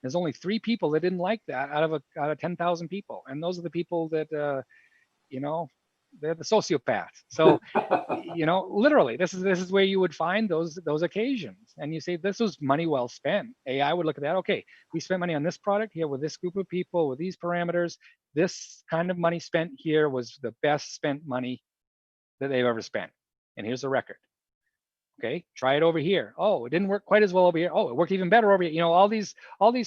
There's only 3 people that didn't like that out of 10,000 people, and those are the people that you know, they're the sociopaths. So, you know, literally, this is where you would find those occasions, and you say this was money well spent. AI would look at that. Okay, we spent money on this product here with this group of people with these parameters. This kind of money spent here was the best spent money that they've ever spent, and here's the record. Okay, try it over here. Oh, it didn't work quite as well over here. Oh, it worked even better over here. You know, all these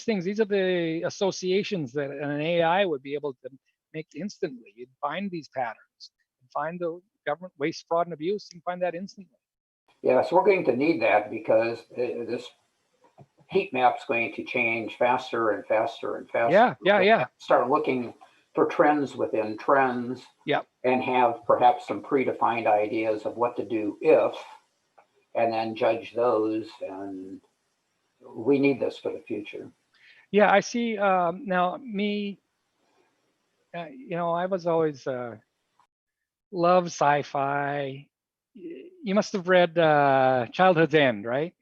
things. These are the associations that an AI would be able to make instantly. You'd find these patterns, find the government waste, fraud, and abuse. You can find that instantly. Yeah, so we're going to need that because this heat map's going to change faster and faster and faster. Yeah. Start looking for trends within trends. Yep. And have perhaps some predefined ideas of what to do if. And then judge those, and we need this for the future. Yeah, I see. Now, me, you know, I was always love sci-fi. You must have read Childhood's End, right?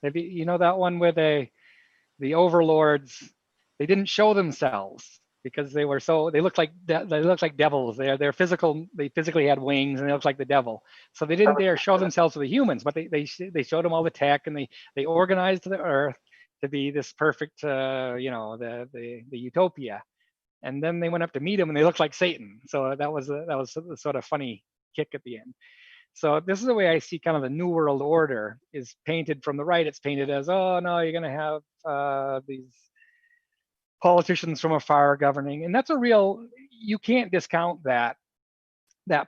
You know that one where the overlords, they didn't show themselves because they looked like devils. They're physical. They physically had wings and they looked like the devil. So they didn't dare show themselves to the humans, but they showed them all the tech, and they organized the earth to be this perfect, the utopia. And then they went up to meet him, and they looked like Satan. So that was a sort of funny kick at the end. So this is the way I see kind of the New World Order is painted from the right. It's painted as, oh no, you're going to have these politicians from afar governing, and that's a real. You can't discount that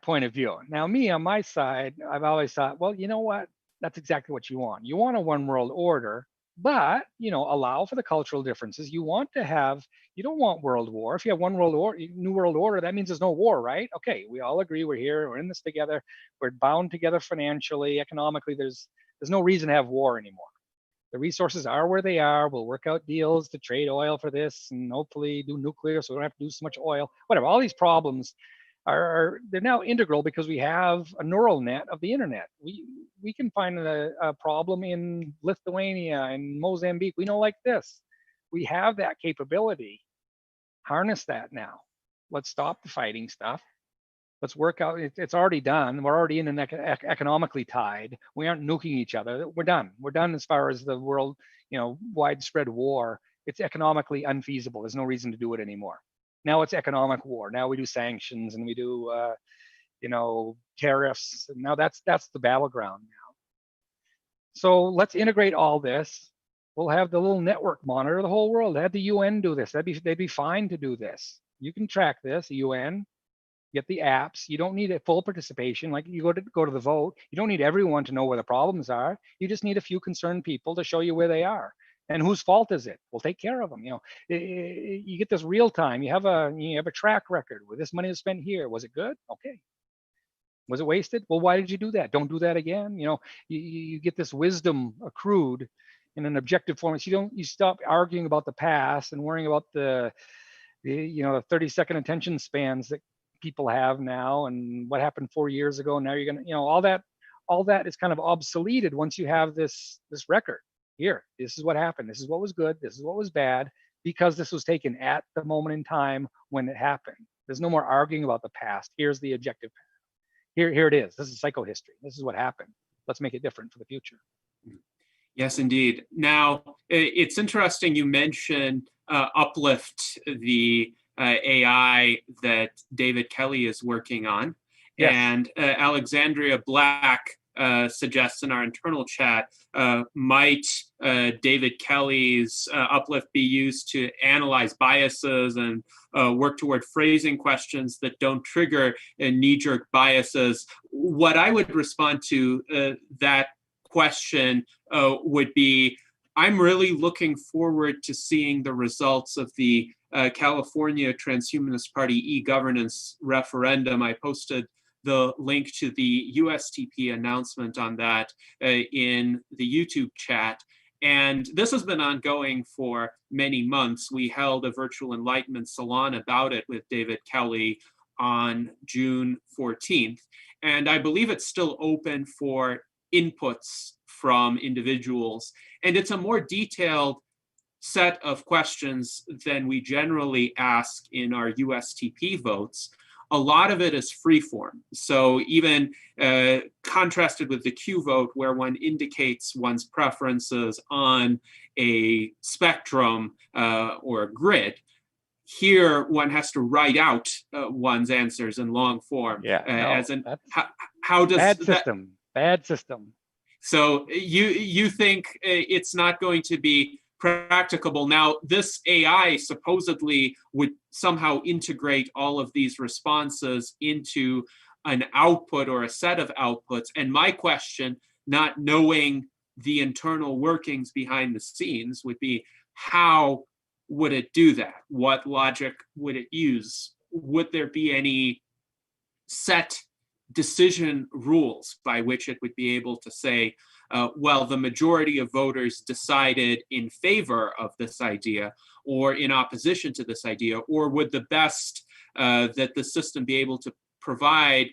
point of view. Now, me on my side, I've always thought, well, you know what? That's exactly what you want. You want a one world order, but allow for the cultural differences. You don't want world war. If you have one world order, new world order, that means there's no war, right? Okay, we all agree we're here, we're in this together, we're bound together financially, economically. There's no reason to have war anymore. The resources are where they are. We'll work out deals to trade oil for this, and hopefully do nuclear, so we don't have to do so much oil. Whatever. All these problems they're now integral because we have a neural net of the internet. We can find a problem in Lithuania and Mozambique. We know like this. We have that capability. Harness that now. Let's stop the fighting stuff. Let's work out. It's already done. We're already in an economically tied. We aren't nuking each other. We're done. We're done as far as the world, widespread war. It's economically unfeasible. There's no reason to do it anymore. Now it's economic war. Now we do sanctions and we do, tariffs. And now that's the battleground now. So let's integrate all this. We'll have the little network monitor the whole world. Have the UN do this. They'd be fine to do this. You can track this, UN. Get the apps. You don't need a full participation. Like you go to the vote. You don't need everyone to know where the problems are. You just need a few concerned people to show you where they are. And whose fault is it? We'll take care of them. You get this real time. You have a track record where this money is spent here. Was it good? Okay. Was it wasted? Well, why did you do that? Don't do that again. You get this wisdom accrued in an objective form. So you stop arguing about the past and worrying about the 30-second attention spans that people have now and what happened 4 years ago. Now you're gonna, all that is kind of obsoleted once you have this record. Here, this is what happened. This is what was good. This is what was bad, because this was taken at the moment in time when it happened. There's no more arguing about the past. Here's the objective. Here it is. This is psychohistory. This is what happened. Let's make it different for the future. Yes, indeed. Now, it's interesting you mentioned Uplift, the AI that David Kelly is working on. Yes. And Alexandria Black suggests in our internal chat, might David Kelly's Uplift be used to analyze biases and work toward phrasing questions that don't trigger knee-jerk biases? What I would respond to that question would be, I'm really looking forward to seeing the results of the California Transhumanist Party e-governance referendum. I posted the link to the USTP announcement on that in the YouTube chat. And this has been ongoing for many months. We held a virtual Enlightenment Salon about it with David Kelly on June 14th. And I believe it's still open for inputs from individuals. And it's a more detailed set of questions than we generally ask in our USTP votes. A lot of it is freeform. So even contrasted with the Q vote, where one indicates one's preferences on a spectrum or a grid, here one has to write out one's answers in long form. Yeah, how does bad system. So you think it's not going to be practicable. Now, this AI supposedly would somehow integrate all of these responses into an output or a set of outputs. And my question, not knowing the internal workings behind the scenes, would be, how would it do that? What logic would it use? Would there be any set decision rules by which it would be able to say, well, the majority of voters decided in favor of this idea or in opposition to this idea? Or would the best that the system be able to provide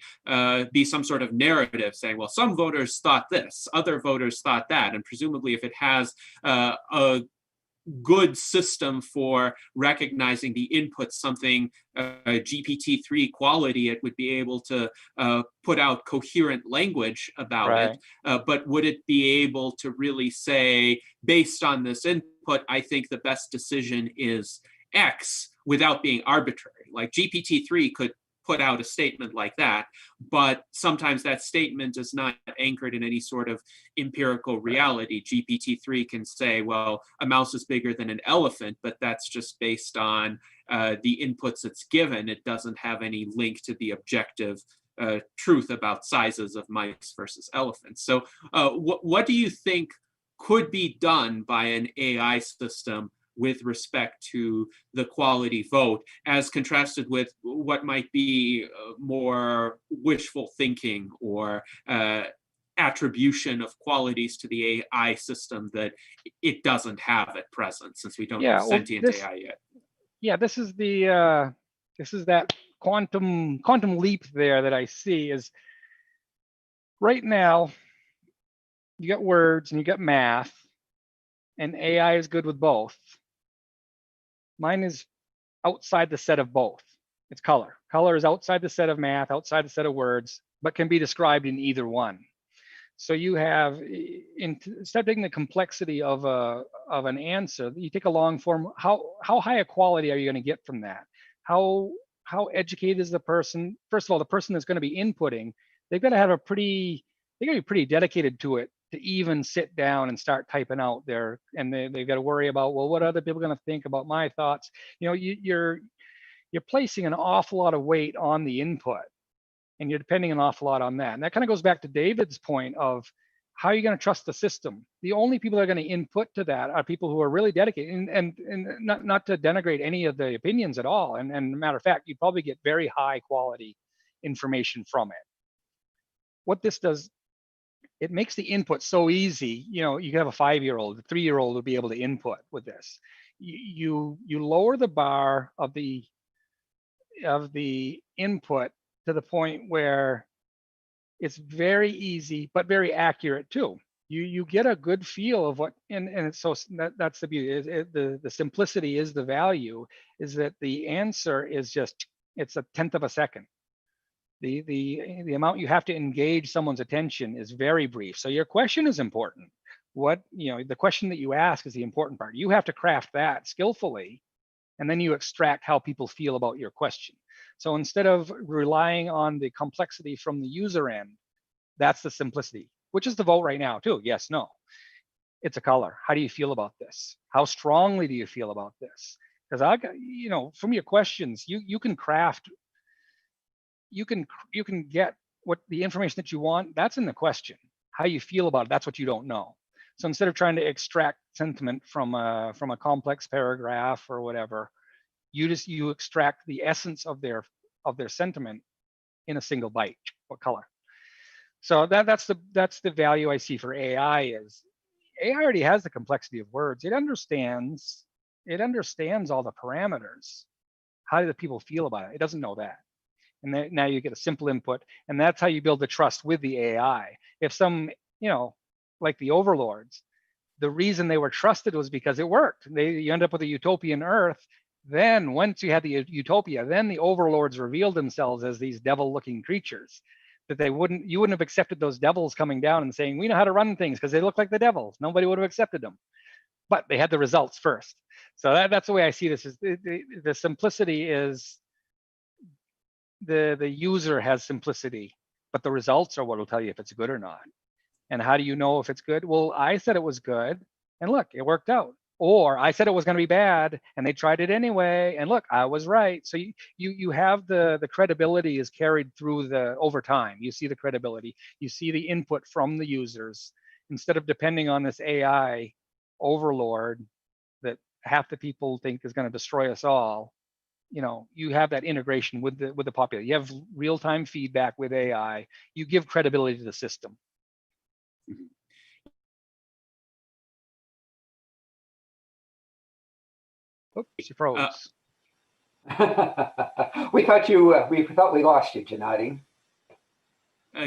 be some sort of narrative saying, well, some voters thought this, other voters thought that, and presumably if it has a good system for recognizing the input, something GPT-3 quality. It would be able to put out coherent language about it, but would it be able to really say, based on this input, I think the best decision is X, without being arbitrary? Like GPT-3 could put out a statement like that, but sometimes that statement is not anchored in any sort of empirical reality. GPT-3 can say, well, a mouse is bigger than an elephant, but that's just based on the inputs it's given. It doesn't have any link to the objective truth about sizes of mice versus elephants. So what do you think could be done by an AI system with respect to the quality vote, as contrasted with what might be more wishful thinking or attribution of qualities to the AI system that it doesn't have at present, since we don't have sentient AI yet? Yeah, this is that quantum leap there that I see. Is right now you got words and you got math, and AI is good with both. Mine is outside the set of both. It's color. Color is outside the set of math, outside the set of words, but can be described in either one. So you have, instead of taking the complexity of an answer, you take a long form. How high a quality are you going to get from that? How educated is the person? First of all, the person that's going to be inputting, they've got to have they got to be pretty dedicated to it to even sit down and start typing out there. And they've got to worry about, well, what are other people going to think about my thoughts? You know, you're placing an awful lot of weight on the input, and you're depending an awful lot on that. And that kind of goes back to David's point of how are you going to trust the system? The only people that are going to input to that are people who are really dedicated, and not to denigrate any of the opinions at all. And matter of fact, you probably get very high quality information from it. What this does, it makes the input so easy. You know, you can have a 5-year-old, a 3-year-old will be able to input with this. You lower the bar of the input to the point where it's very easy, but very accurate too. You get a good feel of what, and it's so that's the beauty. The simplicity is the value, is that the answer is just, it's a tenth of a second. The amount you have to engage someone's attention is very brief. So your question is important. The question that you ask is the important part. You have to craft that skillfully, and then you extract how people feel about your question. So instead of relying on the complexity from the user end, that's the simplicity, which is the vote right now too. Yes, no. It's a color. How do you feel about this? How strongly do you feel about this? Because from your questions, you can craft, you can get what the information that you want. That's in the question. How you feel about it, that's what you don't know. So instead of trying to extract sentiment from a complex paragraph or whatever, you extract the essence of their sentiment in a single byte. What color? So that's the value I see for AI. Is AI already has the complexity of words. It understands all the parameters. How do the people feel about it? It doesn't know that. And now you get a simple input, and that's how you build the trust with the AI. If some, like the overlords, the reason they were trusted was because it worked. You end up with a utopian Earth. Then once you had the utopia, then the overlords revealed themselves as these devil-looking creatures that you wouldn't have accepted those devils coming down and saying, we know how to run things because they look like the devils. Nobody would have accepted them. But they had the results first. So that's the way I see this. Is the simplicity is the user has simplicity, but the results are what will tell you if it's good or not. And how do you know if it's good? Well, I said it was good, and look, it worked out. Or I said it was going to be bad, and they tried it anyway, and look, I was right. So you have the credibility is carried through over time. You see the credibility, you see the input from the users, instead of depending on this AI overlord that half the people think is going to destroy us all. You have that integration with the populace. You have real-time feedback with AI. You give credibility to the system. Mm-hmm. Oops, you froze. We thought we lost you, Gennady.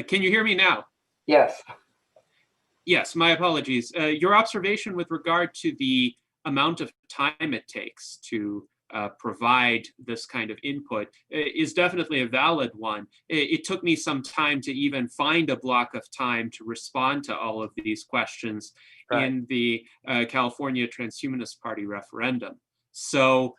Can you hear me now? Yes. Yes, my apologies. Your observation with regard to the amount of time it takes to provide this kind of input is definitely a valid one. It took me some time to even find a block of time to respond to all of these questions in the California Transhumanist Party referendum. So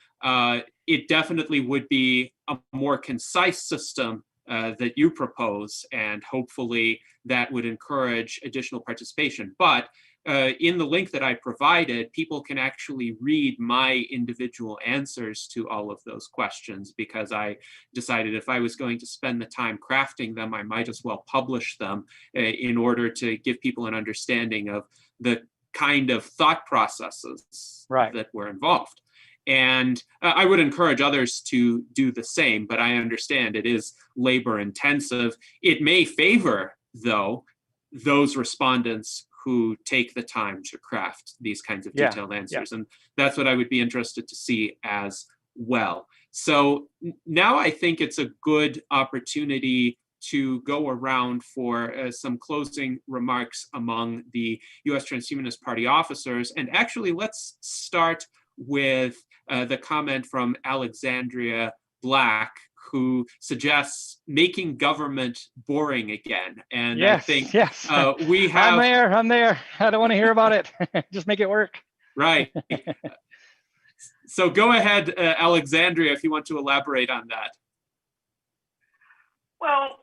it definitely would be a more concise system that you propose, and hopefully that would encourage additional participation. But in the link that I provided, people can actually read my individual answers to all of those questions, because I decided if I was going to spend the time crafting them, I might as well publish them in order to give people an understanding of the kind of thought processes that were involved. And I would encourage others to do the same, but I understand it is labor intensive. It may favor, though, those respondents who take the time to craft these kinds of detailed answers. And that's what I would be interested to see as well. So now I think it's a good opportunity to go around for some closing remarks among the U.S. Transhumanist Party officers. And actually, let's start with the comment from Alexandria Black, who suggests making government boring again. And I think we have... I'm there. I don't want to hear about it. Just make it work. Right. So go ahead, Alexandria, if you want to elaborate on that. Well,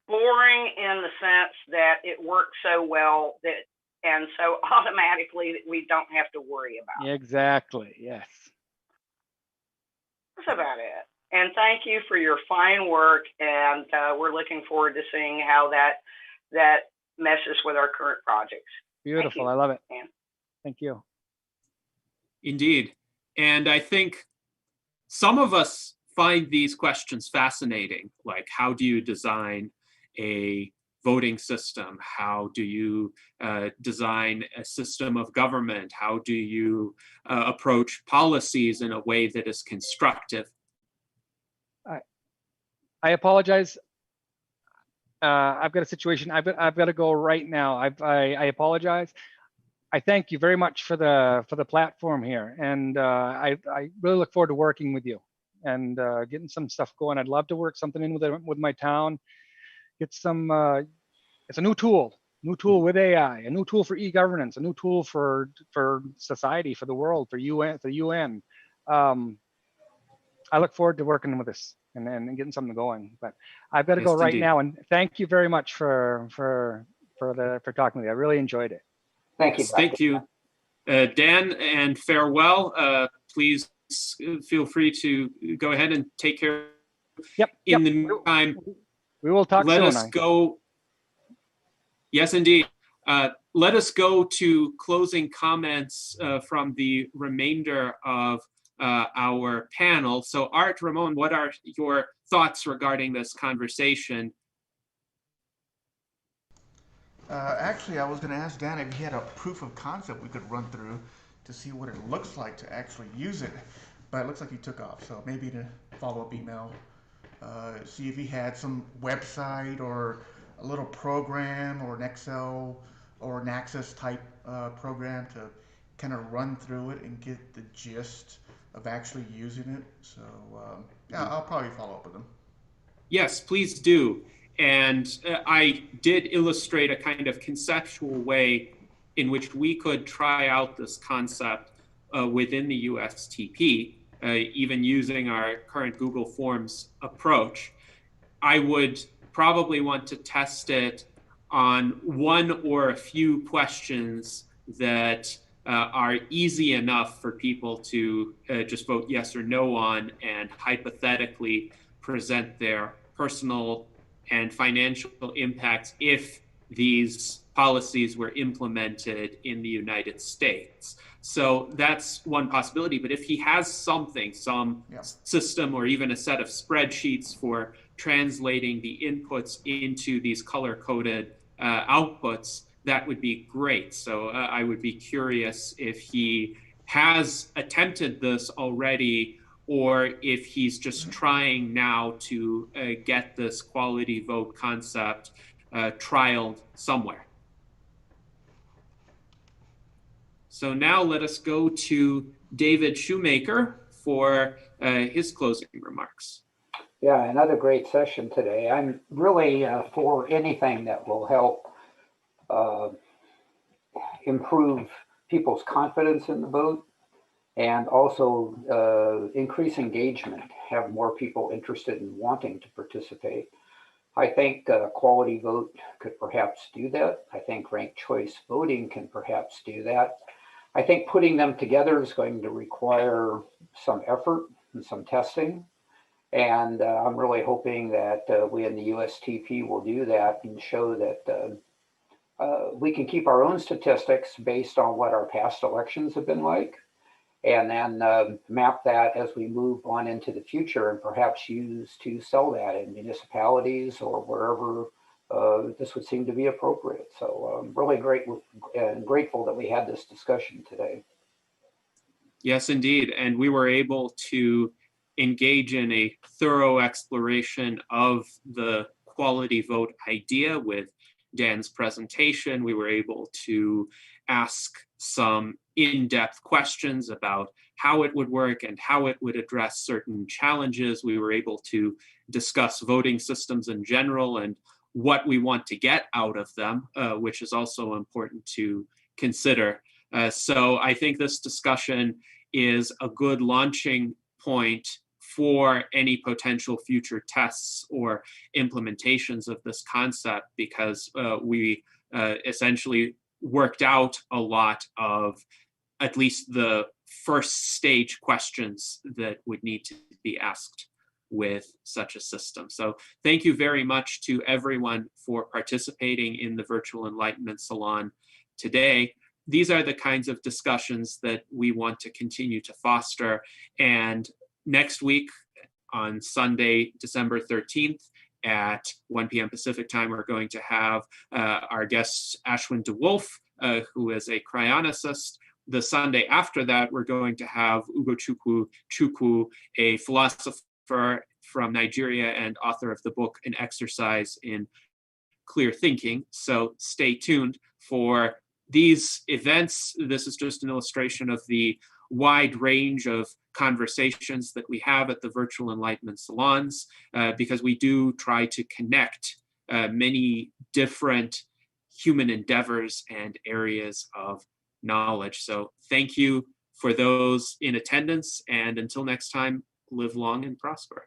boring in the sense that it works so well that, and so automatically that we don't have to worry about it. Exactly. Yes. That's about it. And thank you for your fine work. And we're looking forward to seeing how that meshes with our current projects. Beautiful. I love it. Thank you. Indeed. And I think some of us find these questions fascinating, like how do you design a voting system? How do you design a system of government? How do you approach policies in a way that is constructive? I apologize. I've got a situation. I've got to go right now. I apologize. I thank you very much for the platform here, and I really look forward to working with you and getting some stuff going. I'd love to work something in with my town. Get some. It's a new tool with AI, a new tool for e-governance, a new tool for society, for the world, for the UN. I look forward to working with this and getting something going. But I've got to go right now. And thank you very much for talking with me. I really enjoyed it. Thank you. Thank you, Dan, and farewell. Please feel free to go ahead and take care. In the meantime, we will talk soon. Let us go. Yes, indeed. Let us go to closing comments from the remainder of our panel. So Art, Ramon, what are your thoughts regarding this conversation? Actually, I was going to ask Dan if he had a proof of concept we could run through to see what it looks like to actually use it. But it looks like he took off. So maybe in a follow-up email, see if he had some website or a little program or an Excel or an Access type program to kind of run through it and get the gist of actually using it. So yeah, I'll probably follow up with him. Yes, please do. And I did illustrate a kind of conceptual way in which we could try out this concept within the USTP, even using our current Google Forms approach. I would probably want to test it on one or a few questions that are easy enough for people to just vote yes or no on, and hypothetically present their personal and financial impacts if these policies were implemented in the United States. So that's one possibility. But if he has something, some system or even a set of spreadsheets for translating the inputs into these color-coded outputs, that would be great. So I would be curious if he has attempted this already, or if he's just trying now to get this quality vote concept trialed somewhere. So now let us go to David Shoemaker for his closing remarks. Yeah, another great session today. I'm really for anything that will help improve people's confidence in the vote and also increase engagement, have more people interested in wanting to participate. I think quality vote could perhaps do that. I think ranked choice voting can perhaps do that. I think putting them together is going to require some effort and some testing. And I'm really hoping that we in the USTP will do that and show that we can keep our own statistics based on what our past elections have been like, and then map that as we move on into the future and perhaps use to sell that in municipalities or wherever this would seem to be appropriate. So I'm really grateful that we had this discussion today. Yes, indeed. And we were able to engage in a thorough exploration of the quality vote idea with Dan's presentation. We were able to ask some in-depth questions about how it would work and how it would address certain challenges. We were able to discuss voting systems in general and what we want to get out of them, which is also important to consider. So I think this discussion is a good launching point for any potential future tests or implementations of this concept, because we essentially worked out a lot of at least the first stage questions that would need to be asked with such a system. So thank you very much to everyone for participating in the Virtual Enlightenment Salon today. These are the kinds of discussions that we want to continue to foster. And next week on Sunday, December 13th at 1 p.m. Pacific time, we're going to have our guest Ashwin DeWolf, who is a cryonicist. The Sunday after that, we're going to have Ugochukwu, a philosopher from Nigeria and author of the book An Exercise in Clear Thinking. So stay tuned for these events. This is just an illustration of the wide range of conversations that we have at the Virtual Enlightenment Salons, because we do try to connect many different human endeavors and areas of knowledge. So thank you for those in attendance, and until next time, live long and prosper.